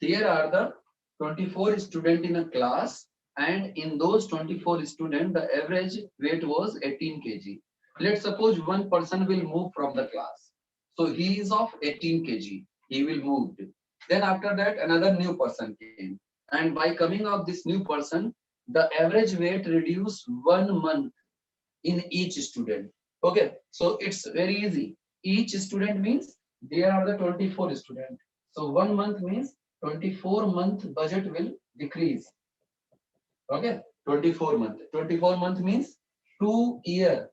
There are the 24 students in a class, and in those 24 students, the average weight was 18 kg. Let's suppose one person will move from the class. So he is of 18 kg. He will move. Then after that, another new person came. And by coming of this new person, the average weight reduced 1 month in each student. Okay, so it's very easy. Each student means there are the 24 students. So 1 month means 24-month budget will decrease. Okay, 24 month. 24 month means 2 year.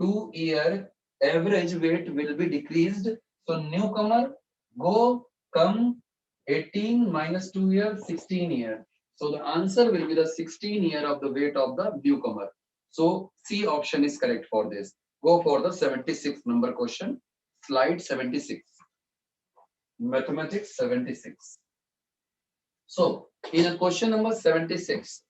2 year average weight will be decreased. So newcomer go come 18 minus 2 year 16 year. So the answer will be the 16 year of the weight of the newcomer. So C option is correct for this. Go for the 76 number question. Slide 76. Mathematics 76. So in a question number 76,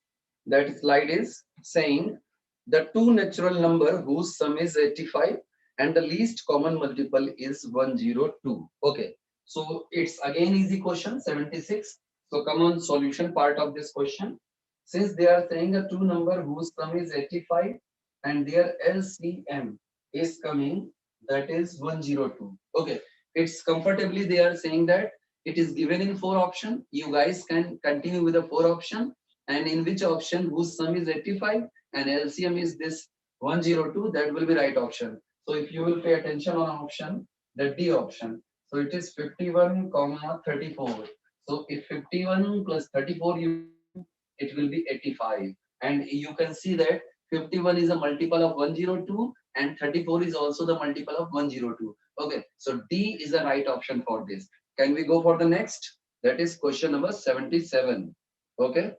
that slide is saying the two natural number whose sum is 85 and the least common multiple is 102. Okay. So it's again easy question 76. So come on, solution part of this question. Since they are saying a two number whose sum is 85 and their LCM is coming, that is 102. Okay, it's comfortably they are saying that it is given in 4 option. You guys can continue with the 4 option, and in which option whose sum is 85 and LCM is this 102, that will be right option. So if you will pay attention on option, the D option. So it is 51, 34. So if 51 plus 34 it will be 85, and you can see that 51 is a multiple of 102 and 34 is also the multiple of 102. Okay, so D is the right option for this. Can we go for the next? That is question number 77. Okay.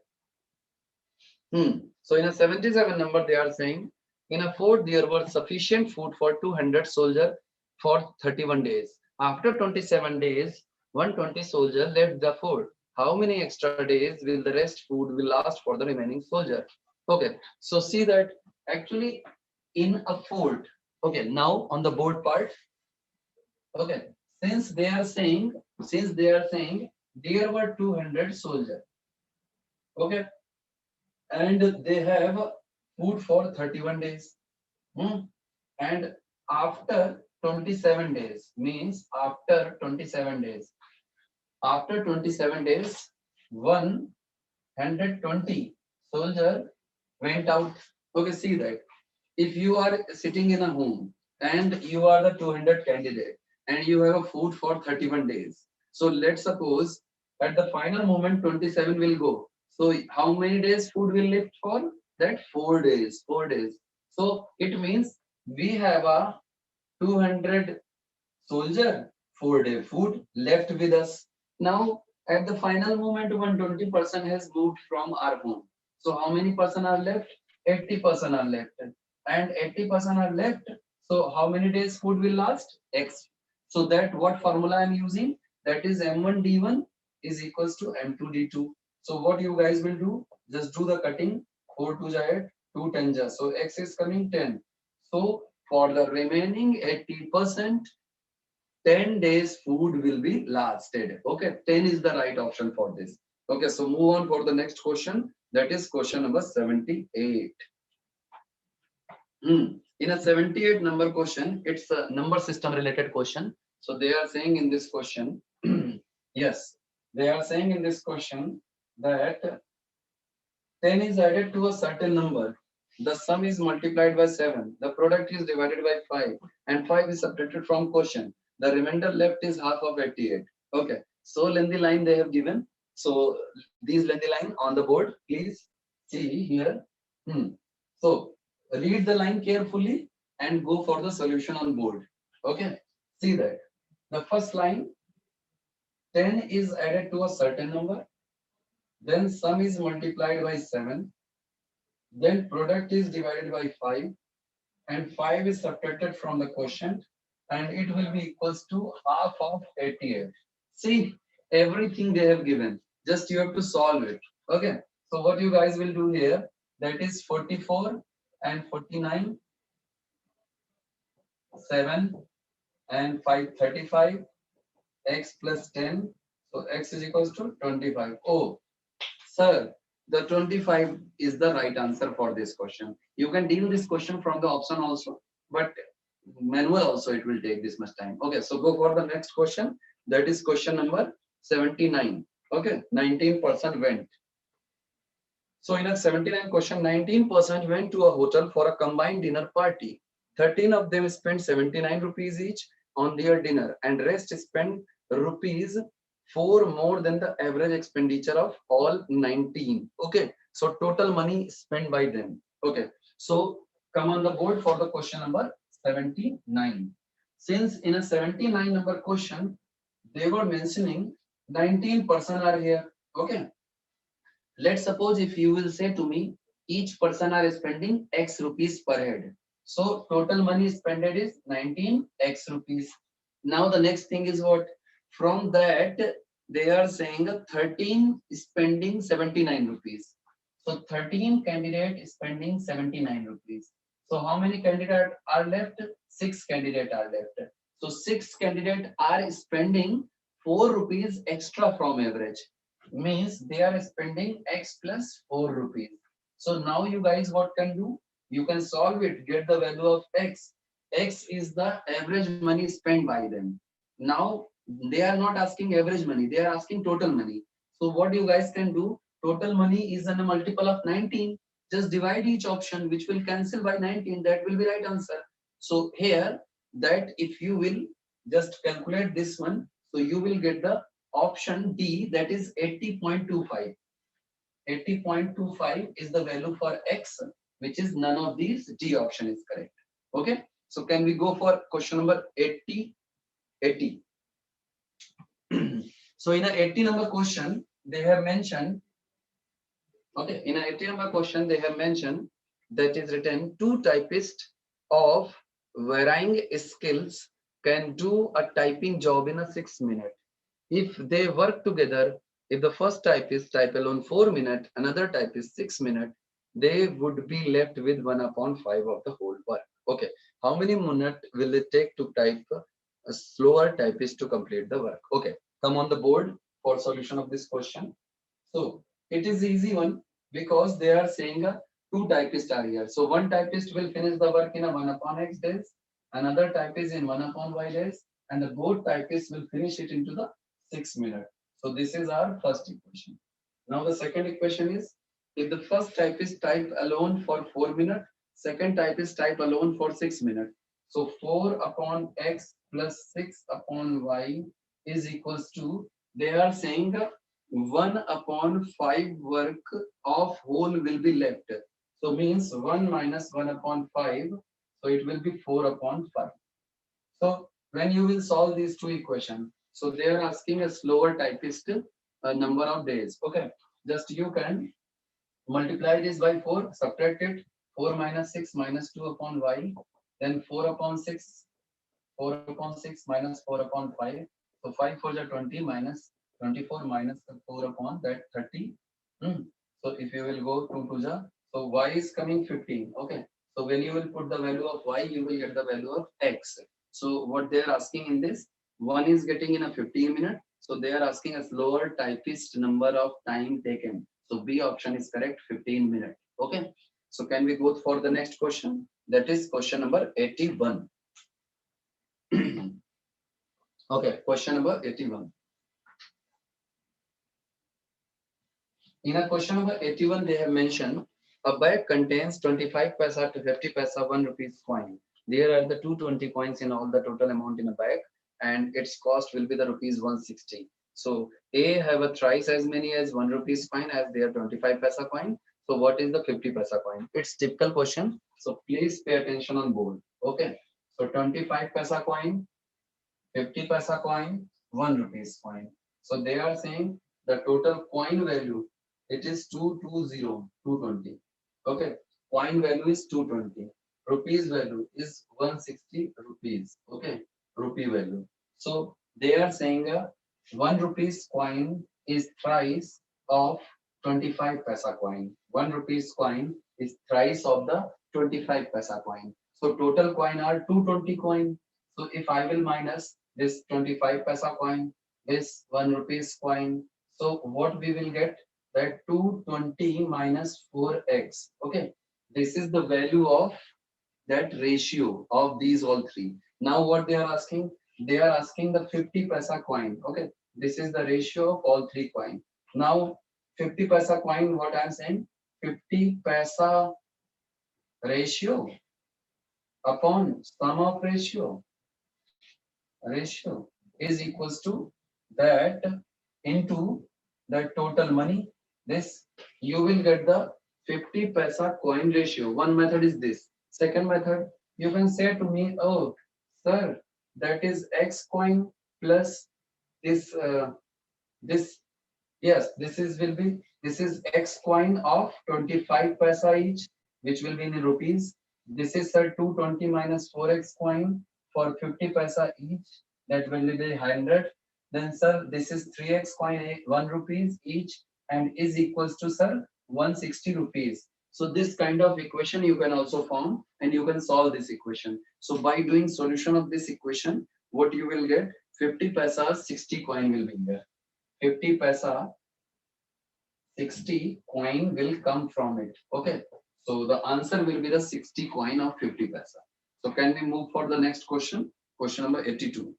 So in a 77 number they are saying in a fort there were sufficient food for 200 soldiers for 31 days. After 27 days 120 soldiers left the fort. How many extra days will the rest food will last for the remaining soldier? Okay, so see that actually in a fort. Okay, now on the board part. Okay, since they are saying there were 200 soldiers. Okay, and they have food for 31 days. Hmm. And after 27 days, means after 27 days, after 27 days, 120 soldier went out. Okay, see that. If you are sitting in a home and you are the 200 candidate and you have a food for 31 days. So let's suppose at the final moment 27 will go. So how many days food will left for? That 4 days, 4 days. So it means we have a 200 soldier, 4 day food left with us. Now at the final moment 120% has moved from our home. So how many person are left? 80% are left. And 80% are left. So how many days food will last? X. So that what formula I'm using? That is M1D1 is equals to M2D2. So what you guys will do? Just do the cutting. 4 2 ja 8, 2 10 ja. So X is coming 10. So for the remaining 80%, 10 days food will be lasted. Okay, 10 is the right option for this. Okay, so move on for the next question. That is question number 78. In a 78 number question, it's a number system related question. So they are saying in this question, yes, they are saying in this question that 10 is added to a certain number. The sum is multiplied by 7. The product is divided by 5. And 5 is subtracted from quotient. The remainder left is half of 88. Okay. So lengthy line they have given. So these lengthy line on the board, please see here. So read the line carefully and go for the solution on board. Okay. See that. The first line, 10 is added to a certain number. Then sum is multiplied by 7. Then product is divided by 5 and 5 is subtracted from the quotient and it will be equals to half of 88. See, everything they have given. Just you have to solve it. Okay. So what you guys will do here, that is 44 and 49, 7 and 5, 35, x plus 10. So x is equals to 25. Oh, sir, the 25 is the right answer for this question. You can deal this question from the option also, but manual also it will take this much time. Okay, so go for the next question. That is question number 79. Okay, 19% went. So in a 79 question, 19% went to a hotel for a combined dinner party. 13 of them spent 79 rupees each on their dinner and rest spent rupees 4 more than the average expenditure of all 19. Okay, so total money spent by them. Okay, so come on the board for the question number 79. Since in a 79 number question, they were mentioning 19% are here. Okay, let's suppose if you will say to me, each person are spending X rupees per head. So total money spent is 19 X rupees. Now the next thing is what? From that, they are saying 13 spending 79 rupees. So 13 candidate spending 79 rupees. So how many candidates are left? 6 candidates are left. So 6 candidates are spending 4 rupees extra from average. Means they are spending X plus 4 rupees. So now you guys what can do? You can solve it, get the value of X. X is the average money spent by them. Now they are not asking average money, they are asking total money. So what you guys can do, total money is a multiple of 19. Just divide each option, which will cancel by 19. That will be right answer. So here, that if you will just calculate this one, so you will get the option D, that is 80.25. 80.25 is the value for X, which is none of these. D option is correct. Okay. So can we go for question number 80? 80. So in a 80 number question, they have mentioned, okay, in a 80 number question, they have mentioned that is written, 2 typists of varying skills can do a typing job in a 6 minute. If they work together, if the first typist type alone 4 minutes, another typist 6 minutes, they would be left with 1/5 of the whole work. Okay, how many minutes will it take to type a slower typist to complete the work? Okay, come on the board for solution of this question. So it is easy one. Because they are saying two typists are here. So one typist will finish the work in a 1/x days, another typist in 1/y days, and the both typists will finish it into the 6 minutes. So this is our first equation. Now the second equation is, if the first typist type alone for 4 minutes, second typist type alone for 6 minutes. So 4/x plus 6/y is equals to, they are saying 1/5 work of whole will be left. So means 1 minus 1/5. So it will be 4/5. So when you will solve these two equations, so they are asking a slower typist number of days. Okay, just you can multiply this by 4, subtract it, 4 minus 6 minus 2/y, then 4/6, 4/6 minus 4/5. So 5 for the 20 minus 24 minus 4/30. So if you will go 2 to the, so y is coming 15. Okay. So when you will put the value of y, you will get the value of x. So what they are asking in this, one is getting in a 15 minute. So they are asking a slower typist number of time taken. So B option is correct, 15 minutes. Okay. So can we go for the next question? That is question number 81. Okay, question number 81. In a question number 81, they have mentioned a bag contains 25 paisa to 50 paisa 1 rupees coin. There are the 220 coins in all the total amount in a bag, and its cost will be the rupees 160. So A have a thrice as many as 1 rupees coin as their 25 paisa coin. So what is the 50 paisa coin? It's typical question. So please pay attention on board. Okay. So 25 paisa coin, 50 paisa coin, 1 rupees coin. So they are saying the total coin value, it is 220, 220. Okay, coin value is 220. Rupees value is 160 rupees. Okay, rupee value. So they are saying 1 rupees coin is thrice of 25 paisa coin. 1 rupees coin is thrice of the 25 paisa coin. So total coin are 220 coin. So if I will minus this 25 paisa coin, this 1 rupees coin, so what we will get, that 220 minus 4x. Okay, this is the value of that ratio of these all three. Now what they are asking, they are asking the 50 paisa coin. Okay, this is the ratio of all three coin. Now 50 paisa coin, what I am saying, 50 paisa ratio upon sum of ratio is equals to that into the total money. This you will get the 50 paisa coin ratio. One method is this. Second method, you can say to me, oh sir, that is x coin plus this this, yes, this is will be, this is x coin of 25 paisa each, which will be in rupees. This is sir 220 minus 4x coin for 50 paisa each, that will be 100. Then sir, this is 3x coin 1 rupees each, and is equals to sir 160 rupees. So this kind of equation you can also form, and you can solve this equation. So by doing solution of this equation, what you will get, 50 paisa 60 coin will be here. 50 paisa 60 coin will come from it. Okay, so the answer will be the 60 coin of 50 paisa. So can we move for the next question? Question number 82.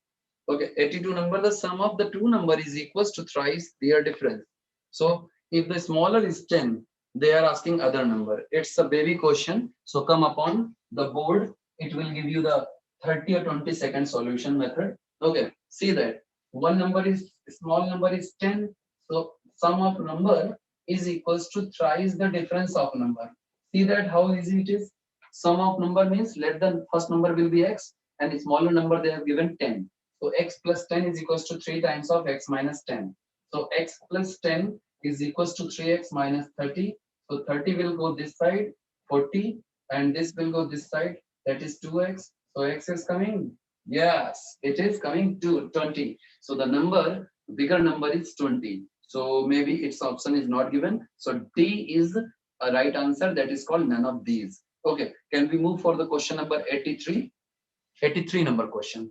Okay, 82 number, the sum of the two number is equals to thrice their difference. So if the smaller is 10, they are asking other number. It's a baby question. So come upon the board. It will give you the 30 or 20-second solution method. Okay, see that one number is, small number is 10. So sum of number is equals to thrice the difference of number. See that how easy it is. Sum of number means let the first number will be x, and the smaller number they have given 10. So x plus 10 is equals to 3 times of x minus 10. So x plus 10 is equals to 3x minus 30. So 30 will go this side, 40, and this will go this side, that is 2x. So x is coming, yes, it is coming to 20. So the number, bigger number is 20. So maybe its option is not given. So D is a right answer, that is called none of these. Okay, can we move for the question number 83? 83 number question.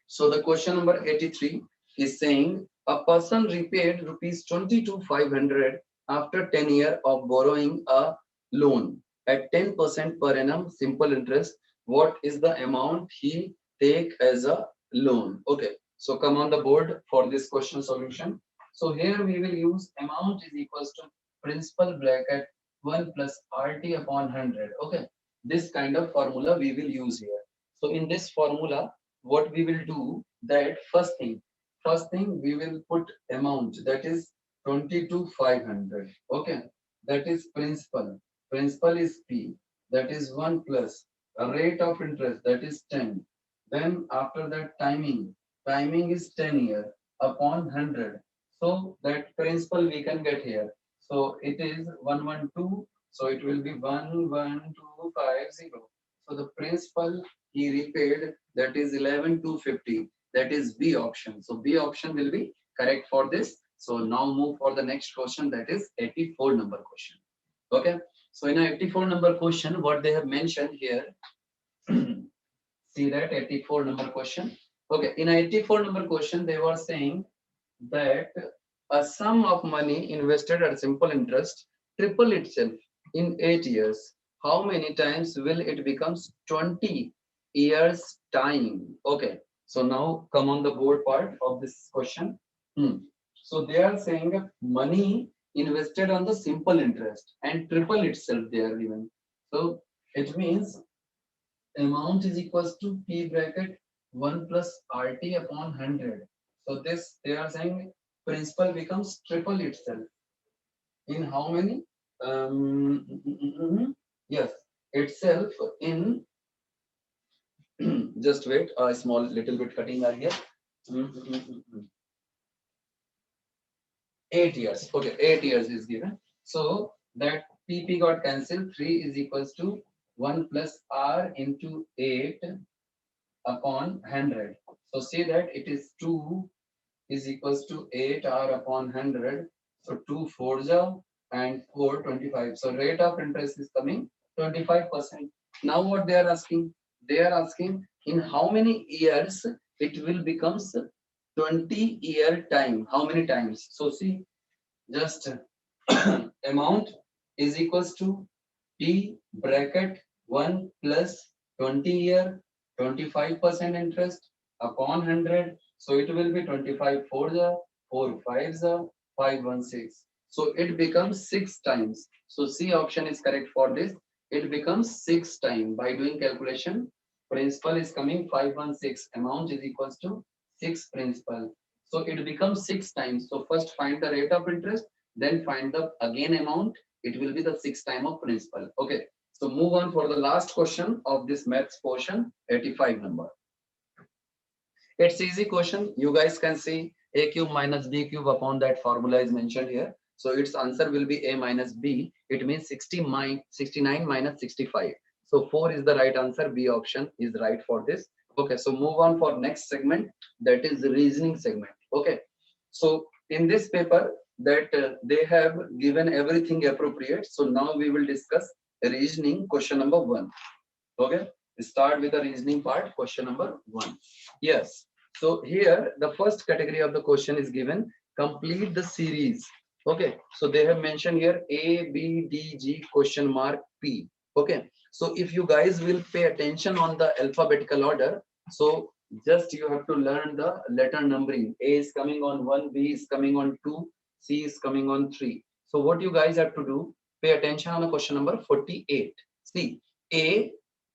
So the question number 83 is saying A person repaid rupees 22,500 after 10 years of borrowing a loan at 10% per annum simple interest. What is the amount he take as a loan? Okay, so come on the board for this question solution. So here we will use amount is equals to principal bracket 1 plus RT upon 100. Okay, this kind of formula we will use here. So in this formula, what we will do that first thing we will put amount that is 22,500. Okay, that is principal is P, that is 1 plus a rate of interest, that is 10. Then after that timing is 10 year upon 100. So that principal we can get here. So it is 112, so it will be 11250. So the principal he repaid, that is 11,250. That is B option. So B option will be correct for this. So now move for the next question, that is 84 number question. Okay. So in a 84 number question, what they have mentioned here, see that 84 number question. Okay, in a 84 number question, they were saying that a sum of money invested at simple interest triple itself in 8 years. How many times will it becomes 20 years time? Okay, so now come on the board part of this question. So they are saying money invested on the simple interest and triple itself they are given. So it means amount is equals to P bracket 1 plus RT upon 100. So this they are saying principal becomes triple itself. In how many? Yes, itself in just wait, a small little bit cutting are here. 8 years. Okay, 8 years is given. So that PP got cancelled. 3 is equals to 1 plus R into 8 upon 100. So see that it is 2 is equals to 8 R upon 100. So 2 4s are and 4 25. So rate of interest is coming 25%. Now what they are asking? They are asking in how many years it will becomes 20-year time. How many times? So see, just amount is equals to P bracket 1 plus 20 year 25% interest upon 100. So it will be 25 4 the 4 5 the 516. So it becomes 6 times. So C option is correct for this. It becomes 6 times by doing calculation. Principal is coming 516. Amount is equals to 6 principal. So it becomes 6 times. So first find the rate of interest, then find the again amount. It will be the 6 time of principal. Okay. So move on for the last question of this maths portion, 85 number. It's easy question. You guys can see a cube minus b cube upon that formula is mentioned here. So its answer will be a minus b. It means 69 minus 65. So 4 is the right answer. B option is right for this. Okay, so move on for next segment, that is the reasoning segment. Okay, so in this paper that they have given everything appropriate. So now we will discuss reasoning question number 1. Okay, start with the reasoning part, question number 1. Yes, so here the first category of the question is given, complete the series. Okay, so they have mentioned here A, B, D, G, question mark, P. Okay, so if you guys will pay attention on the alphabetical order, so just you have to learn the letter numbering. A is coming on 1, B is coming on 2, C is coming on 3. So what you guys have to do, pay attention on the question number 48. See, A,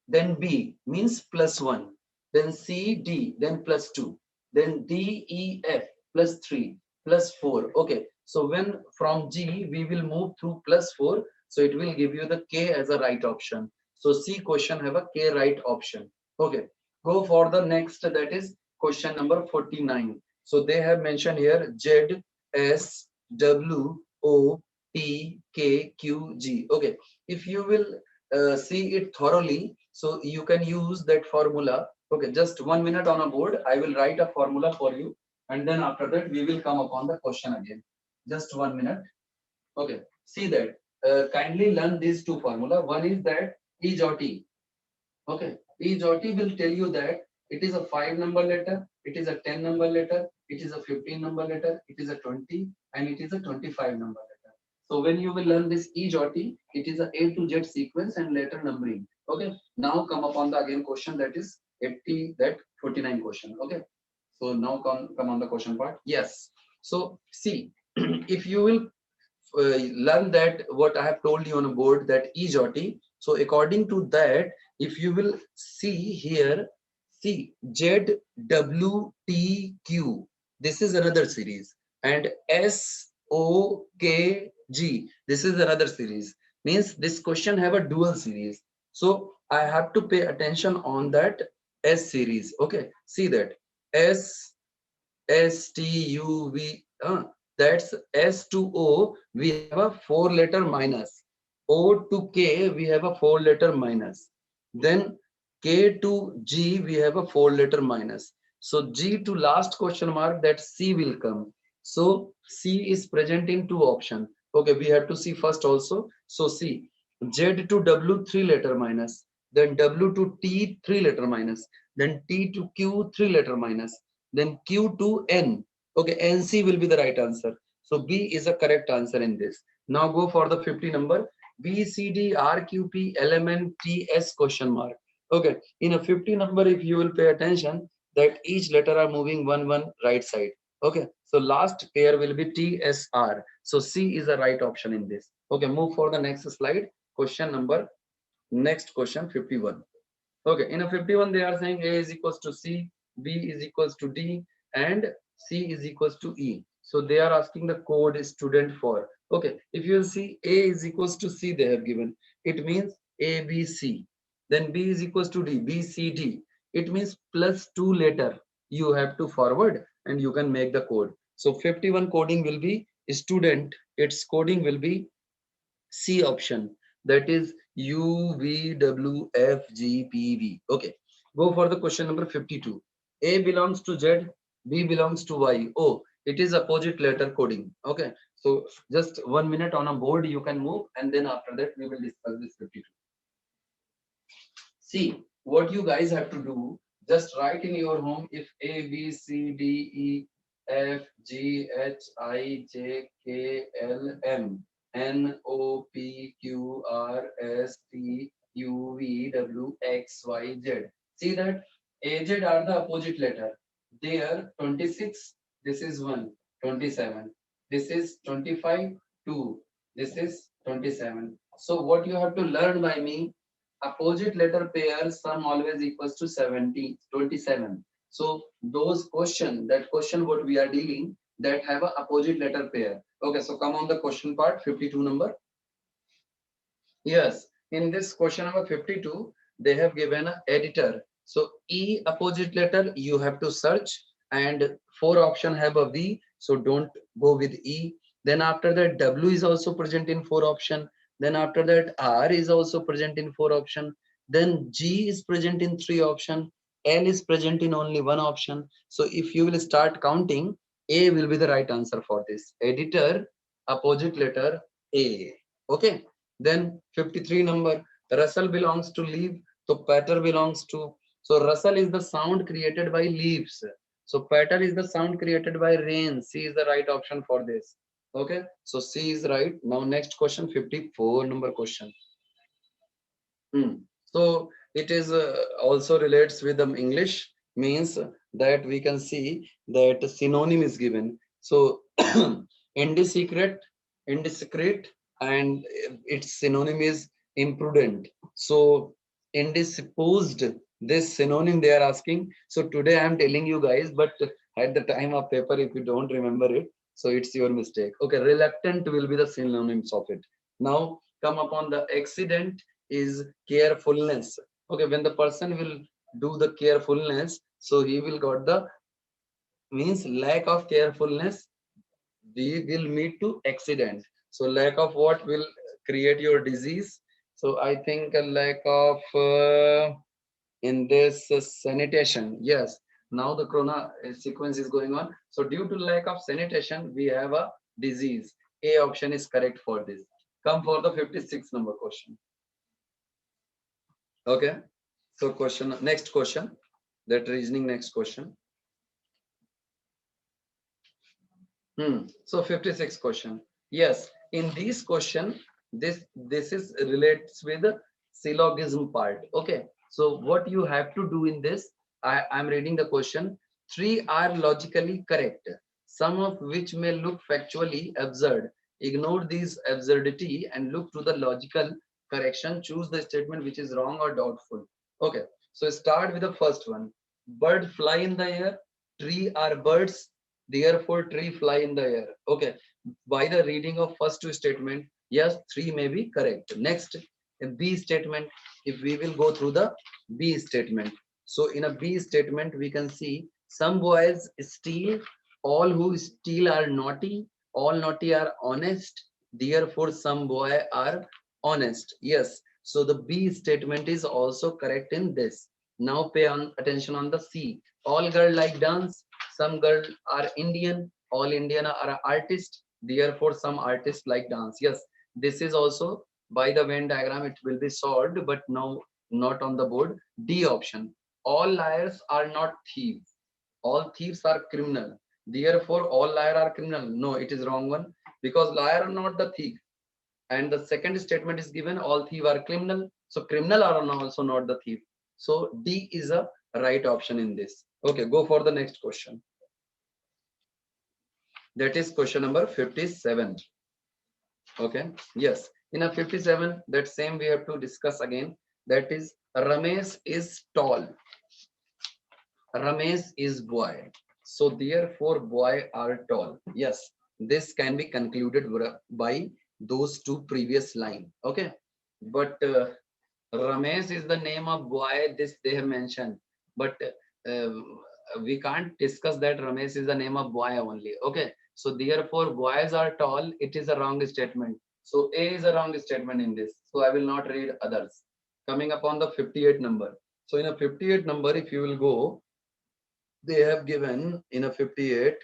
then B means plus 1, then C, D, then plus 2, then D, E, F plus 3, plus 4. Okay, so when from G we will move through plus 4, so it will give you the K as a right option. So C question have a K right option. Okay, go for the next, that is question number 49. So they have mentioned here Z, S, W, O, T, K, Q, G. Okay, if you will see it thoroughly, so you can use that formula. Okay, just 1 minute on a board. I will write a formula for you, and then after that we will come upon the question again. Just 1 minute. Okay, see that. Kindly learn these two formula. One is that E or T. Okay, E or T will tell you that it is a 5 number letter, it is a 10 number letter, it is a 15 number letter, it is a 20, and it is a 25 number letter. So when you will learn this E jotty, it is a A to Z sequence and letter numbering. Okay. Now come upon the again question, that is 80, that 49 question. Okay. So now come on the question part. Yes. So see, if you will learn that what I have told you on a board, that E jotty. So according to that, if you will see here, see Z W T Q. This is another series, and S O K G. This is another series. Means this question have a dual series. So I have to pay attention on that S series. Okay, see that S S T U V. That's S to O. We have a 4-letter minus. O to K. We have a 4-letter minus. Then K to G. We have a 4-letter minus. So G to last question mark. That C will come. So C is present in 2 options. Okay, we have to see first also. So C. Z to W 3-letter minus. Then W to T 3-letter minus. Then T to Q 3-letter minus. Then Q to N. Okay, NC will be the right answer. So B is a correct answer in this. Now go for the 50 number. B, C, D, R, Q, P, L, M, N, T, S question mark. Okay, in a 50 number, if you will pay attention, that each letter are moving one right side. Okay, so last pair will be T, S, R. So C is the right option in this. Okay, move for the next slide. Question number, next question 51. Okay, in a 51, they are saying A is equals to C, B is equals to D, and C is equals to E. So they are asking the code student for. Okay, if you see A is equals to C, they have given. It means A, B, C. Then B is equals to D, B, C, D. It means plus 2 letter. You have to forward and you can make the code. So 51 coding will be student. Its coding will be C option, that is U V W F G P V. Okay, go for the question number 52. A belongs to Z, B belongs to Y. Oh, it is opposite letter coding. Okay, so just 1 minute on a board you can move, and then after that we will discuss this 52. See, what you guys have to do, just write in your home if A, B, C, D, E, F, G, H, I, J, K, L, M, N, O, P, Q, R, S, T, U, V, W, X, Y, Z. See that AZ are the opposite letter. There 26, this is 1, 27. This is 25, 2. This is 27. So what you have to learn by me, opposite letter pair sum always equals to 70, 27. So those that question what we are dealing, that have a opposite letter pair. Okay, so come on the question part, 52 number. Yes, in this question number 52, they have given a editor. So E opposite letter you have to search, and 4 option have a V, so don't go with E. Then after that W is also present in 4 option. Then after that R is also present in 4 option. Then G is present in 3 option. L is present in only 1 option. So if you will start counting, A will be the right answer for this. Editor, opposite letter A. Okay. Then 53 number, Russell belongs to leaf. So patter belongs to. So Russell is the sound created by leaves. So patter is the sound created by rain. C is the right option for this. Okay. So C is right. Now next question, 54 number question. So it is also relates with the English, means that we can see that synonym is given. So indiscreet, and its synonym is imprudent. So indisposed, this synonym they are asking. So today I am telling you guys, but at the time of paper, if you don't remember it, so it's your mistake. Okay, reluctant will be the synonyms of it. Now come upon the accident is carefulness. Okay, when the person will do the carefulness, so he will got the, means lack of carefulness, we will meet to accident. So lack of what will create your disease? So I think a lack of in this sanitation. Yes, now the corona sequence is going on. So due to lack of sanitation, we have a disease. A option is correct for this. Come for the 56 number question. Okay, so question, next question, that reasoning next question. So 56 question. Yes, in this question, this is relates with the syllogism part. Okay. So what you have to do in this, I'm reading the question. Three are logically correct, some of which may look factually absurd. Ignore these absurdity and look to the logical correction. Choose the statement which is wrong or doubtful. Okay. So start with the first one. Bird fly in the air. Tree are birds, therefore tree fly in the air. Okay, by the reading of first two statement, yes, three may be correct. Next, a B statement. If we will go through the B statement, so in a B statement we can see some boys steal, all who steal are naughty, all naughty are honest, therefore some boy are honest. Yes, so the B statement is also correct in this. Now pay on attention on the C. All girl like dance, some girls are Indian, all Indian are artists, therefore some artists like dance. Yes, this is also by the Venn diagram, it will be solved, but now not on the board. D option. All liars are not thieves. All thieves are criminal. Therefore, all liars are criminal. No, it is wrong one because liar are not the thief. And the second statement is given, all thieves are criminal. So criminal are also not the thief. So D is a right option in this. Okay, go for the next question. That is question number 57. Okay, yes, in a 57, that same we have to discuss again. That is Ramesh is tall, Ramesh is boy, so therefore boy are tall. Yes, this can be concluded by those two previous line. Okay, but Ramesh is the name of boy, this they have mentioned, but uh, we can't discuss that Ramesh is the name of boy only. Okay, so therefore boys are tall, it is a wrong statement. So A is a wrong statement in this. So I will not read others. Coming upon the 58 number. So in a 58 number, if you will go, they have given in a 58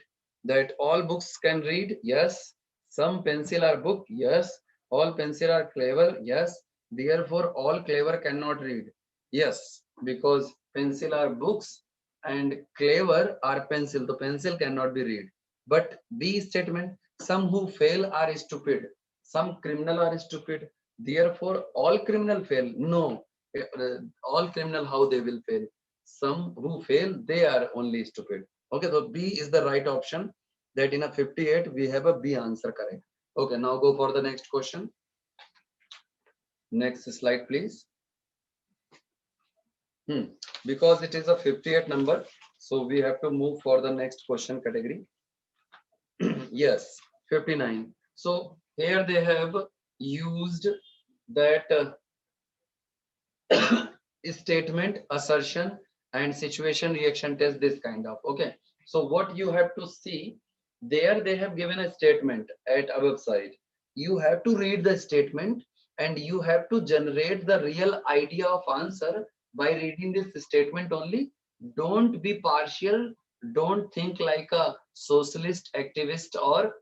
that all books can read. Yes. Some pencil are book. Yes. All pencil are clever. Yes. Therefore, all clever cannot read. Yes, because pencil are books and clever are pencil. The pencil cannot be read. But B statement, some who fail are stupid. Some criminal are stupid. Therefore, all criminal fail. No, all criminal how they will fail? Some who fail, they are only stupid. Okay, so B is the right option. That in a 58 we have a B answer correct. Okay, now go for the next question. Next slide, please. Because it is a 58 number, so we have to move for the next question category. Yes, 59. So here they have used that statement, assertion, and situation reaction test, this kind of. Okay, so what you have to see, there they have given a statement at our website. You have to read the statement and you have to generate the real idea of answer by reading this statement only. Don't be partial, don't think like a socialist activist or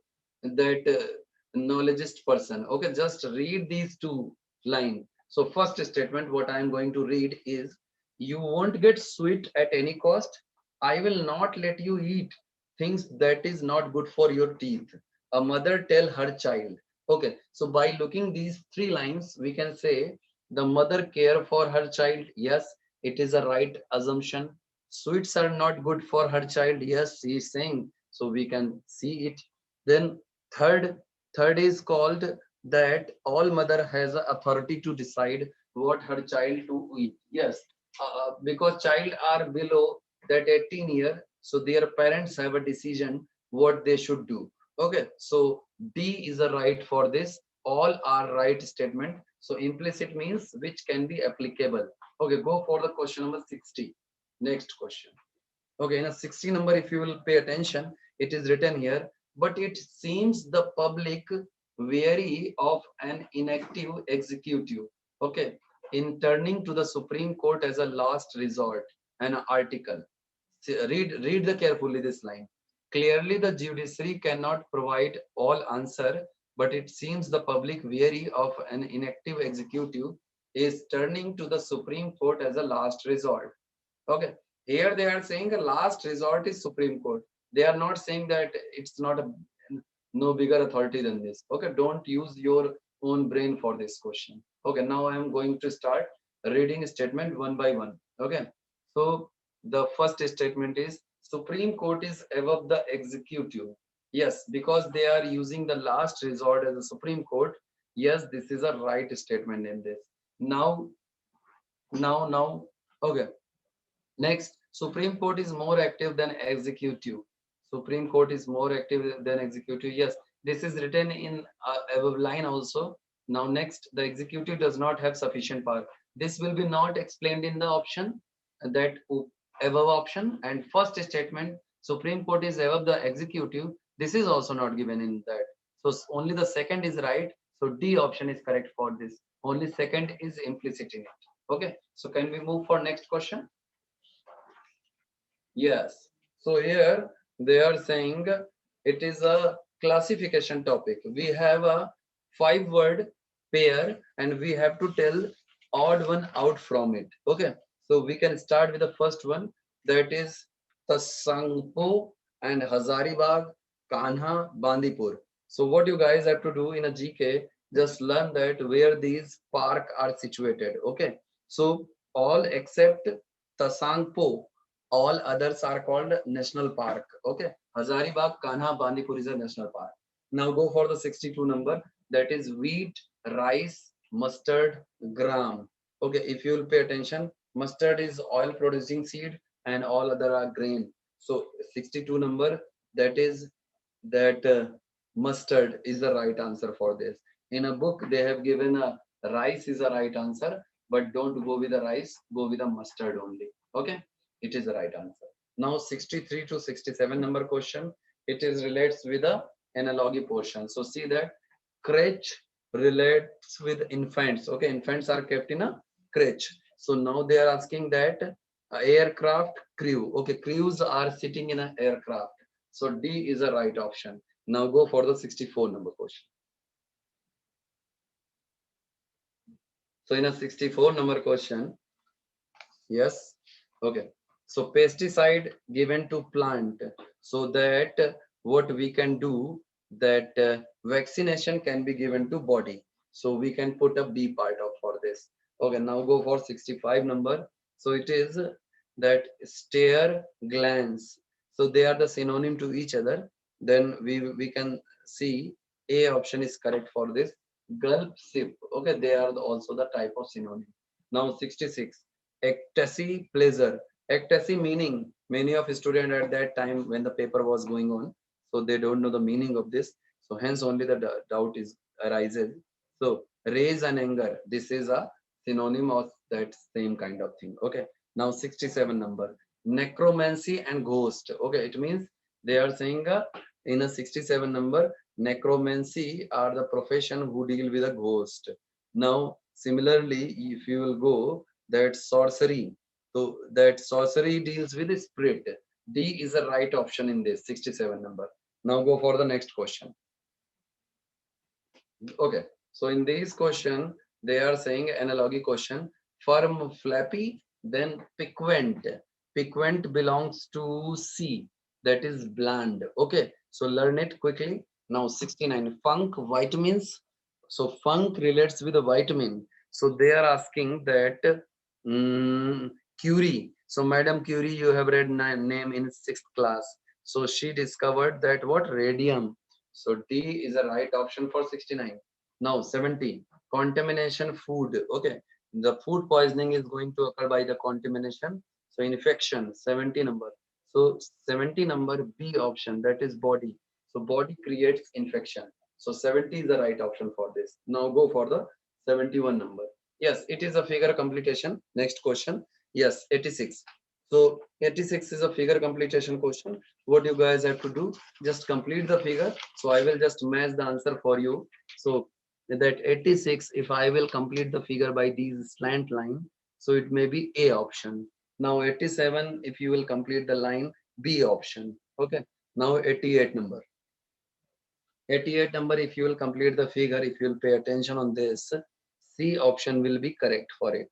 that knowledgeist person. Okay, just read these two lines. So first statement, what I am going to read is, you won't get sweet at any cost. I will not let you eat things that is not good for your teeth. A mother tell her child. Okay, so by looking these three lines, we can say the mother care for her child. Yes, it is a right assumption. Sweets are not good for her child. Yes, she is saying. So we can see it. Then third, third is called that all mother has a authority to decide what her child to eat. Yes, because child are below that 18 year, so their parents have a decision what they should do. Okay, so D is a right for this. All are right statement. So implicit means which can be applicable. Okay, go for the question number 60. Next question. Okay, in a 60 number, if you will pay attention, it is written here, but it seems the public weary of an inactive executive. Okay, in turning to the Supreme Court as a last resort, an article. Read the carefully this line. Clearly, the judiciary cannot provide all answer, but it seems the public weary of an inactive executive is turning to the Supreme Court as a last resort. Okay, here they are saying the last resort is Supreme Court. They are not saying that it's not a No bigger authority than this. Okay, don't use your own brain for this question. Okay, now I am going to start reading statement one by one. Okay, so the first statement is Supreme Court is above the executive. Yes, because they are using the last resort as a Supreme Court. Yes, this is a right statement in this. Now, now, okay. Next, Supreme Court is more active than executive. Supreme Court is more active than executive. Yes, this is written in above line also. Now next, the executive does not have sufficient power. This will be not explained in the option that above option. And first statement, Supreme Court is above the executive. This is also not given in that. So only the second is right. So D option is correct for this. Only second is implicit in it. Okay. So can we move for next question? Yes. So here they are saying it is a classification topic. We have a 5-word pair and we have to tell odd one out from it. Okay. So we can start with the first one, that is Tasangpo and Hazaribagh, Kanha, Bandipur. So what you guys have to do in a GK, just learn that where these park are situated. Okay. So all except Tasangpo, all others are called national park. Okay, Hazaribagh, Kanha, Bandipur is a national park. Now go for the 62 number, that is wheat, rice, mustard, gram. Okay, if you will pay attention, mustard is oil producing seed and all other are grain. So 62 number, that is that mustard is the right answer for this. In a book they have given a rice is a right answer, but don't go with the rice, go with the mustard only. Okay, it is the right answer. Now 63 to 67 number question, it is relates with the analogy portion. So see that crèche relates with infants. Okay, infants are kept in a crèche. So now they are asking that aircraft crew. Okay, crews are sitting in an aircraft. So D is the right option. Now go for the 64 number question. So in a 64 number question, yes, okay. So pesticide given to plant so that what we can do, that vaccination can be given to body. So we can put a B part of for this. Okay, now go for 65 number. So it is that stare, glance. So they are the synonym to each other. Then we can see A option is correct for this. Gulp, sip. Okay, they are also the type of synonym. Now 66. Ecstasy, pleasure. Ecstasy meaning, many of students at that time when the paper was going on, so they don't know the meaning of this. So hence only the doubt is arises. So rage and anger, this is a synonym of that same kind of thing. Okay. Now 67 number. Necromancy and ghost. Okay, it means they are saying in a 67 number, necromancy are the profession who deal with a ghost. Now similarly, if you will go that sorcery, so that sorcery deals with the spirit. D is the right option in this 67 number. Now go for the next question. Okay, so in this question they are saying analogy question, firm, flappy, then piquant. Piquant belongs to C, that is bland. Okay, so learn it quickly. Now 69, funk, vitamins. So funk relates with a vitamin. So they are asking that Curie. So Madam Curie, you have read name in 6th class. So she discovered that what, radium. So D is the right option for 69. Now 70, contamination food. Okay, the food poisoning is going to occur by the contamination. So infection, 70 number. So 70 number B option, that is body. So body creates infection. So 70 is the right option for this. Now go for the 71 number. Yes, it is a figure completion. Next question. Yes, 86. So 86 is a figure completion question. What you guys have to do, just complete the figure. So I will just match the answer for you. So that 86, if I will complete the figure by these slant line, so it may be A option. Now 87, if you will complete the line, B option. Okay. Now 88 number. 88 number, if you will complete the figure, if you will pay attention on this, C option will be correct for it.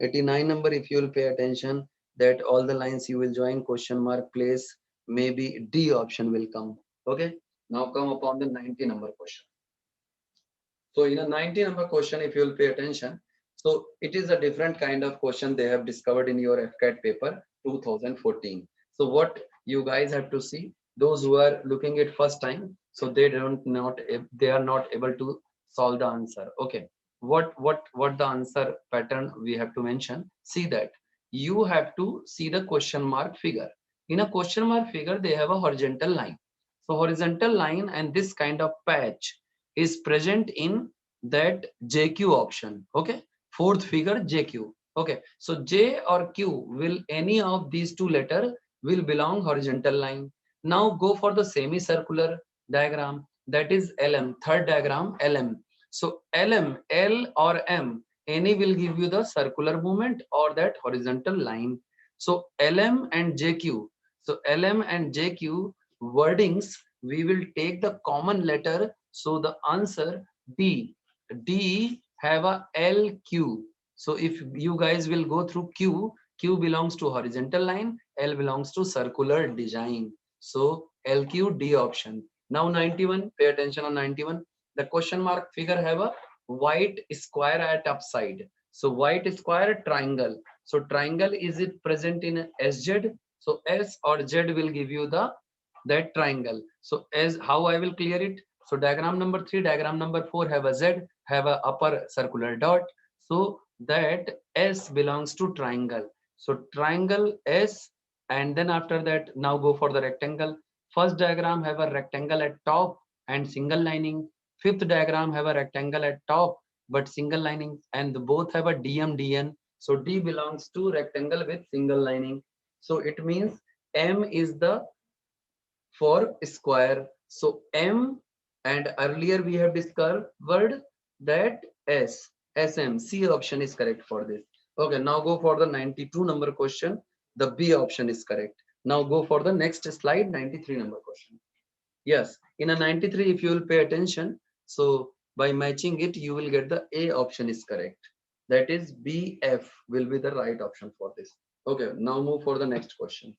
89 number, if you will pay attention that all the lines you will join question mark place, maybe D option will come. Okay. Now come upon the 90 number question. So in a 90 number question, if you will pay attention, so it is a different kind of question they have discovered in your AFCAT paper 2014. So what you guys have to see, those who are looking at first time, so they are not able to solve the answer. Okay, what the answer pattern we have to mention? See that you have to see the question mark figure. In a question mark figure, they have a horizontal line. So horizontal line and this kind of patch is present in that JQ option. Okay, fourth figure JQ. Okay, so J or Q will any of these two letter will belong horizontal line. Now go for the semicircular diagram, that is LM, third diagram LM. So LM, L or M, any will give you the circular movement or that horizontal line. So LM and JQ. So LM and JQ wordings, we will take the common letter. So the answer D. D have a LQ. So if you guys will go through Q, Q belongs to horizontal line, L belongs to circular design. So LQ D option. Now 91, pay attention on 91. The question mark figure have a white square at upside. So white square triangle. So triangle, is it present in SZ? So S or Z will give you the that triangle. So as how I will clear it? So diagram number 3, diagram number 4 have a Z, have a upper circular dot. So that S belongs to triangle. So triangle S, and then after that, now go for the rectangle. First diagram have a rectangle at top and single lining. Fifth diagram have a rectangle at top but single lining, and both have a DN. So D belongs to rectangle with single lining. So it means M is the for square. So M, and earlier we have discovered that S, SM, C option is correct for this. Okay, now go for the 92 number question. The B option is correct. Now go for the next slide, 93 number question. Yes, in a 93, if you will pay attention, so by matching it, you will get the A option is correct. That is BF will be the right option for this. Okay, now move for the next question.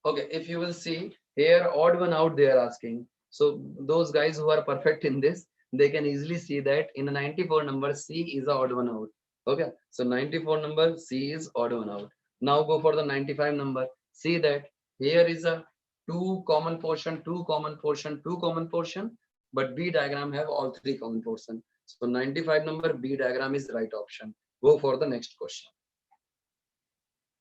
Okay, if you will see here, odd one out they are asking. So those guys who are perfect in this, they can easily see that in a 94 number, C is a odd one out. Okay, so 94 number, C is odd one out. Now go for the 95 number. See that here is a two common portion, two common portion, two common portion, but B diagram have all three common portion. So 95 number, B diagram is right option. Go for the next question.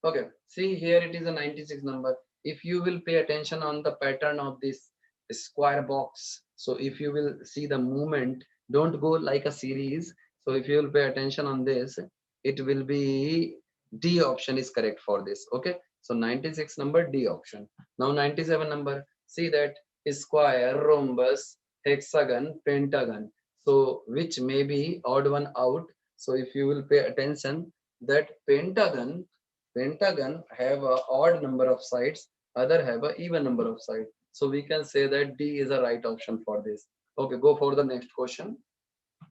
Okay, see here it is a 96 number. If you will pay attention on the pattern of this square box, so if you will see the movement, don't go like a series. So if you will pay attention on this, it will be D option is correct for this. Okay, so 96 number, D option. Now 97 number, see that square, rhombus, hexagon, pentagon. So which may be odd one out. So if you will pay attention, that pentagon have a odd number of sides, other have a even number of sides. So we can say that D is a right option for this. Okay, go for the next question.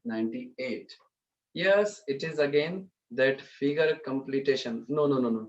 98. Yes, it is again that figure completion. No.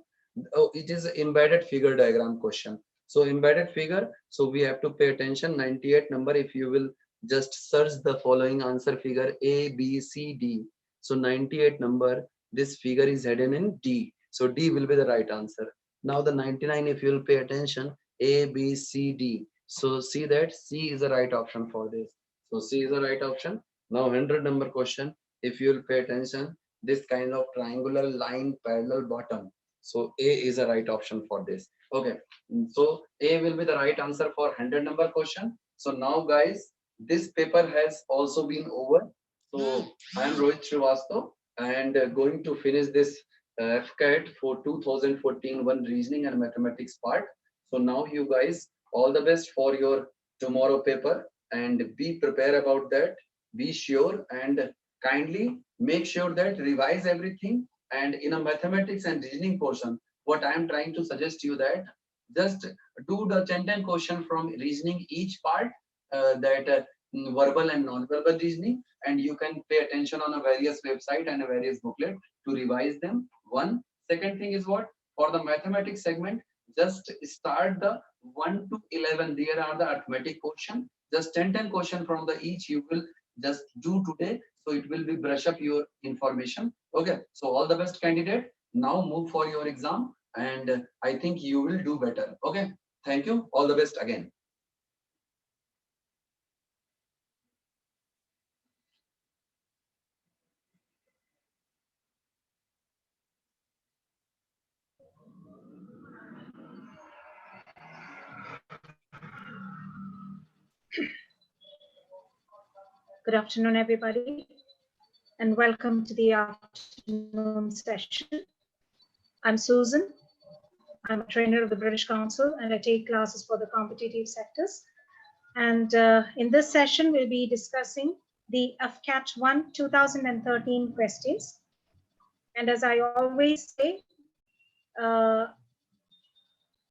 Oh, it is embedded figure diagram question. So embedded figure, so we have to pay attention. 98 number, if you will just search the following answer figure A, B, C, D. So 98 number, this figure is hidden in D. So D will be the right answer. Now the 99, if you will pay attention, A, B, C, D. So see that C is the right option for this. So C is the right option. Now 100 number question, if you will pay attention, this kind of triangular line parallel bottom. So A is the right option for this. Okay, so A will be the right answer for 100 number question. So now guys, this paper has also been over. So I am Rohit Srivastava and going to finish this AFCAT for 2014 one reasoning and mathematics part. So now you guys, all the best for your tomorrow paper and be prepared about that. Be sure and kindly make sure that revise everything, and in a mathematics and reasoning portion, what I am trying to suggest you that just do the 10 question from reasoning each part, verbal and non-verbal reasoning, and you can pay attention on a various website and a various booklet to revise them. One second thing is what, for the mathematics segment, just start the 1 to 11. There are the arithmetic question. Just 10 question from the each you will just do today. So it will be brush up your information. Okay. So all the best, candidate. Now move for your exam, and I think you will do better. Okay. Thank you. All the best again. Good afternoon, everybody, and welcome to the afternoon session. I'm Susan. I'm a trainer of the British Council, and I take classes for the competitive sectors. And in this session, we'll be discussing the AFCAT 1 2013 questions. And as I always say,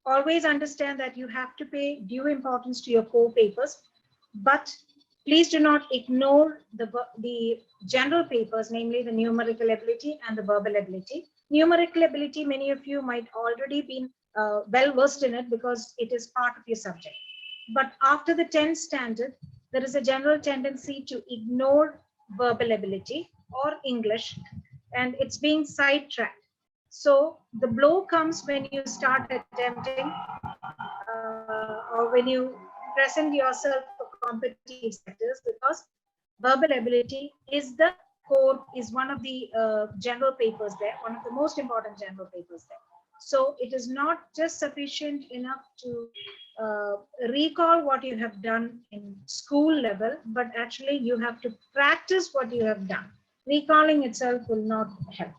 always understand that you have to pay due importance to your core papers, but please do not ignore the general papers, namely the numerical ability and the verbal ability. Numerical ability, many of you might already be well versed in it because it is part of your subject. But after the 10th standard, there is a general tendency to ignore verbal ability or English, and it's being sidetracked. So the blow comes when you start attempting or when you present yourself for competitive sectors, because verbal ability is the core, is one of the general papers there, one of the most important general papers there. So it is not just sufficient enough to recall what you have done in school level, but actually you have to practice what you have done. Recalling itself will not help.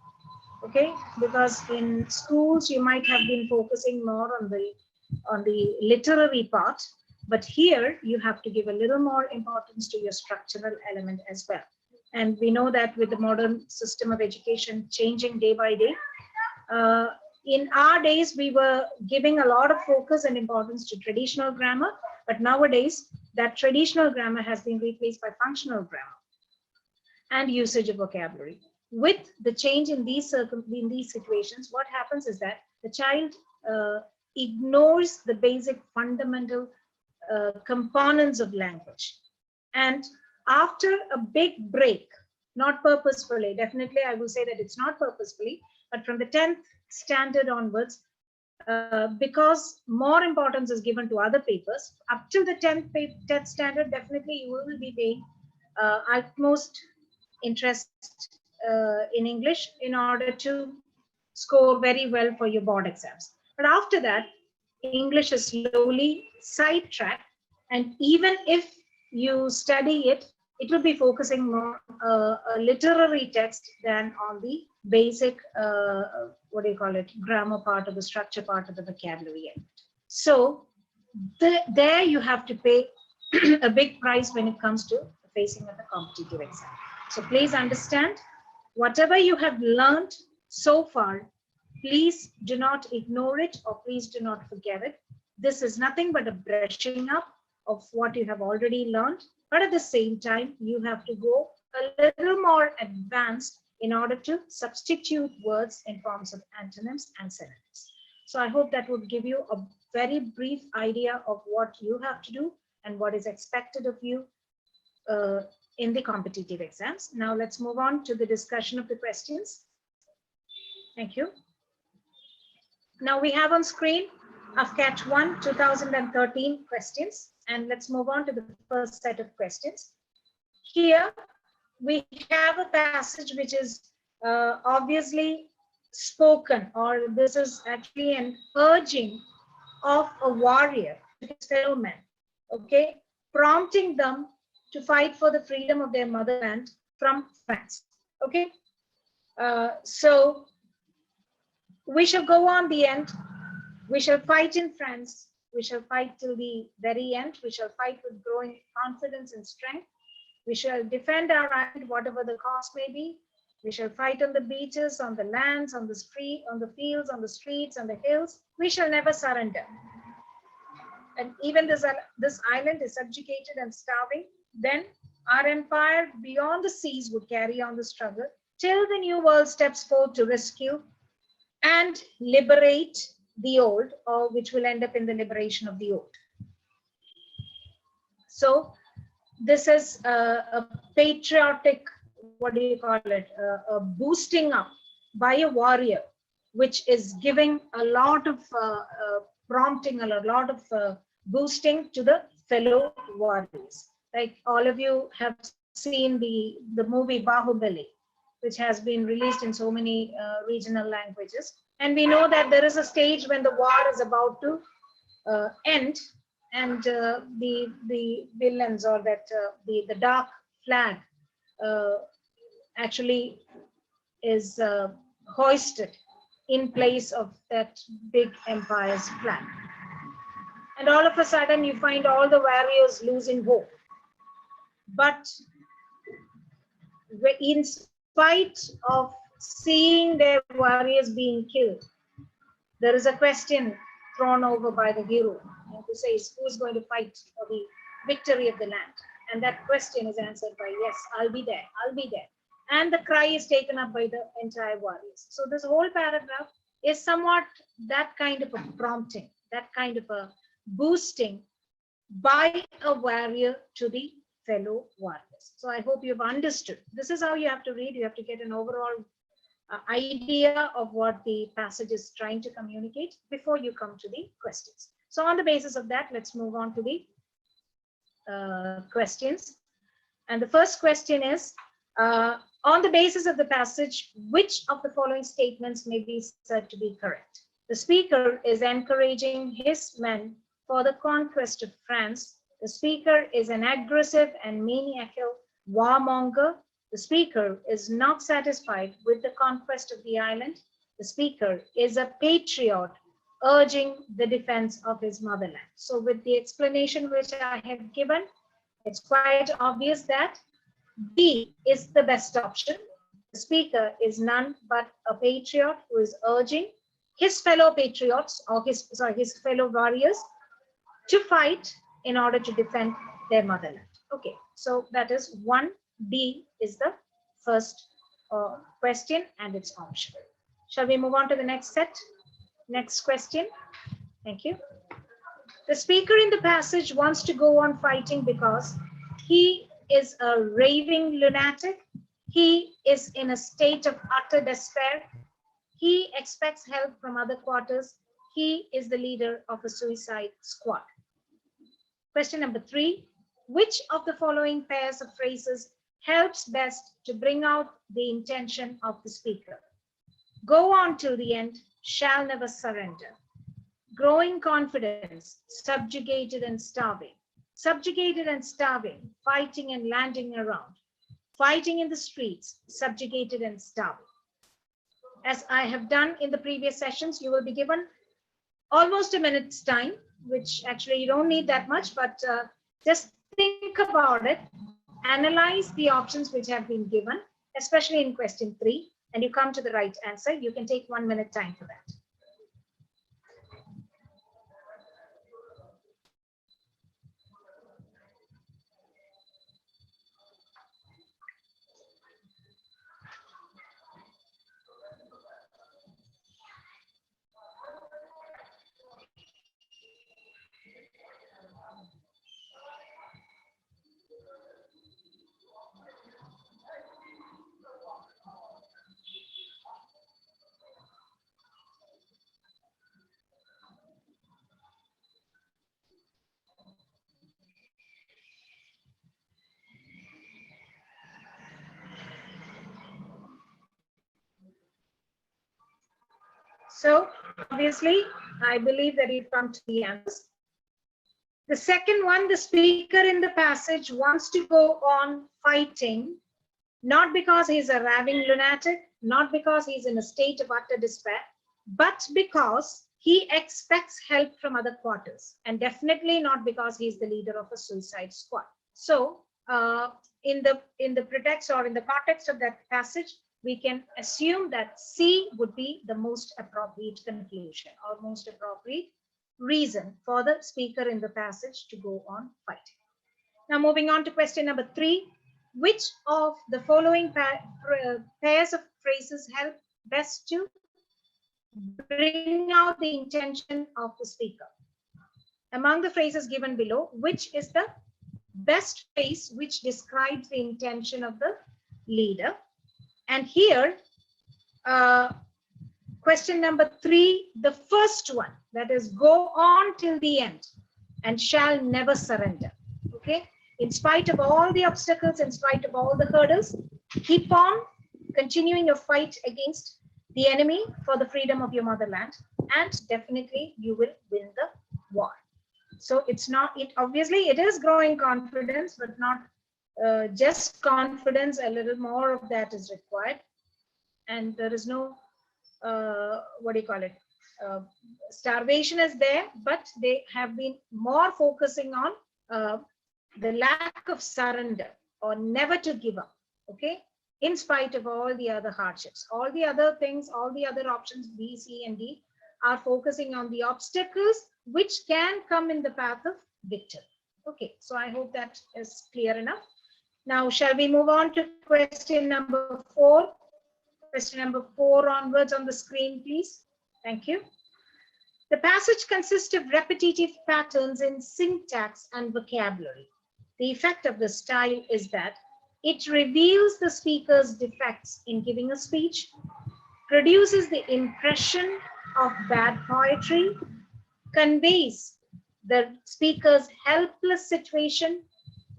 Okay, because in schools you might have been focusing more on the literary part, but here you have to give a little more importance to your structural element as well. And we know that with the modern system of education changing day by day, in our days we were giving a lot of focus and importance to traditional grammar, but nowadays that traditional grammar has been replaced by functional grammar and usage of vocabulary. With the change in these situations, what happens is that the child ignores the basic fundamental components of language. And after a big break, not purposefully, definitely I will say that it's not purposefully, but from the 10th standard onwards, because more importance is given to other papers, up till the 10th standard, definitely you will be paying utmost interest in English in order to score very well for your board exams. But after that, English is slowly sidetracked, and even if you study it, it will be focusing more on a literary text than on the basic, what do you call it, grammar part or the structure part of the vocabulary. So there you have to pay a big price when it comes to facing of the competitive exam. So please understand, whatever you have learned so far, please do not ignore it, or please do not forget it. This is nothing but a brushing up of what you have already learned, but at the same time, you have to go a little more advanced in order to substitute words in forms of antonyms and synonyms. So I hope that would give you a very brief idea of what you have to do and what is expected of you in the competitive exams. Now let's move on to the discussion of the questions. Thank you. Now we have on screen AFCAT 1 2013 questions, and let's move on to the first set of questions. Here we have a passage which is obviously spoken, or this is actually an urging of a warrior to his fellow men, okay, prompting them to fight for the freedom of their motherland from France. Okay, so we shall go on the end. We shall fight in France. We shall fight till the very end. We shall fight with growing confidence and strength. We shall defend our island, whatever the cost may be. We shall fight on the beaches, on the lands, on the street, on the fields, on the streets, on the hills. We shall never surrender. And even this island is subjugated and starving, then our empire beyond the seas would carry on the struggle till the new world steps forth to rescue and liberate the old, or which will end up in the liberation of the old. So this is a patriotic, what do you call it, a boosting up by a warrior, which is giving a lot of prompting, a lot of boosting to the fellow warriors. Like all of you have seen the movie Bahubali, which has been released in so many regional languages. And we know that there is a stage when the war is about to end, and the villains, or that the dark flag actually is hoisted in place of that big empire's flag. And all of a sudden you find all the warriors losing hope. But in spite of seeing their warriors being killed, there is a question thrown over by the hero, who says, who is going to fight for the victory of the land? And that question is answered by, yes, I'll be there, I'll be there. And the cry is taken up by the entire warriors. So this whole paragraph is somewhat that kind of a prompting, that kind of a boosting by a warrior to the fellow warriors. So I hope you've understood. This is how you have to read. You have to get an overall idea of what the passage is trying to communicate before you come to the questions. So on the basis of that, let's move on to the questions. And the first question is, on the basis of the passage, which of the following statements may be said to be correct? The speaker is encouraging his men for the conquest of France. The speaker is an aggressive and maniacal warmonger. The speaker is not satisfied with the conquest of the island. The speaker is a patriot urging the defense of his motherland. So with the explanation which I have given, it's quite obvious that B is the best option. The speaker is none but a patriot who is urging his fellow patriots, or his fellow warriors, to fight in order to defend their motherland. Okay, so that is 1D is the first question, and it's option. Shall we move on to the next set? Next question. Thank you. The speaker in the passage wants to go on fighting because he is a raving lunatic. He is in a state of utter despair. He expects help from other quarters. He is the leader of a suicide squad. Question number 3. Which of the following pairs of phrases helps best to bring out the intention of the speaker? Go on till the end, shall never surrender. Growing confidence, subjugated and starving. Subjugated and starving, fighting and landing around. Fighting in the streets, subjugated and starving. As I have done in the previous sessions, you will be given almost a minute's time, which actually you don't need that much, but just think about it, analyze the options which have been given, especially in question 3, and you come to the right answer. You can take 1 minute time for that. So obviously, I believe that you've come to the answers. The second one, the speaker in the passage wants to go on fighting, not because he's a raving lunatic, not because he's in a state of utter despair, but because he expects help from other quarters, and definitely not because he's the leader of a suicide squad. So in the pretext or in the context of that passage, we can assume that C would be the most appropriate conclusion or most appropriate reason for the speaker in the passage to go on fighting. Now moving on to question number 3. Which of the following pairs of phrases help best to bring out the intention of the speaker. Among the phrases given below, which is the best phrase which describes the intention of the leader? And here, question number 3, the first one, that is, go on till the end and shall never surrender. Okay, in spite of all the obstacles, in spite of all the hurdles, keep on continuing your fight against the enemy for the freedom of your motherland, and definitely you will win the war. So it's not, it obviously it is growing confidence, but not just confidence, a little more of that is required. And there is no, what do you call it? Starvation is there, but they have been more focusing on the lack of surrender or never to give up. Okay, in spite of all the other hardships, all the other things, all the other options B, C, and D are focusing on the obstacles which can come in the path of victory. Okay, so I hope that is clear enough. Now, shall we move on to question number 4? Question number 4 onwards on the screen, please. Thank you. The passage consists of repetitive patterns in syntax and vocabulary. The effect of the style is that it reveals the speaker's defects in giving a speech, produces the impression of bad poetry, conveys the speaker's helpless situation,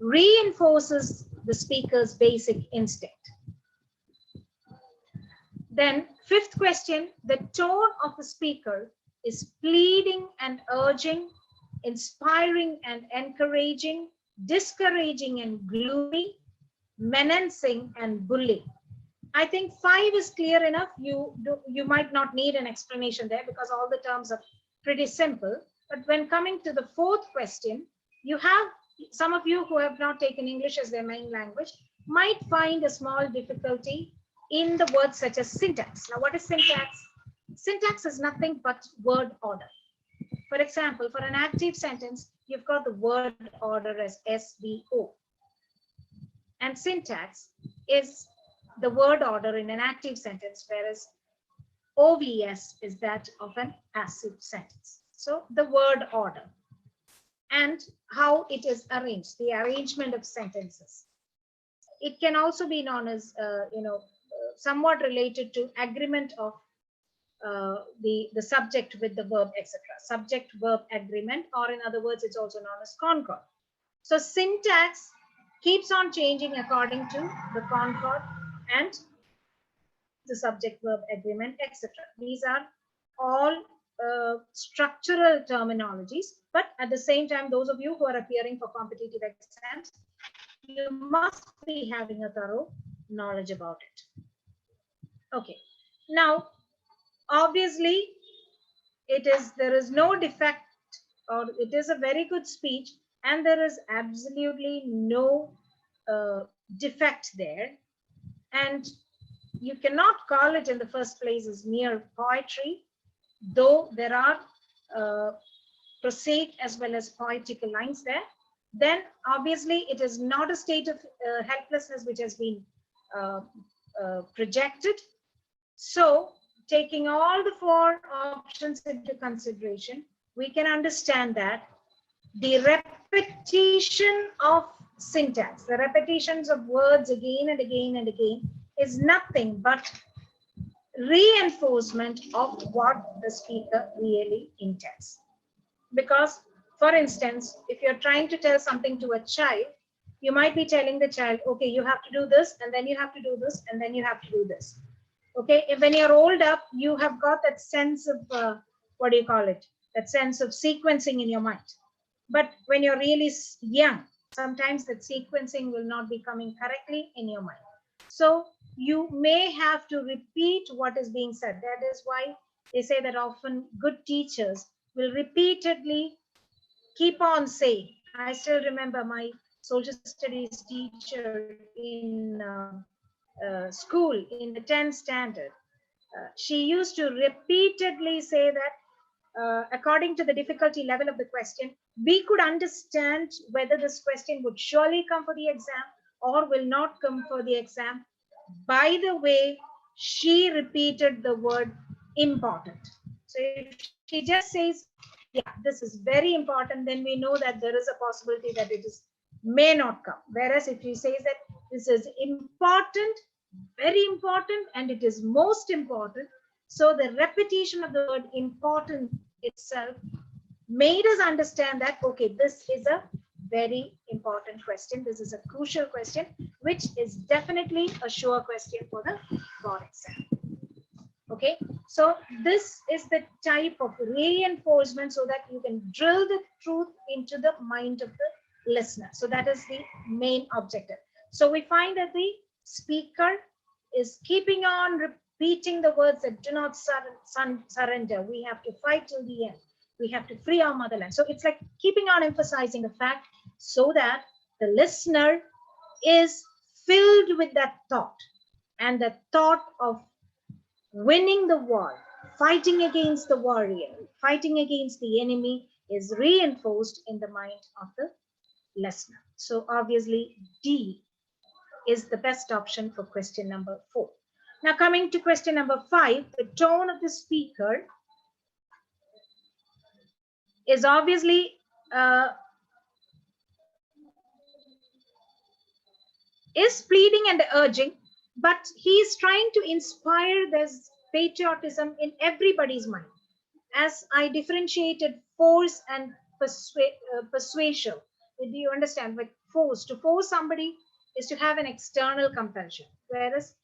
reinforces the speaker's basic instinct. Then, 5th question, the tone of the speaker is pleading and urging, inspiring and encouraging, discouraging and gloomy, menacing and bullying. I think 5 is clear enough. You might not need an explanation there because all the terms are pretty simple. But when coming to the 4th question, you have some of you who have not taken English as their main language might find a small difficulty in the words such as syntax. Now, what is syntax? Syntax is nothing but word order. For example, for an active sentence, you've got the word order as SVO. And syntax is the word order in an active sentence, whereas OVS is that of an passive sentence. So the word order and how it is arranged, the arrangement of sentences. It can also be known as, somewhat related to agreement of the subject with the verb, etc. Subject-verb agreement, or in other words, it's also known as concord. So syntax keeps on changing according to the concord and the subject-verb agreement, etc. These are all structural terminologies, but at the same time, those of you who are appearing for competitive exams, you must be having a thorough knowledge about it. Okay, now obviously there is no defect, or it is a very good speech, and there is absolutely no defect there, and you cannot call it in the first place as mere poetry, though there are prosaic as well as poetical lines there. Then obviously it is not a state of helplessness which has been projected. So taking all the 4 options into consideration, we can understand that the repetition of syntax, the repetitions of words again and again and again, is nothing but reinforcement of what the speaker really intends. Because, for instance, if you're trying to tell something to a child, you might be telling the child, okay, you have to do this, and then you have to do this, and then you have to do this. Okay, if when you're old up, you have got that sense of, that sense of sequencing in your mind. But when you're really young, sometimes that sequencing will not be coming correctly in your mind. So you may have to repeat what is being said. That is why they say that often good teachers will repeatedly keep on saying. I still remember my social studies teacher in school in the 10th standard. She used to repeatedly say that according to the difficulty level of the question, we could understand whether this question would surely come for the exam or will not come for the exam by the way she repeated the word important. So if she just says, yeah, this is very important, then we know that there is a possibility that it is may not come. Whereas if she says that this is important, very important, and it is most important, so the repetition of the word important itself made us understand that, okay, this is a very important question. This is a crucial question, which is definitely a sure question for the board exam. Okay, so this is the type of reinforcement so that you can drill the truth into the mind of the listener. So that is the main objective. So we find that the speaker is keeping on repeating the words that do not surrender. We have to fight till the end. We have to free our motherland. So it's like keeping on emphasizing the fact so that the listener is filled with that thought, and the thought of winning the war, fighting against the warrior, fighting against the enemy is reinforced in the mind of the listener. So obviously D is the best option for question number 4. Now coming to question number 5, the tone of the speaker is obviously is pleading and urging, but he is trying to inspire this patriotism in everybody's mind. As I differentiated force and persuasion, do you understand? Like force, to force somebody is to have an external compulsion, whereas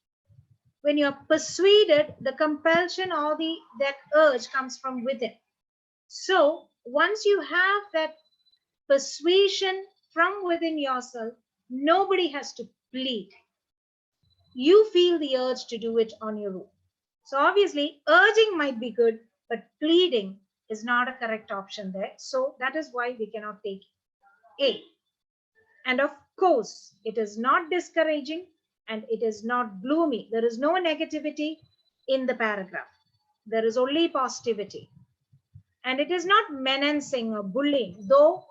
when you are persuaded, the compulsion or that urge comes from within. So once you have that persuasion from within yourself, nobody has to plead. You feel the urge to do it on your own. So obviously urging might be good, but pleading is not a correct option there. So that is why we cannot take A. And of course, it is not discouraging and it is not gloomy. There is no negativity in the paragraph. There is only positivity. And it is not menacing or bullying, though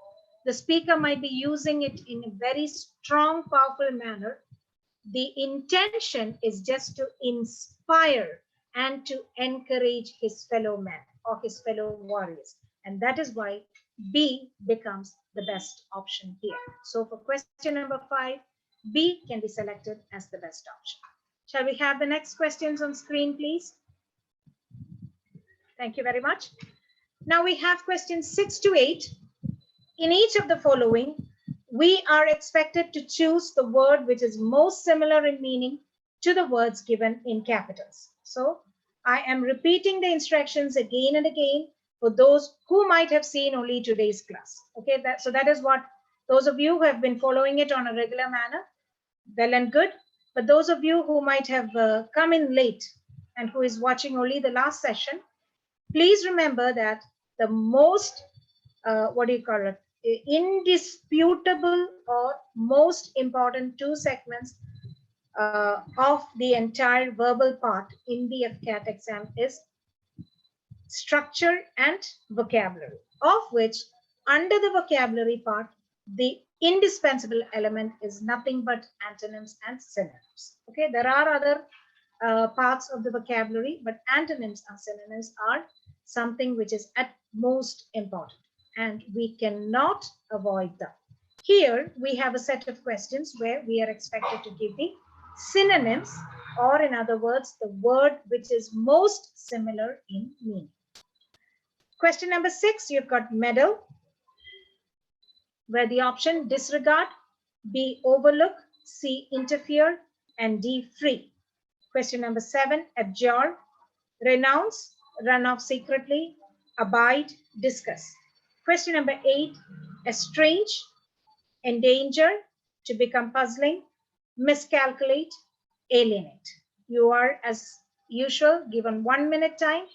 the speaker might be using it in a very strong, powerful manner. The intention is just to inspire and to encourage his fellow men or his fellow warriors. And that is why B becomes the best option here. So for question number 5, B can be selected as the best option. Shall we have the next questions on screen, please? Thank you very much. Now we have questions 6 to 8. In each of the following, we are expected to choose the word which is most similar in meaning to the words given in capitals. So I am repeating the instructions again and again for those who might have seen only today's class. Okay, so that is what those of you who have been following it on a regular manner, well and good. But those of you who might have come in late and who is watching only the last session, please remember that the most, indisputable or most important 2 segments of the entire verbal part in the AFCAT exam is structure and vocabulary, of which under the vocabulary part, the indispensable element is nothing but antonyms and synonyms. Okay, there are other parts of the vocabulary, but antonyms and synonyms are something which is at most important, and we cannot avoid them. Here we have a set of questions where we are expected to give the synonyms, or in other words, the word which is most similar in meaning. Question number 6, you've got meddle, where the option disregard, B overlook, C interfere, and D free. Question number 7, abjure, renounce, run off secretly, abide, discuss. Question number 8, estrange, endanger, to become puzzling, miscalculate, alienate. You are, as usual, given 1 minute time.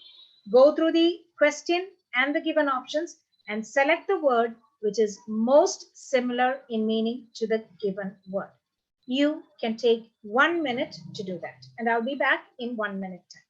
Go through the question and the given options and select the word which is most similar in meaning to the given word. You can take 1 minute to do that, and I'll be back in 1 minute time.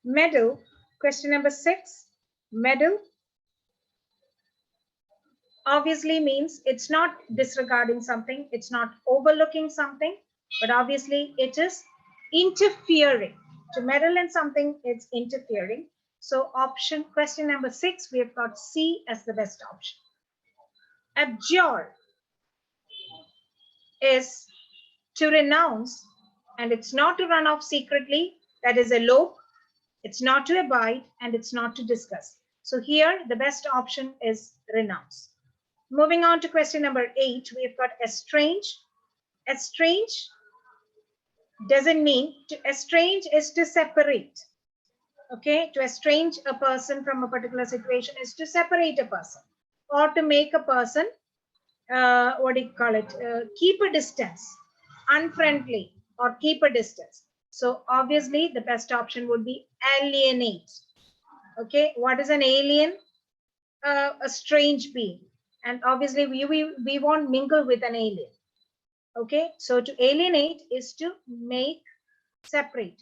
Medal, question number 6, medal obviously means it's not disregarding something, it's not overlooking something, but obviously it is interfering. To meddle in something, it's interfering. So option, question number 6, we have got C as the best option. Abjure is to renounce, and it's not to run off secretly, that is elope, it's not to abide, and it's not to discuss. So here the best option is renounce. Moving on to question number 8, we've got estrange. Estrange doesn't mean, to estrange is to separate. Okay, to estrange a person from a particular situation is to separate a person or to make a person, what do you call it, keep a distance, unfriendly or keep a distance. So obviously the best option would be alienate. Okay, what is an alien? A strange being. And obviously we won't mingle with an alien. Okay, so to alienate is to make separate,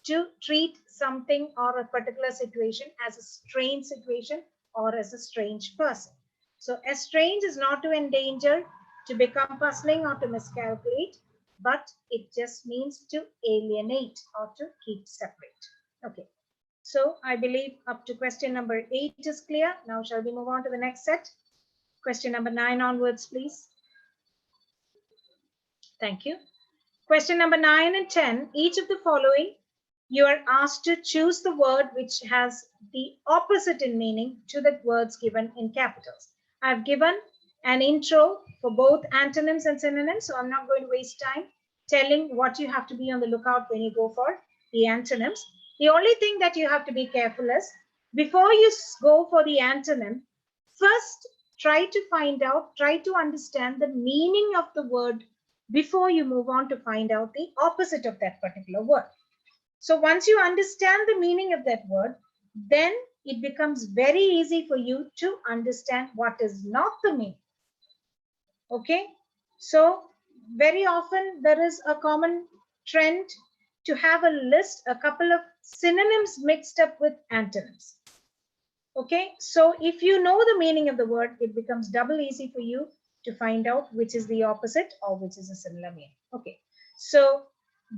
to treat something or a particular situation as a strange situation or as a strange person. So estrange is not to endanger, to become puzzling or to miscalculate, but it just means to alienate or to keep separate. Okay, so I believe up to question number 8 is clear. Now shall we move on to the next set? Question number 9 onwards, please. Thank you. Question number 9 and 10, each of the following, you are asked to choose the word which has the opposite in meaning to the words given in capitals. I've given an intro for both antonyms and synonyms, so I'm not going to waste time telling what you have to be on the lookout when you go for the antonyms. The only thing that you have to be careful is, before you go for the antonym, first try to find out, try to understand the meaning of the word before you move on to find out the opposite of that particular word. So once you understand the meaning of that word, then it becomes very easy for you to understand what is not the meaning. Okay, so very often there is a common trend to have a list, a couple of synonyms mixed up with antonyms. Okay, so if you know the meaning of the word, it becomes double easy for you to find out which is the opposite or which is a similar meaning. Okay, so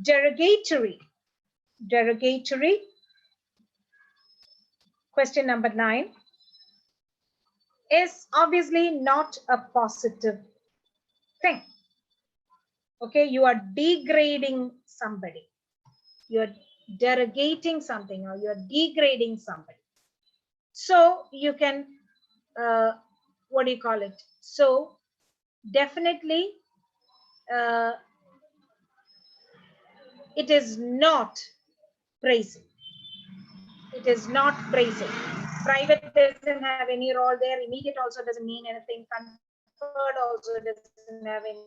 derogatory. Derogatory, question number 9, is obviously not a positive thing. Okay, you are degrading somebody, you are derogating something, or you are degrading somebody. So you can, what do you call it? So definitely, it is not praising. It is not praising. Private doesn't have any role there. Immediate also doesn't mean anything. Conferred also doesn't have any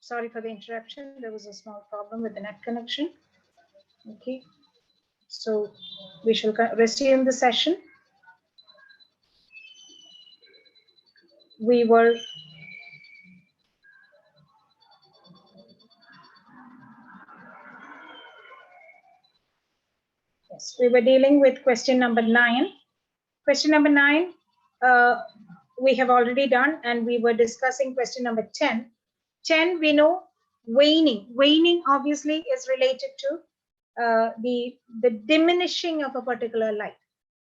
Sorry for the interruption. There was a small problem with the net connection. Okay. So we shall resume the session. We were dealing with question number 9. Question number 9, we have already done, and we were discussing question number 10. 10, we know waning. Waning obviously is related to the diminishing of a particular light.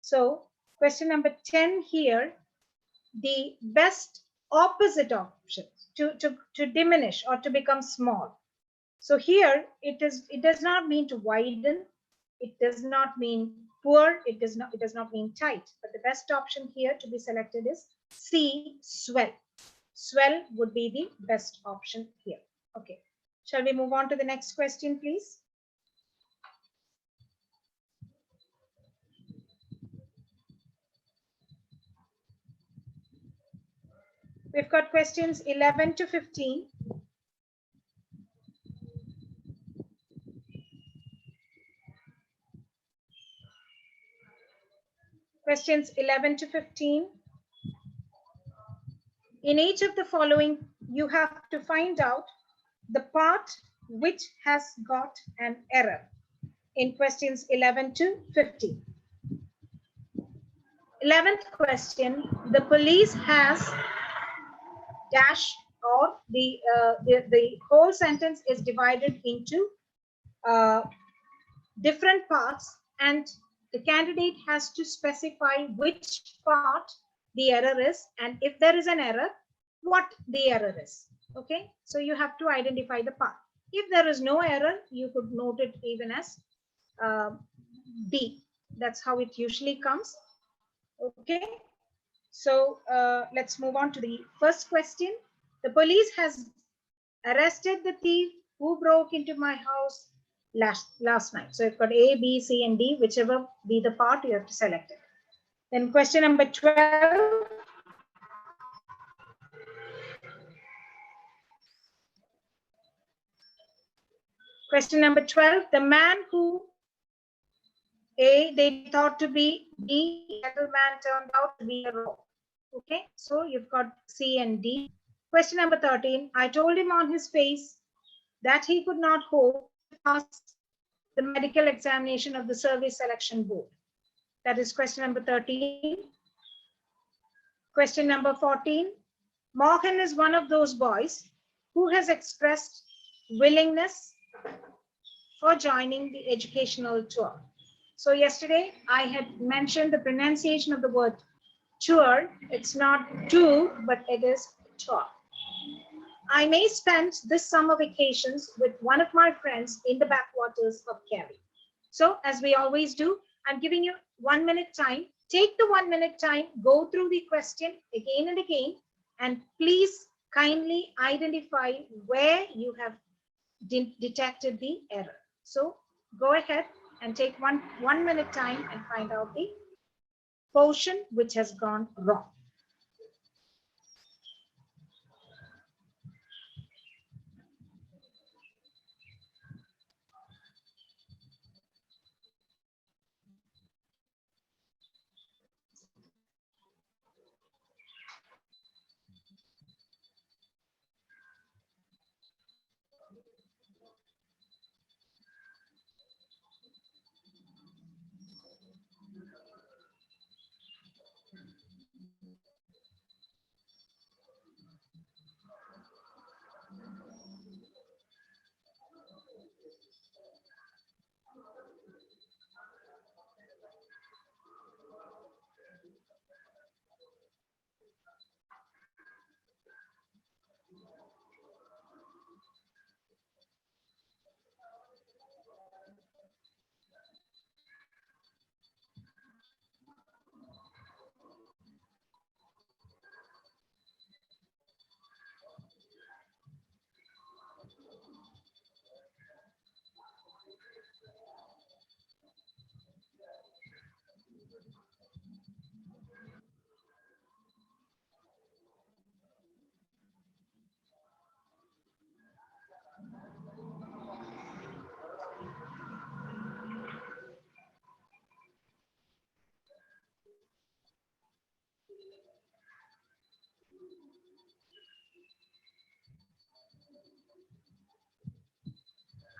So question number 10 here, the best opposite option to diminish or to become small. So here it does not mean to widen, it does not mean poor, it does not mean tight, but the best option here to be selected is C, swell. Swell would be the best option here. Okay, shall we move on to the next question, please? We've got questions 11 to 15. Questions 11 to 15. In each of the following, you have to find out the part which has got an error in questions 11 to 15. 11th question, the police has dash, or the whole sentence is divided into different parts, and the candidate has to specify which part the error is, and if there is an error, what the error is. Okay, so you have to identify the part. If there is no error, you could note it even as D. That's how it usually comes. Okay, so let's move on to the first question. The police has arrested the thief who broke into my house last night. So you've got A, B, C, and D, whichever be the part, you have to select it. Then question number 12. Question number 12, the man who A, they thought to be D, gentleman turned out to be a robber. Okay, so you've got C and D. Question number 13, I told him on his face that he could not hope to pass the medical examination of the service selection board. That is question number 13. Question number 14, Morgan is one of those boys who has expressed willingness for joining the educational tour. So yesterday I had mentioned the pronunciation of the word tour. It's not to, but it is tour. I may spend this summer vacations with one of my friends in the backwaters of Kerry. So as we always do, I'm giving you 1 minute time. Take the 1 minute time, go through the question again and again, and please kindly identify where you have detected the error. So go ahead and take one minute time and find out the portion which has gone wrong.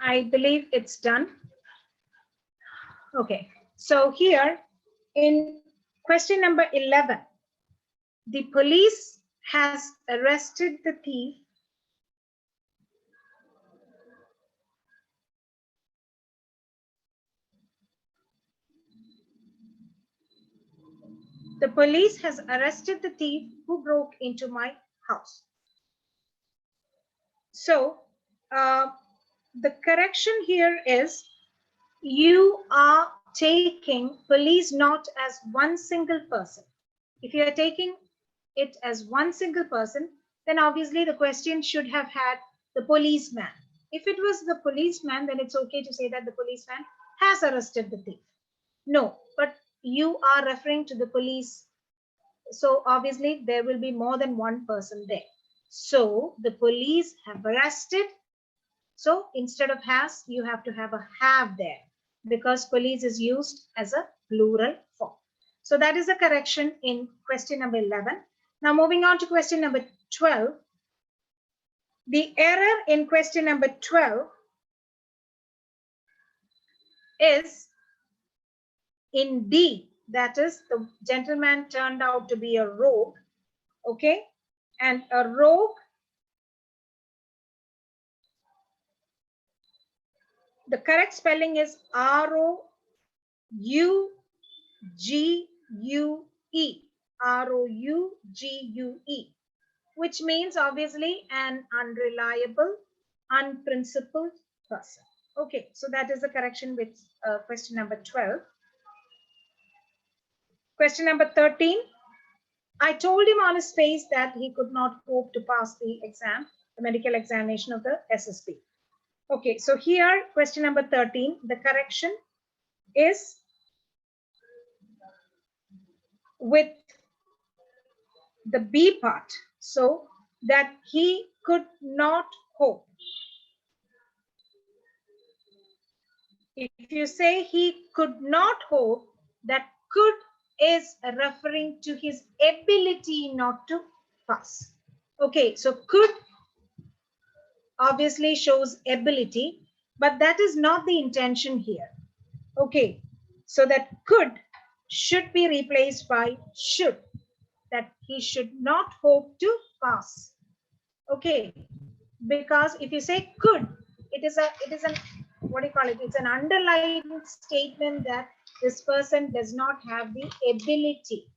I believe it's done. Okay, so here in question number 11, the police has arrested the thief who broke into my house. So the correction here is you are taking police not as one single person. If you are taking it as one single person, then obviously the question should have had the policeman. If it was the policeman, then it's okay to say that the policeman has arrested the thief. No, but you are referring to the police. So obviously there will be more than one person there. So the police have arrested. So instead of has, you have to have a have there because police is used as a plural form. So that is a correction in question number 11. Now moving on to question number 12. The error in question number 12 is in D. That is, the gentleman turned out to be a rogue. Okay. And a rogue, the correct spelling is R-O-U-G-U-E. R-O-U-G-U-E, which means obviously an unreliable, unprincipled person. Okay, so that is the correction with question number 12. Question number 13. I told him on his face that he could not hope to pass the exam, the medical examination of the SSB. Okay, so here, question number 13, the correction is with the B part. So that he could not hope. If you say he could not hope, that could is referring to his ability not to pass. Okay, so could obviously shows ability, but that is not the intention here. Okay, so that could should be replaced by should, that he should not hope to pass. Okay, because if you say could, it is an what do you call it? It's an underlying statement that this person does not have the ability.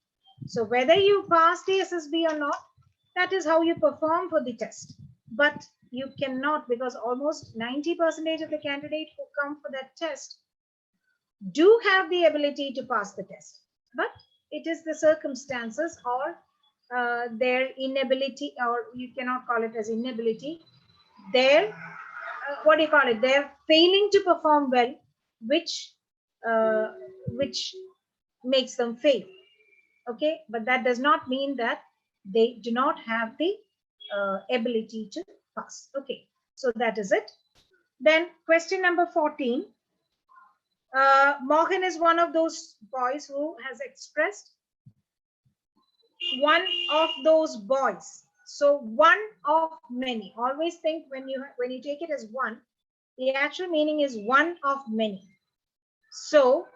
So whether you pass the SSB or not, that is how you perform for the test. But you cannot, because almost 90% of the candidates who come for that test do have the ability to pass the test. But it is the circumstances or their inability, or you cannot call it as inability, their what do you call it? They're failing to perform well, which makes them fail. Okay, but that does not mean that they do not have the ability to pass. Okay, so that is it. Then question number 14. Mohan is one of those boys who has expressed one of those boys. So one of many. Always think when you take it as one, the actual meaning is one of many. So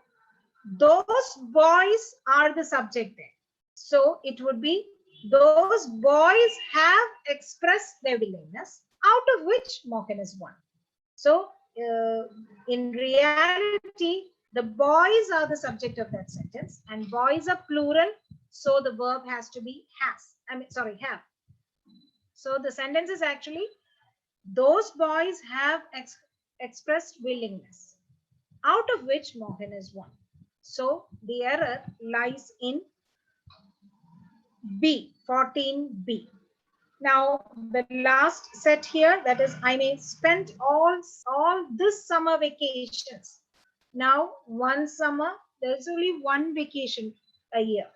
those boys are the subject there. So it would be those boys have expressed their willingness, out of which Mohan is one. So in reality, the boys are the subject of that sentence, and boys are plural. So the verb has to be has. Have. So the sentence is actually those boys have expressed willingness, out of which Mohan is one. So the error lies in B, 14B. Now the last set here, that is, I may spend all this summer vacations. Now one summer, there's only one vacation a year.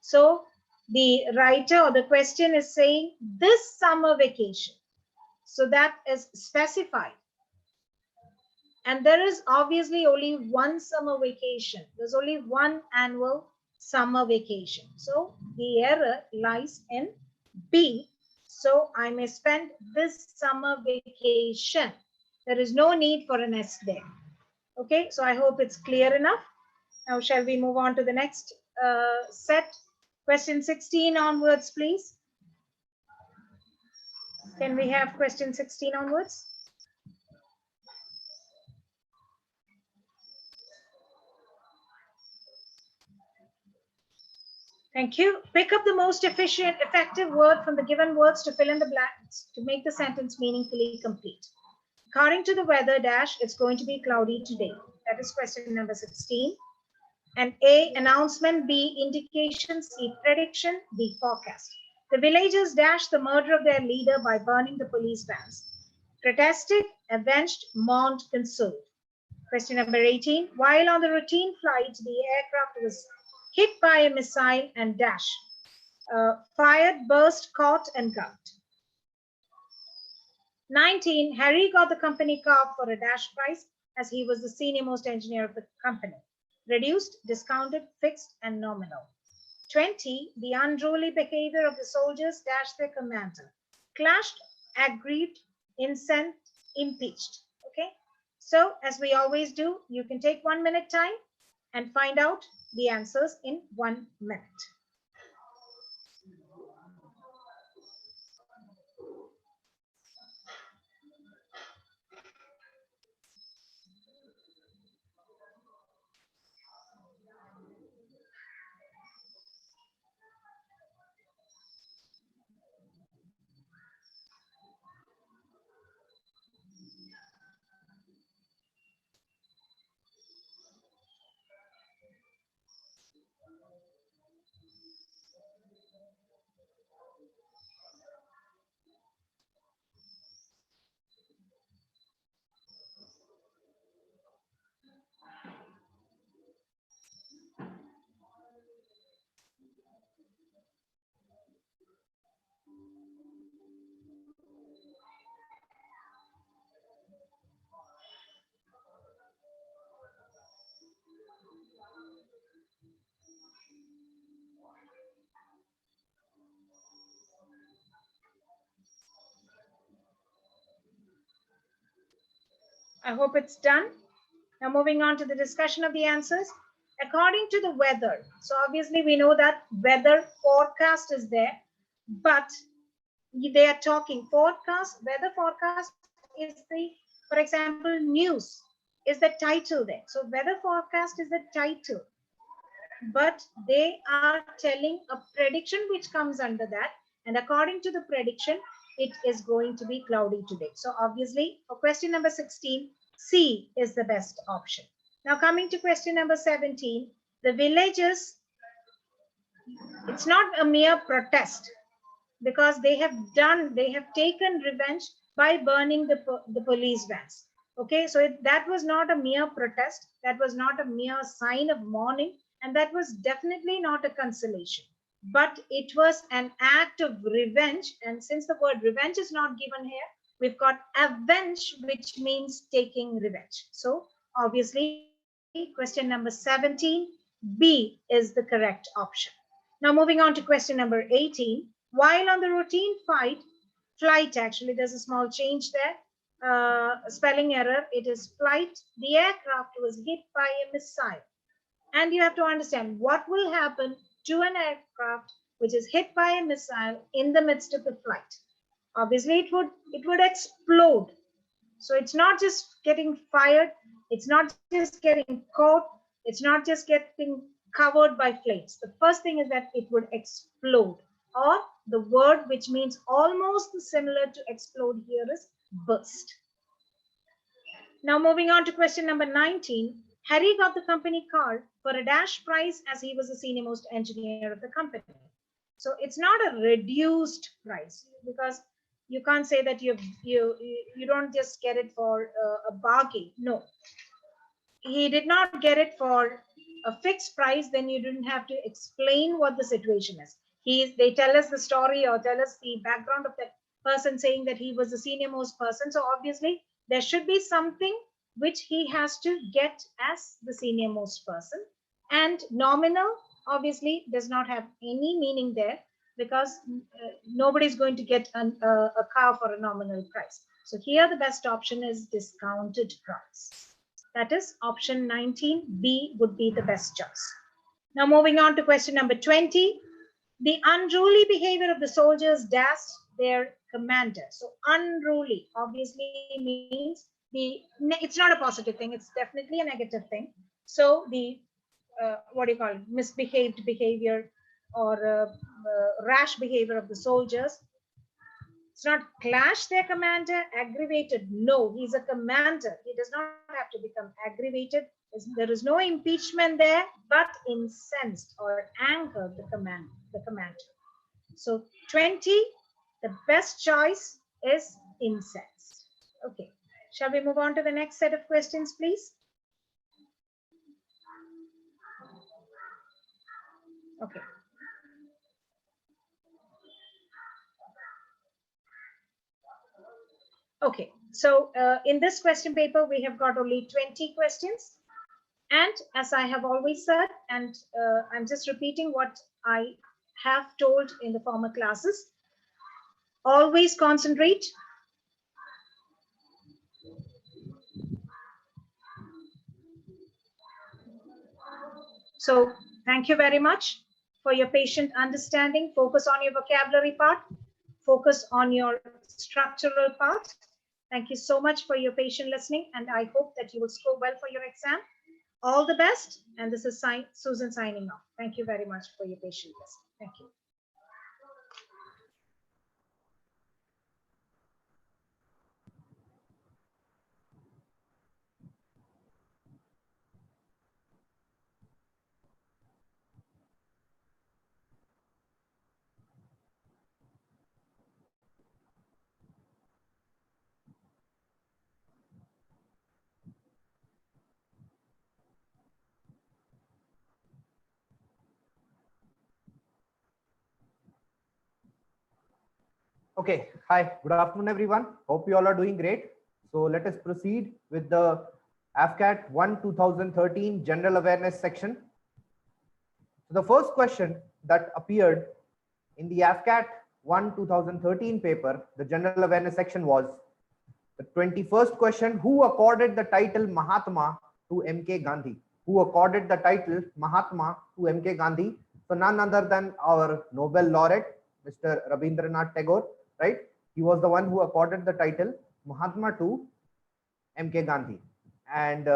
So the writer or the question is saying this summer vacation. So that is specified. And there is obviously only one summer vacation. There's only one annual summer vacation. So the error lies in B. So I may spend this summer vacation. There is no need for an S there. Okay, so I hope it's clear enough. Now, shall we move on to the next set? Question 16 onwards, please. Can we have question 16 onwards? Thank you. Pick up the most effective word from the given words to fill in the blanks to make the sentence meaningfully complete. According to the weather dash, it's going to be cloudy today. That is question number 16. And A, announcement, B, indication, C, prediction, D, forecast. The villagers dashed the murder of their leader by burning the police vans. Protested, avenged, mourned, consoled. Question number 18. While on the routine flight, the aircraft was hit by a missile and dash. Fired, burst, caught, and gulped. 19. Harry got the company car for a dash price as he was the senior most engineer of the company. Reduced, discounted, fixed, and nominal. 20. The unruly behavior of the soldiers dashed their commander. Clashed, aggrieved, incensed, impeached. Okay. So as we always do, you can take 1 minute time and find out the answers in 1 minute. I hope it's done. Now moving on to the discussion of the answers. According to the weather, so obviously we know that weather forecast is there, but they are talking forecast, weather forecast is the, for example, news is the title there. So weather forecast is the title, but they are telling a prediction which comes under that. And according to the prediction, it is going to be cloudy today. So obviously for question number 16, C is the best option. Now coming to question number 17, the villagers, it's not a mere protest because they have taken revenge by burning the police vans. Okay, so that was not a mere protest, that was not a mere sign of mourning, and that was definitely not a consolation, but it was an act of revenge. And since the word revenge is not given here, we've got avenge, which means taking revenge. So obviously question number 17, B is the correct option. Now moving on to question number 18. While on the routine flight, actually there's a small change there, spelling error, it is flight, the aircraft was hit by a missile. And you have to understand what will happen to an aircraft which is hit by a missile in the midst of the flight. Obviously it would explode. So it's not just getting fired, it's not just getting caught, it's not just getting covered by flames. The first thing is that it would explode, or the word which means almost similar to explode here is burst. Now moving on to question number 19. Harry got the company car for a dash price as he was the senior most engineer of the company. So it's not a reduced price, because you can't say that you don't just get it for a bargain. No, he did not get it for a fixed price. Then you didn't have to explain what the situation is. They tell us the story or tell us the background of that person, saying that he was the senior most person. So obviously there should be something which he has to get as the senior most person. And nominal obviously does not have any meaning there, because nobody's going to get a car for a nominal price. So here the best option is discounted price. That is option 19B would be the best choice. Now moving on to question number 20. The unruly behavior of the soldiers dashed their commander. So unruly obviously means it's not a positive thing. It's definitely a negative thing. So the what do you call it? Misbehaved behavior or rash behavior of the soldiers. It's not clash their commander, aggravated. No, he's a commander. He does not have to become aggravated. There is no impeachment there, but incensed or angered the commander. So 20, the best choice is incensed. Okay. Shall we move on to the next set of questions, please? Okay. Okay, so in this question paper, we have got only 20 questions. And as I have always said, and I'm just repeating what I have told in the former classes, always concentrate. So thank you very much for your patient understanding. Focus on your vocabulary part. Focus on your structural part. Thank you so much for your patient listening, and I hope that you will score well for your exam. All the best, and this is Susan signing off. Thank you very much for your patient listening. Thank you. Okay, hi, good afternoon, everyone. Hope you all are doing great. So let us proceed with the AFCAT 1 2013 General Awareness section. So the first question that appeared in the AFCAT 1 2013 paper, the General Awareness section, was the 21st question: who accorded the title Mahatma to M.K. Gandhi? Who accorded the title Mahatma to M.K. Gandhi? So none other than our Nobel laureate, Mr. Rabindranath Tagore, right? He was the one who accorded the title Mahatma to M.K. Gandhi. And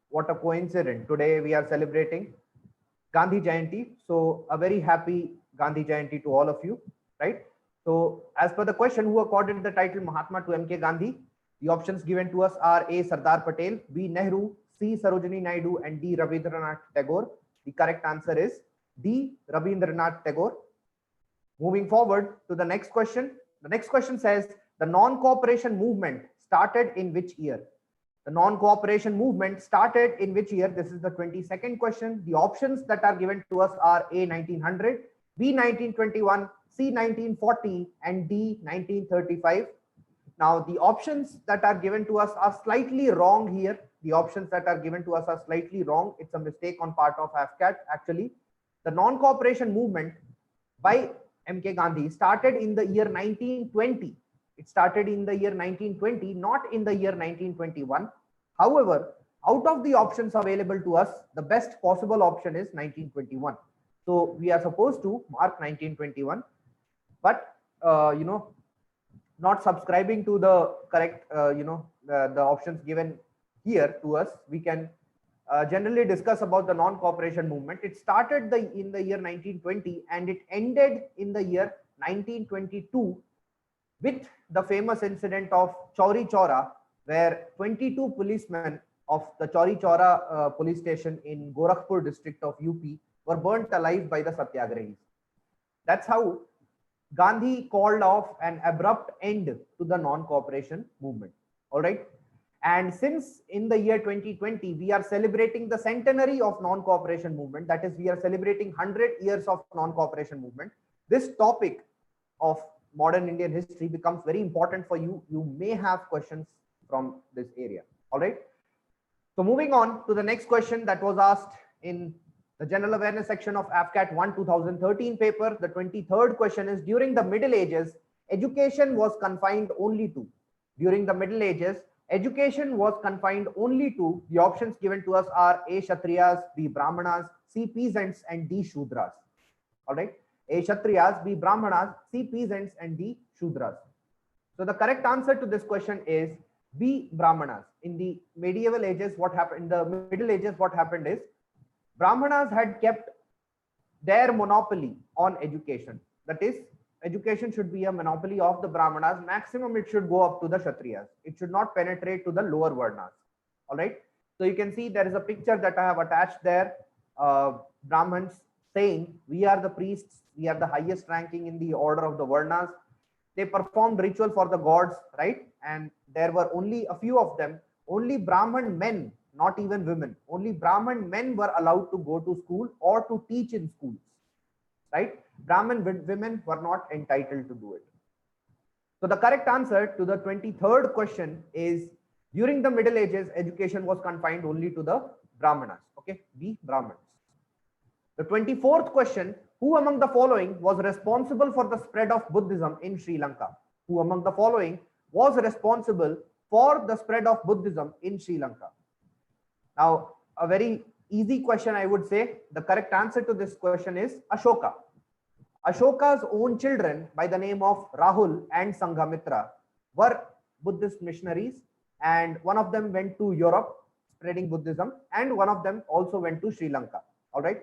what a coincidence. Today we are celebrating Gandhi Jayanti. So a very happy Gandhi Jayanti to all of you, right? So as per the question, who accorded the title Mahatma to M.K. Gandhi? The options given to us are A. Sardar Patel, B. Nehru, C. Sarojini Naidu, and D. Rabindranath Tagore. The correct answer is D. Rabindranath Tagore. Moving forward to the next question. The next question says, the non-cooperation movement started in which year? The non-cooperation movement started in which year? This is the 22nd question. The options that are given to us are A. 1900, B. 1921, C. 1940, and D. 1935. Now, the options that are given to us are slightly wrong here. The options that are given to us are slightly wrong. It's a mistake on part of AFCAT. Actually, the non-cooperation movement by M.K. Gandhi started in the year 1920. It started in the year 1920, not in the year 1921. However, out of the options available to us, the best possible option is 1921. So we are supposed to mark 1921, but not subscribing to the correct, the options given here to us, we can generally discuss about the non-cooperation movement. It started in the year 1920 and it ended in the year 1922 with the famous incident of Chauri Chaura, where 22 policemen of the Chauri Chaura police station in Gorakhpur district of UP were burnt alive by the Satyagrahis. That's how Gandhi called off an abrupt end to the non-cooperation movement. All right. And since in the year 2020, we are celebrating the centenary of non-cooperation movement, that is, we are celebrating 100 years of non-cooperation movement, this topic of modern Indian history becomes very important for you. You may have questions from this area. All right. So moving on to the next question that was asked in the general awareness section of AFCAT 1 2013 paper. The 23rd question is, during the Middle Ages, education was confined only to. during the Middle Ages, education was confined only to, the options given to us are A. Kshatriyas, B. Brahmanas, C. Peasants, and D. Shudras. All right. A. Kshatriyas, B. Brahmanas, C. Peasants, and D. Shudras. So the correct answer to this question is B. Brahmanas. In the medieval ages, what happened? In the Middle Ages, what happened is Brahmanas had kept their monopoly on education. That is, education should be a monopoly of the Brahmanas. Maximum it should go up to the Kshatriyas. It should not penetrate to the lower Varnas. All right. So you can see there is a picture that I have attached there. Brahmins saying, we are the priests, we are the highest ranking in the order of the Varnas. They performed ritual for the gods, right? And there were only a few of them. Only Brahman men, not even women, only Brahman men were allowed to go to school or to teach in schools, right? Brahman women were not entitled to do it. So the correct answer to the 23rd question is, during the Middle Ages, education was confined only to the Brahmanas. Okay, B. Brahmins. The 24th question, who among the following was responsible for the spread of Buddhism in Sri Lanka? Who among the following was responsible for the spread of Buddhism in Sri Lanka? Now, a very easy question, I would say. The correct answer to this question is Ashoka. Ashoka's own children by the name of Rahul and Sanghamitra were Buddhist missionaries, and one of them went to Europe spreading Buddhism, and one of them also went to Sri Lanka. All right.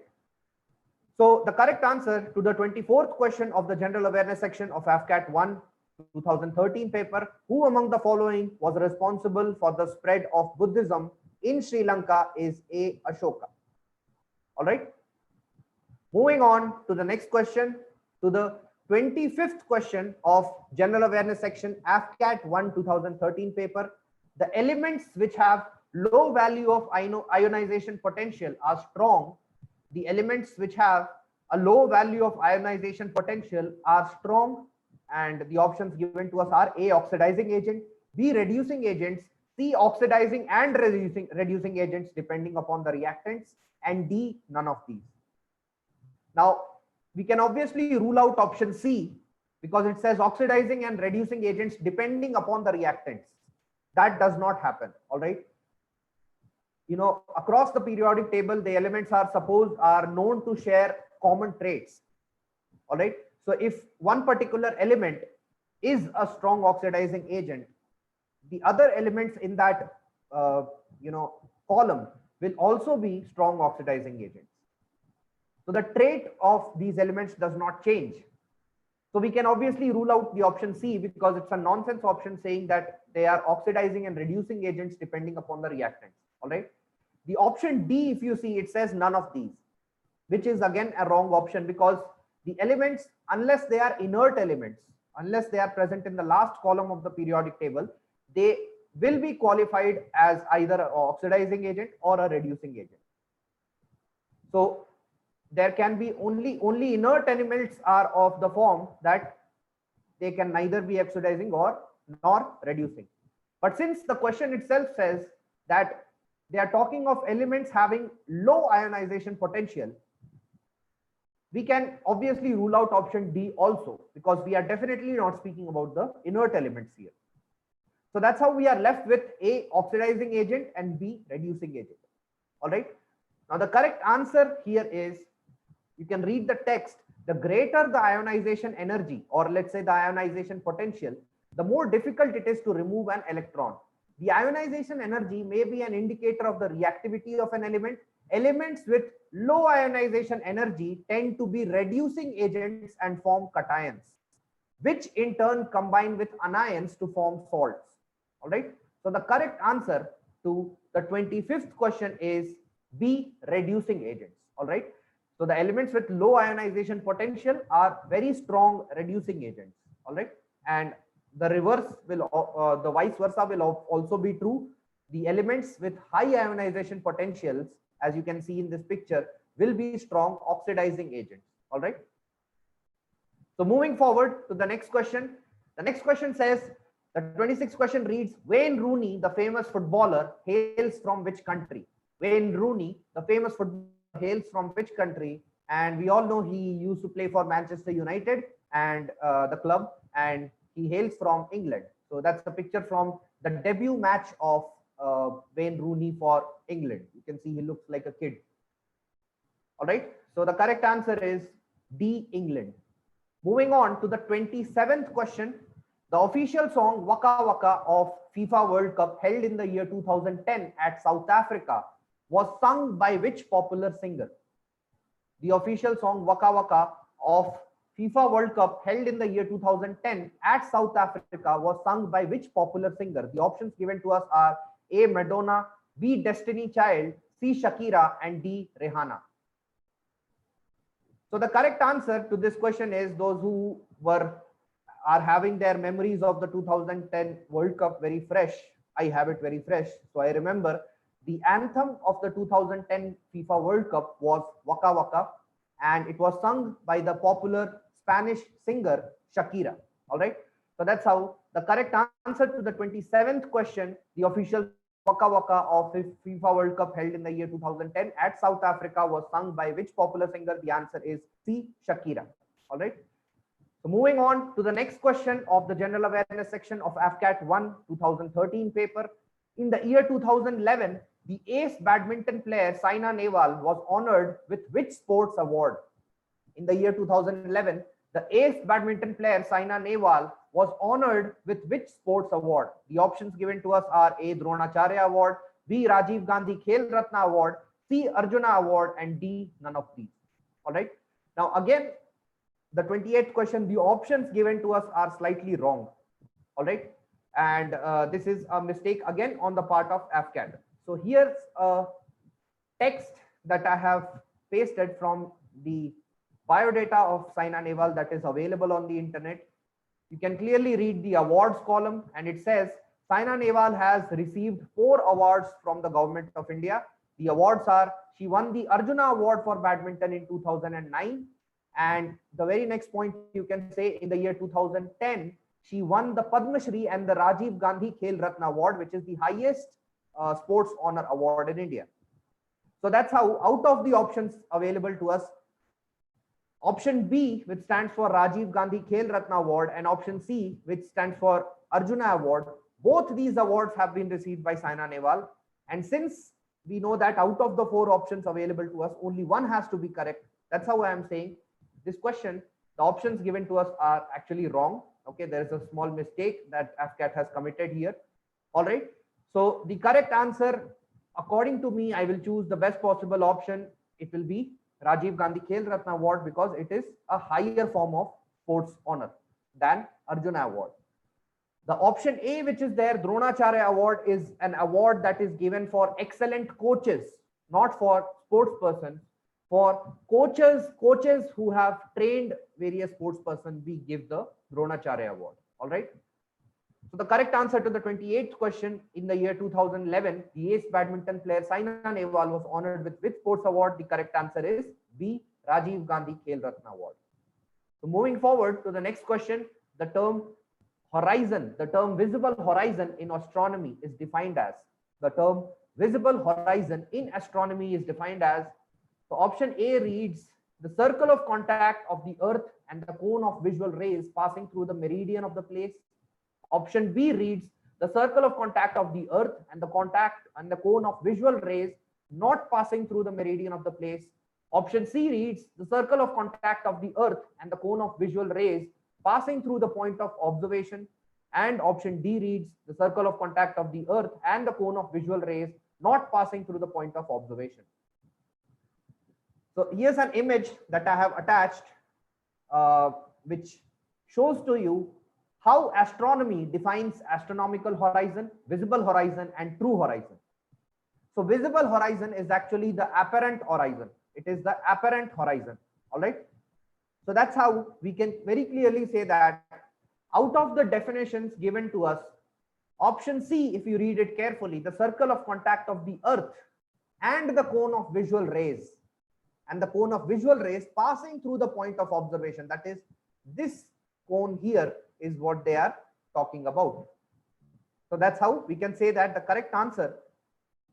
So the correct answer to the 24th question of the general awareness section of AFCAT 1 2013 paper, who among the following was responsible for the spread of Buddhism in Sri Lanka, is A. Ashoka. All right. Moving on to the next question, to the 25th question of general awareness section AFCAT 1 2013 paper. The elements which have low value of ionization potential are strong. The elements which have a low value of ionization potential are strong, and the options given to us are A. Oxidizing agent, B. Reducing agents, C. Oxidizing and reducing agents depending upon the reactants, and D. None of these. Now, we can obviously rule out option C because it says oxidizing and reducing agents depending upon the reactants. That does not happen. All right. You know, across the periodic table, the elements are known to share common traits. All right. So if one particular element is a strong oxidizing agent, the other elements in that column will also be strong oxidizing agents. So the trait of these elements does not change. So we can obviously rule out the option C because it's a nonsense option saying that they are oxidizing and reducing agents depending upon the reactants. All right. The option D, if you see, it says none of these, which is again a wrong option because the elements, unless they are inert elements, unless they are present in the last column of the periodic table, they will be qualified as either an oxidizing agent or a reducing agent. So there can be only inert elements are of the form that they can neither be oxidizing nor reducing. But since the question itself says that they are talking of elements having low ionization potential, we can obviously rule out option D also because we are definitely not speaking about the inert elements here. So that's how we are left with A, oxidizing agent, and B, reducing agent. All right. Now the correct answer here is, you can read the text, the greater the ionization energy, or let's say the ionization potential, the more difficult it is to remove an electron. The ionization energy may be an indicator of the reactivity of an element. Elements with low ionization energy tend to be reducing agents and form cations, which in turn combine with anions to form salts. All right. So the correct answer to the 25th question is B, reducing agents. All right. So the elements with low ionization potential are very strong reducing agents. All right. And the reverse will, the vice versa will also be true. The elements with high ionization potentials, as you can see in this picture, will be strong oxidizing agents. All right. So moving forward to the next question. The next question says, the 26th question reads, Wayne Rooney, the famous footballer, hails from which country? Wayne Rooney, the famous footballer, hails from which country? And we all know he used to play for Manchester United and the club, and he hails from England. So that's a picture from the debut match of Wayne Rooney for England. You can see he looks like a kid. All right. So the correct answer is D, England. Moving on to the 27th question. The official song Waka Waka of FIFA World Cup held in the year 2010 at South Africa was sung by which popular singer? The official song Waka Waka of FIFA World Cup held in the year 2010 at South Africa was sung by which popular singer? The options given to us are A, Madonna, B, Destiny Child, C, Shakira, and D, Rihanna. So the correct answer to this question is those who are having their memories of the 2010 World Cup very fresh. I have it very fresh. So I remember the anthem of the 2010 FIFA World Cup was Waka Waka, and it was sung by the popular Spanish singer Shakira. All right. So that's how the correct answer to the 27th question, the official Waka Waka of FIFA World Cup held in the year 2010 at South Africa was sung by which popular singer? The answer is C, Shakira. All right. So moving on to the next question of the general awareness section of AFCAT 1 2013 paper. In the year 2011, the ace badminton player Saina Nehwal was honored with which sports award? In the year 2011, the ace badminton player Saina Nehwal was honored with which sports award? The options given to us are A, Dronacharya Award, B, Rajiv Gandhi Khel Ratna Award, C, Arjuna Award, and D, none of these. All right. Now again, the 28th question, the options given to us are slightly wrong. All right. And this is a mistake again on the part of AFCAT. So here's a text that I have pasted from the biodata of Saina Nehwal that is available on the internet. You can clearly read the awards column, and it says Saina Nehwal has received 4 awards from the government of India. The awards are: she won the Arjuna Award for badminton in 2009, and the very next point you can say in the year 2010 she won the Padma Shri and the Rajiv Gandhi Khel Ratna Award, which is the highest sports honor award in India. So that's how, out of the options available to us, option B, which stands for Rajiv Gandhi Khel Ratna Award, and option C, which stands for Arjuna Award, both these awards have been received by Saina Nehwal. And since we know that out of the 4 options available to us, only one has to be correct, that's how I am saying this question, the options given to us are actually wrong. Okay, there is a small mistake that AFCAT has committed here. All right. So the correct answer, according to me, I will choose the best possible option. It will be Rajiv Gandhi Khel Ratna Award, because it is a higher form of sports honor than Arjuna Award. The option A, which is there, Dronacharya Award, is an award that is given for excellent coaches, not for sports persons. For coaches who have trained various sports persons, we give the Dronacharya Award. All right. So the correct answer to the 28th question, in the year 2011, the ace badminton player Saina Nehwal was honored with which sports award? The correct answer is B, Rajiv Gandhi Khel Ratna Award. So moving forward to the next question, the term horizon, the term visible horizon in astronomy is defined as, the term visible horizon in astronomy is defined as, so option A reads, the circle of contact of the earth and the cone of visual rays passing through the meridian of the place. Option B reads, the circle of contact of the earth and the contact and the cone of visual rays not passing through the meridian of the place. Option C reads, the circle of contact of the earth and the cone of visual rays passing through the point of observation. And option D reads, the circle of contact of the earth and the cone of visual rays not passing through the point of observation. So here's an image that I have attached, which shows to you how astronomy defines astronomical horizon, visible horizon, and true horizon. So visible horizon is actually the apparent horizon. It is the apparent horizon. All right. So that's how we can very clearly say that out of the definitions given to us, option C, if you read it carefully, the circle of contact of the earth and the cone of visual rays, and the cone of visual rays passing through the point of observation, that is, this cone here is what they are talking about. So that's how we can say that the correct answer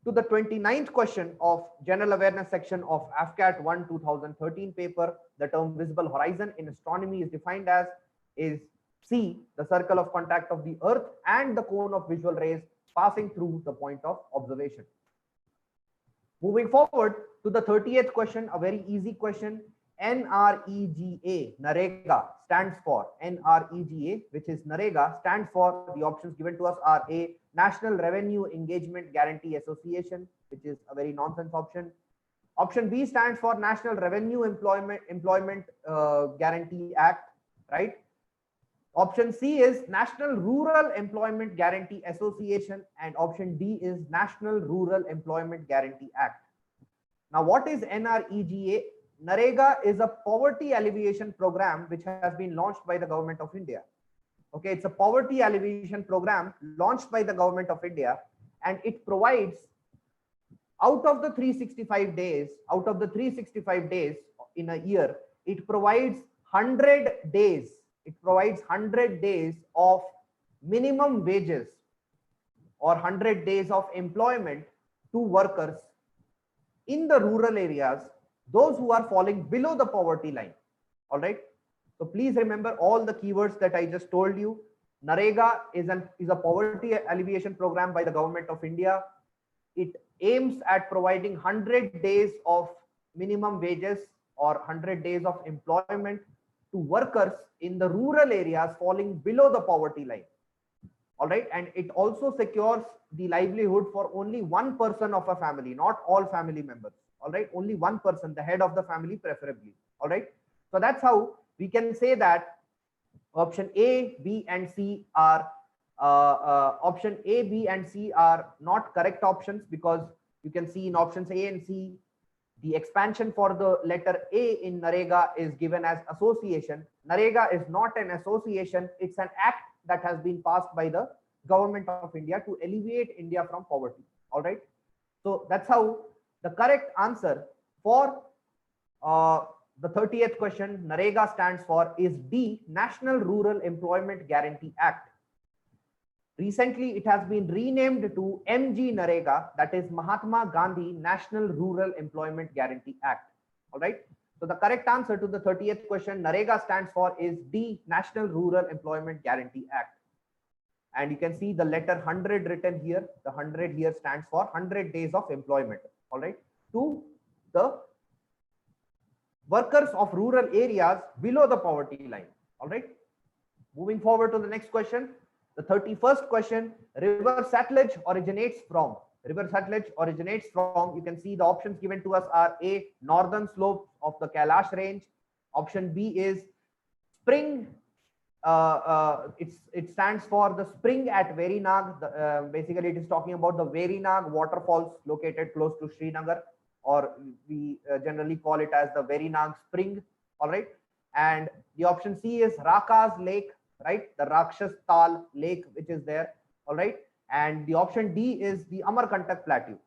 to the 29th question of general awareness section of AFCAT 1 2013 paper, the term visible horizon in astronomy is defined as, is C, the circle of contact of the earth and the cone of visual rays passing through the point of observation. Moving forward to the 30th question, a very easy question. NREGA, NREGA stands for NREGA, which is NREGA stands for, the options given to us are A, National Revenue Engagement Guarantee Association, which is a very nonsense option. Option B stands for National Revenue Employment Guarantee Act, right? Option C is National Rural Employment Guarantee Association, and option D is National Rural Employment Guarantee Act. Now, what is NREGA? NREGA is a poverty alleviation program which has been launched by the government of India. Okay, it's a poverty alleviation program launched by the government of India, and it provides out of the 365 days in a year, it provides 100 days. It provides 100 days of minimum wages or 100 days of employment to workers in the rural areas, those who are falling below the poverty line. All right. So please remember all the keywords that I just told you. NREGA is a poverty alleviation program by the government of India. It aims at providing 100 days of minimum wages or 100 days of employment to workers in the rural areas falling below the poverty line. All right. And it also secures the livelihood for only one person of a family, not all family members. All right. Only one person, the head of the family preferably. All right. So that's how we can say that option A, B, and C are option A, B, and C are not correct options, because you can see in options A and C, the expansion for the letter A in NREGA is given as association. NREGA is not an association. It's an act that has been passed by the government of India to alleviate India from poverty. All right. So that's how the correct answer for the 30th question, NREGA stands for, is D, National Rural Employment Guarantee Act. Recently, it has been renamed to MG NREGA, that is Mahatma Gandhi National Rural Employment Guarantee Act. All right. So the correct answer to the 30th question, NREGA stands for, is D, National Rural Employment Guarantee Act. And you can see the letter 100 written here. The 100 here stands for 100 days of employment. All right. To the workers of rural areas below the poverty line. All right. Moving forward to the next question. The 31st question, river Satluj originates from. River Satluj originates from, you can see the options given to us are A, northern slopes of the Kailash range. Option B is spring. It stands for the spring at Verinag. Basically, it is talking about the Verinag waterfalls located close to Srinagar, or we generally call it as the Verinag spring. All right. And the option C is Raka's lake, right? The Rakshas Tal lake, which is there. All right. And the option D is the Amarkantak plateau.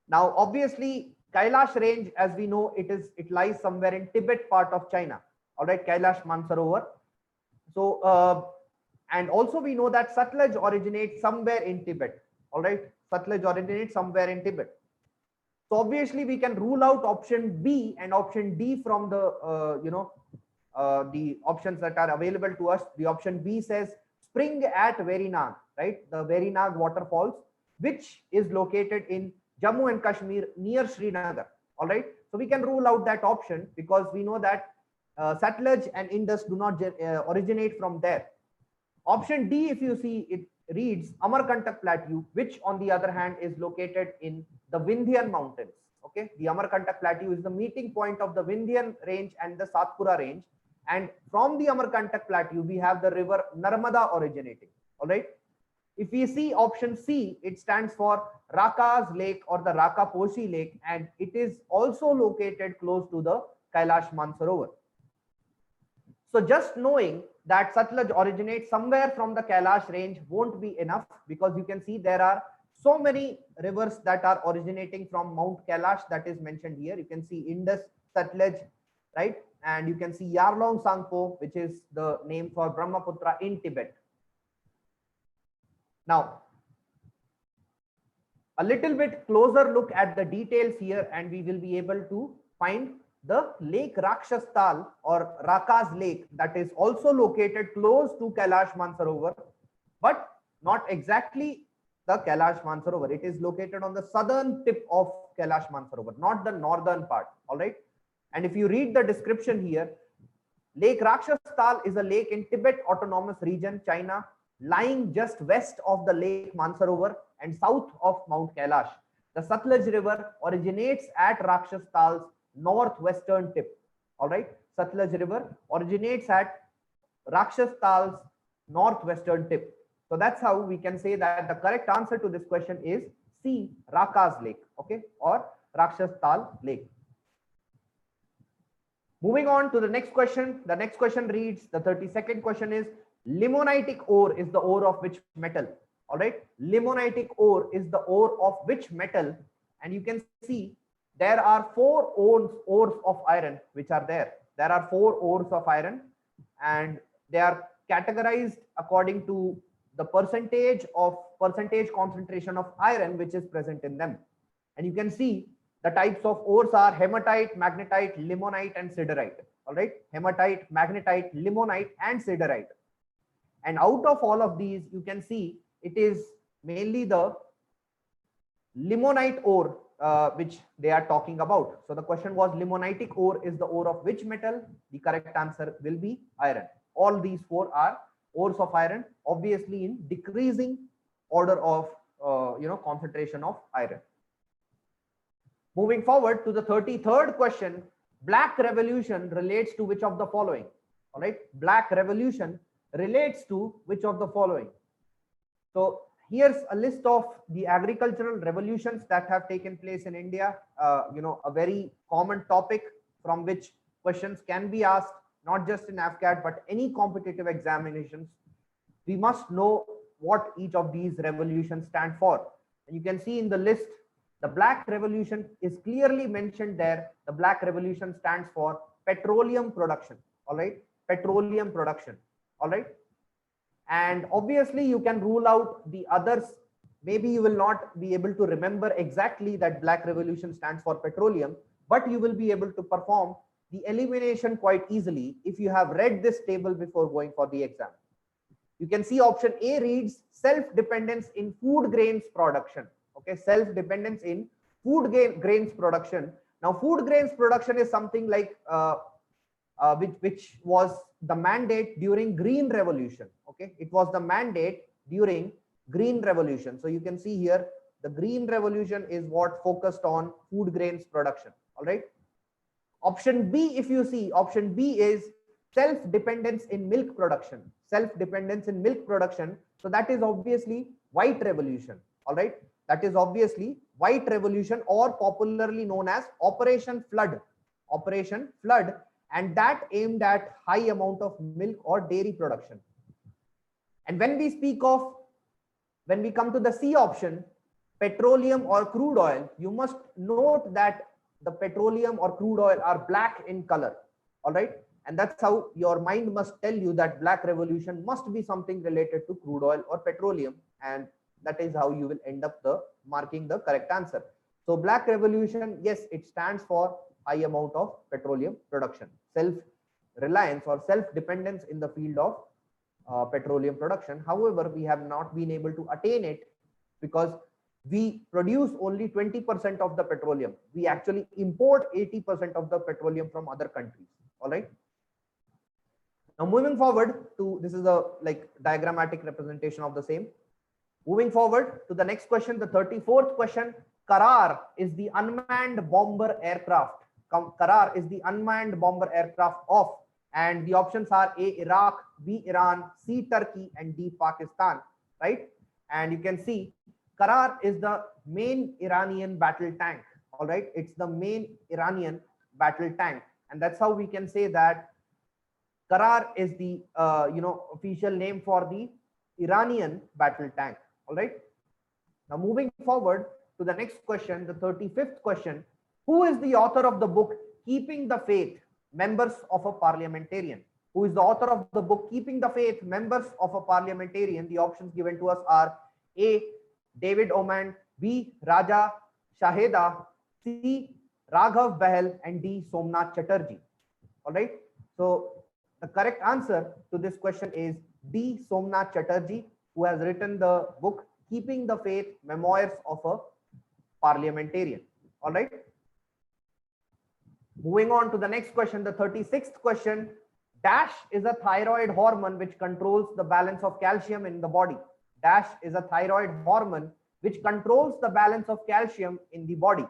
Now, obviously, Kailash range, as we know, it lies somewhere in Tibet part of China. All right. Kailash Mansarovar. So, and also we know that Satluj originates somewhere in Tibet. All right. Satluj originates somewhere in Tibet. So obviously we can rule out option B and option D from the, the options that are available to us. The option B says spring at Verinag, right? The Verinag waterfalls, which is located in Jammu and Kashmir near Srinagar. All right. So we can rule out that option because we know that Satluj and Indus do not originate from there. Option D, if you see, it reads Amarkantak plateau, which on the other hand is located in the Vindhyan mountains. Okay, the Amarkantak plateau is the meeting point of the Vindhyan range and the Satpura range, and from the Amarkantak plateau we have the river Narmada originating. All right. If we see option C, it stands for Raka's lake or the Raka Poshi lake, and it is also located close to the Kailash Mansarovar. So just knowing that Satluj originates somewhere from the Kailash range won't be enough, because you can see there are so many rivers that are originating from Mount Kailash that is mentioned here. You can see Indus, Satluj, right? And you can see Yarlong Sangpo, which is the name for Brahmaputra in Tibet. Now, a little bit closer look at the details here, and we will be able to find the Lake Rakshastal or Rakas Lake, that is also located close to Kailash Mansarovar, but not exactly the Kailash Mansarovar. It is located on the southern tip of Kailash Mansarovar, not the northern part. All right. And if you read the description here, Lake Rakshastal is a lake in Tibet Autonomous Region, China, lying just west of the Lake Mansarovar and south of Mount Kailash. The Satluj River originates at Rakshastal's northwestern tip. All right. Satluj River originates at Rakshastal's northwestern tip. So that's how we can say that the correct answer to this question is C, Rakas Lake, okay, or Rakshastal Lake. Moving on to the next question. The next question reads, the 32nd question is, limonitic ore is the ore of which metal? All right, limonitic ore is the ore of which metal? And you can see there are four ores of iron which are there. There are four ores of iron, and they are categorized according to the percentage concentration of iron which is present in them. And you can see the types of ores are hematite, magnetite, limonite, and siderite. All right, hematite, magnetite, limonite, and siderite. And out of all of these, you can see it is mainly the limonite ore which they are talking about. So the question was, limonitic ore is the ore of which metal? The correct answer will be iron. All these four are ores of iron, obviously in decreasing order of concentration of iron. Moving forward to the 33rd question, Black Revolution relates to which of the following? All right, Black Revolution relates to which of the following? So here's a list of the agricultural revolutions that have taken place in India. A very common topic from which questions can be asked, not just in AFCAT, but any competitive examinations. We must know what each of these revolutions stand for. And you can see in the list, the Black Revolution is clearly mentioned there. The Black Revolution stands for petroleum production. All right, petroleum production. All right. And obviously you can rule out the others. Maybe you will not be able to remember exactly that Black Revolution stands for petroleum, but you will be able to perform the elimination quite easily if you have read this table before going for the exam. You can see option A reads self-dependence in food grains production. Okay, self-dependence in food grains production. Now, food grains production is something like which was the mandate during Green Revolution. Okay, it was the mandate during Green Revolution. So you can see here the Green Revolution is what focused on food grains production. All right. Option B, if you see, option B is self-dependence in milk production. Self-dependence in milk production. So that is obviously White Revolution. All right. That is obviously White Revolution, or popularly known as Operation Flood. Operation Flood, and that aimed at high amount of milk or dairy production. And when we come to the C option, petroleum or crude oil, you must note that the petroleum or crude oil are black in color. All right. And that's how your mind must tell you that Black Revolution must be something related to crude oil or petroleum. And that is how you will end up marking the correct answer. So Black Revolution, yes, it stands for high amount of petroleum production, self-reliance or self-dependence in the field of petroleum production. However, we have not been able to attain it because we produce only 20% of the petroleum. We actually import 80% of the petroleum from other countries. All right. Now moving forward to, this is a diagrammatic representation of the same. Moving forward to the next question, the 34th question, Karar is the unmanned bomber aircraft. Karar is the unmanned bomber aircraft of, and the options are A, Iraq, B, Iran, C, Turkey, and D, Pakistan, right? And you can see Karar is the main Iranian battle tank. All right, it's the main Iranian battle tank, and that's how we can say that Karar is the official name for the Iranian battle tank. All right. Now moving forward to the next question, the 35th question, who is the author of the book Keeping the Faith, Members of a Parliamentarian? Who is the author of the book Keeping the Faith, Members of a Parliamentarian? The options given to us are A, David Oman, B, Raja Shaheda, C, Raghav Bahel, and D. Somnath Chatterjee. All right. So the correct answer to this question is D. Somnath Chatterjee, who has written the book Keeping the Faith, Memoirs of a Parliamentarian. All right. Moving on to the next question, the 36th question. Dash is a thyroid hormone which controls the balance of calcium in the body. Dash is a thyroid hormone which controls the balance of calcium in the body.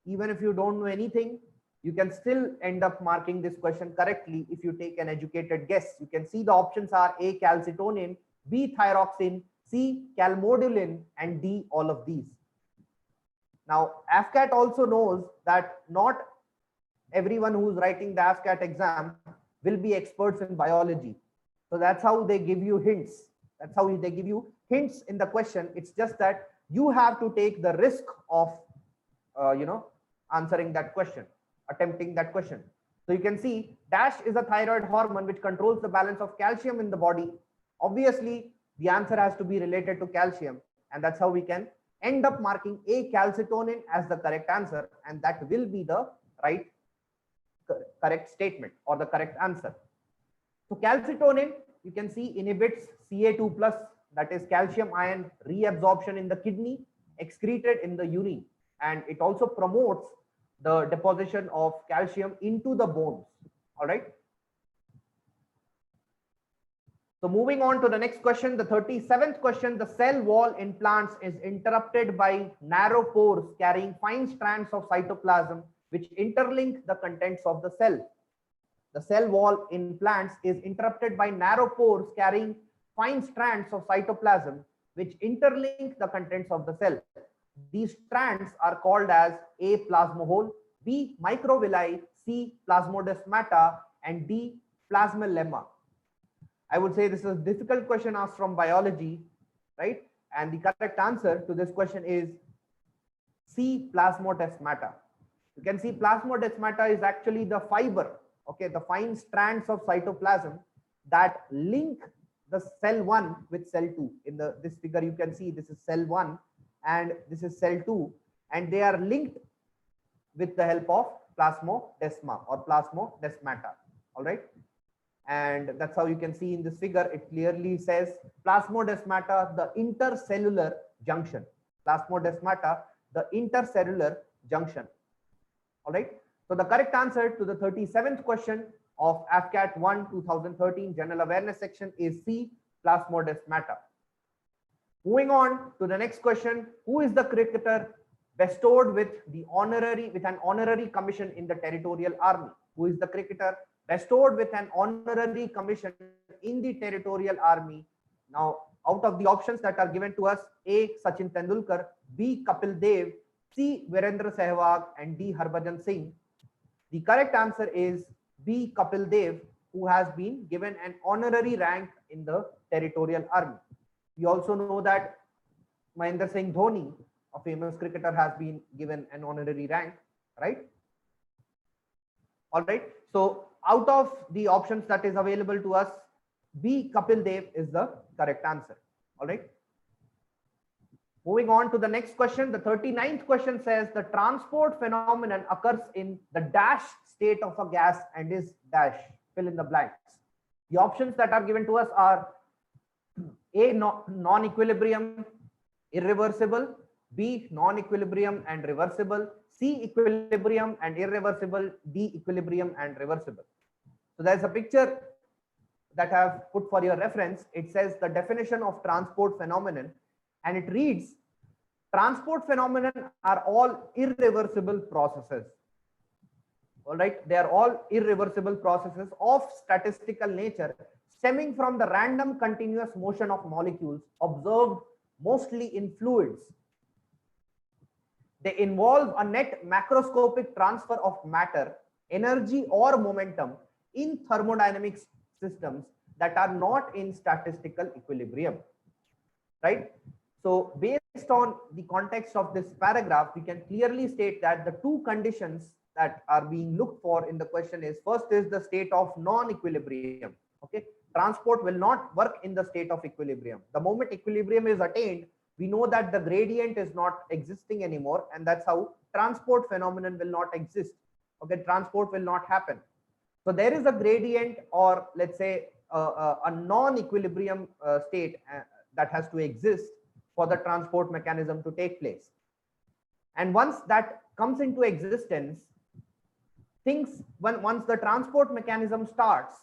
Even if you don't know anything, you can still end up marking this question correctly if you take an educated guess. You can see the options are A. Calcitonin, B. Thyroxine, C. Calmodulin, and D. all of these. Now, AFCAT also knows that not everyone who's writing the AFCAT exam will be experts in biology. So that's how they give you hints. That's how they give you hints in the question. It's just that you have to take the risk of, answering that question, attempting that question. So you can see Dash is a thyroid hormone which controls the balance of calcium in the body. Obviously, the answer has to be related to calcium, and that's how we can end up marking A. Calcitonin as the correct answer, and that will be the correct statement or the correct answer. So calcitonin, you can see, inhibits Ca2+, that is calcium ion reabsorption in the kidney, excreted in the urine, and it also promotes the deposition of calcium into the bones. All right. So moving on to the next question, the 37th question. The cell wall in plants is interrupted by narrow pores carrying fine strands of cytoplasm which interlink the contents of the cell. The cell wall in plants is interrupted by narrow pores carrying fine strands of cytoplasm which interlink the contents of the cell. These strands are called as A. plasmohole, B. microvilli, C. plasmodesmata, and D. plasmalemma. I would say this is a difficult question asked from biology, right? And the correct answer to this question is C. plasmodesmata. You can see plasmodesmata is actually the fiber, okay, the fine strands of cytoplasm that link the cell 1 with cell 2. In this figure, you can see this is cell 1 and this is cell 2, and they are linked with the help of plasmodesma or plasmodesmata. All right. And that's how you can see in this figure, it clearly says plasmodesmata, the intercellular junction. Plasmodesmata, the intercellular junction. All right. So the correct answer to the 37th question of AFCAT 1 2013 General Awareness section is C. Plasmodesmata. Moving on to the next question, who is the cricketer bestowed with an honorary commission in the Territorial Army? Who is the cricketer bestowed with an honorary commission in the Territorial Army? Now, out of the options that are given to us, A. Sachin Tendulkar, B. Kapil Dev, C. Virendra Sehwag, and D. Harbhajan Singh. The correct answer is B. Kapil Dev, who has been given an honorary rank in the Territorial Army. We also know that Mahendra Singh Dhoni, a famous cricketer, has been given an honorary rank, right? All right. So out of the options that is available to us, B. Kapil Dev is the correct answer. All right. Moving on to the next question, the 39th question says the transport phenomenon occurs in the dash state of a gas and is dash, fill in the blanks. The options that are given to us are A. Non-equilibrium, irreversible, B. Non-equilibrium and reversible, C. Equilibrium and irreversible, D. Equilibrium and reversible. So there's a picture that I have put for your reference. It says the definition of transport phenomenon, and it reads, transport phenomenon are all irreversible processes. All right, they are all irreversible processes of statistical nature stemming from the random continuous motion of molecules observed mostly in fluids. They involve a net macroscopic transfer of matter, energy, or momentum in thermodynamic systems that are not in statistical equilibrium, right? So based on the context of this paragraph, we can clearly state that the two conditions that are being looked for in the question is, first is the state of non-equilibrium. Okay, transport will not work in the state of equilibrium. The moment equilibrium is attained, we know that the gradient is not existing anymore, and that's how transport phenomenon will not exist. Okay, transport will not happen. So there is a gradient, or let's say a non-equilibrium state that has to exist for the transport mechanism to take place. And once that comes into existence, things, once the transport mechanism starts,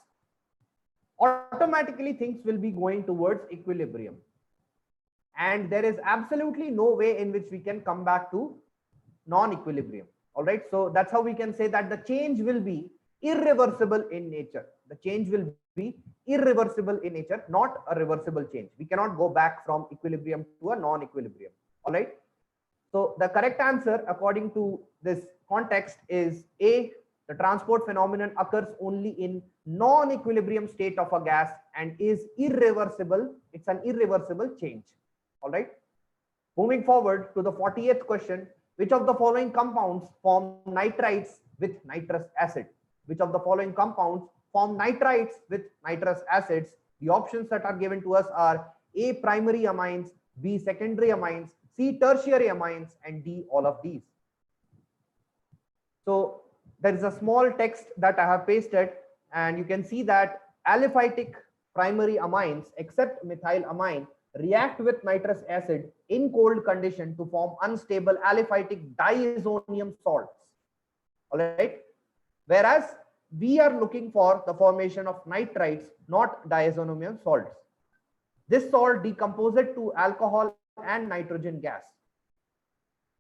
automatically things will be going towards equilibrium. And there is absolutely no way in which we can come back to non-equilibrium. All right. So that's how we can say that the change will be irreversible in nature. The change will be irreversible in nature, not a reversible change. We cannot go back from equilibrium to a non-equilibrium. All right. So the correct answer according to this context is A. The transport phenomenon occurs only in non-equilibrium state of a gas and is irreversible. It's an irreversible change. All right. Moving forward to the 40th question, which of the following compounds form nitrites with nitrous acid? Which of the following compounds form nitrites with nitrous acids? The options that are given to us are A, primary amines, B, secondary amines, C, tertiary amines, and D, all of these. So there is a small text that I have pasted, and you can see that aliphatic primary amines except methylamine react with nitrous acid in cold condition to form unstable aliphatic diazonium salts. All right. Whereas we are looking for the formation of nitrites, not diazonium salts. This salt decomposes to alcohol and nitrogen gas.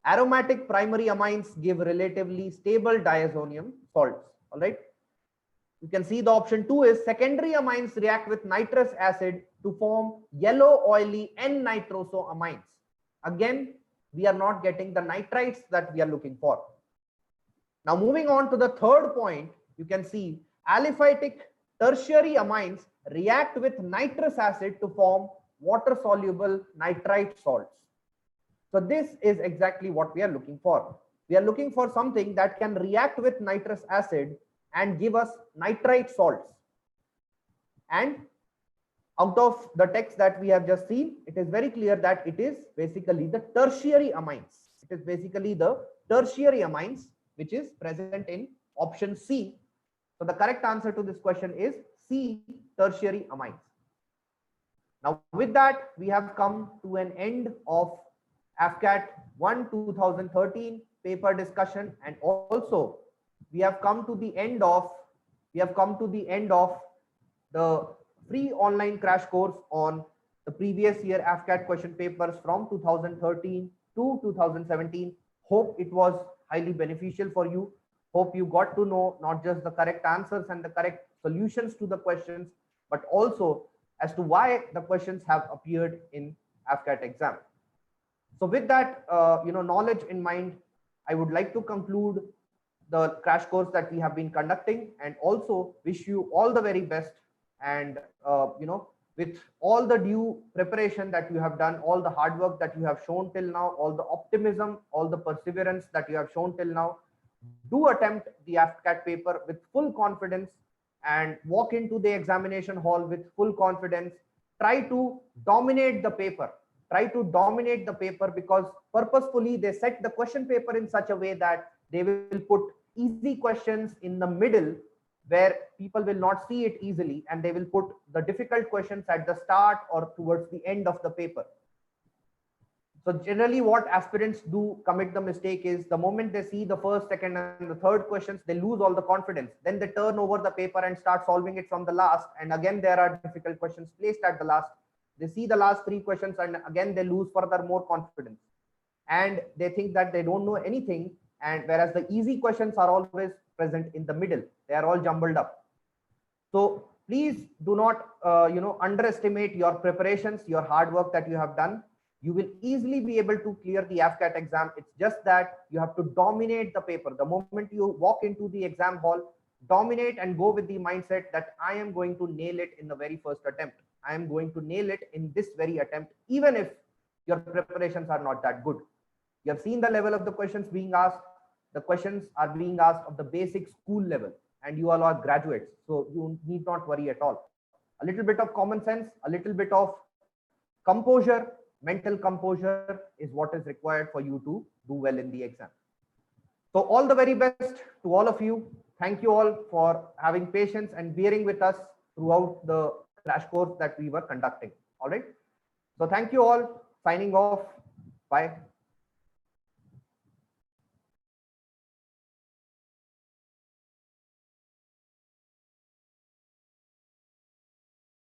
Aromatic primary amines give relatively stable diazonium salts. All right. You can see the option 2 is secondary amines react with nitrous acid to form yellow oily N-nitrosoamines. Again, we are not getting the nitrites that we are looking for. Now moving on to the third point, you can see aliphatic tertiary amines react with nitrous acid to form water soluble nitrite salts. So this is exactly what we are looking for. We are looking for something that can react with nitrous acid and give us nitrite salts. And out of the text that we have just seen, it is very clear that it is basically the tertiary amines. It is basically the tertiary amines which is present in option C. So the correct answer to this question is C, tertiary amines. Now with that, we have come to an end of AFCAT 1 2013 paper discussion, and also we have come to the end of the free online crash course on the previous year AFCAT question papers from 2013 to 2017. Hope it was highly beneficial for you. Hope you got to know not just the correct answers and the correct solutions to the questions, but also as to why the questions have appeared in AFCAT exam. So with that knowledge in mind, I would like to conclude the crash course that we have been conducting, and also wish you all the very best. And with all the due preparation that you have done, all the hard work that you have shown till now, all the optimism, all the perseverance that you have shown till now, do attempt the AFCAT paper with full confidence and walk into the examination hall with full confidence. Try to dominate the paper. Try to dominate the paper, because purposefully they set the question paper in such a way that they will put easy questions in the middle where people will not see it easily, and they will put the difficult questions at the start or towards the end of the paper. So generally what aspirants do commit the mistake is the moment they see the first, second and the third questions, they lose all the confidence. Then they turn over the paper and start solving it from the last. And again, there are difficult questions placed at the last. They see the last three questions and again, they lose further more confidence. And they think that they don't know anything. And whereas the easy questions are always present in the middle, they are all jumbled up. So please do not, underestimate your preparations, your hard work that you have done. You will easily be able to clear the AFCAT exam. It's just that you have to dominate the paper. The moment you walk into the exam hall, dominate and go with the mindset that I am going to nail it in the very first attempt. I am going to nail it in this very attempt, even if your preparations are not that good. You have seen the level of the questions being asked. The questions are being asked of the basic school level, and you all are graduates. So you need not worry at all. A little bit of common sense, a little bit of composure, mental composure is what is required for you to do well in the exam. So all the very best to all of you. Thank you all for having patience and bearing with us throughout the crash course that we were conducting. All right. So thank you all. Signing off. Bye.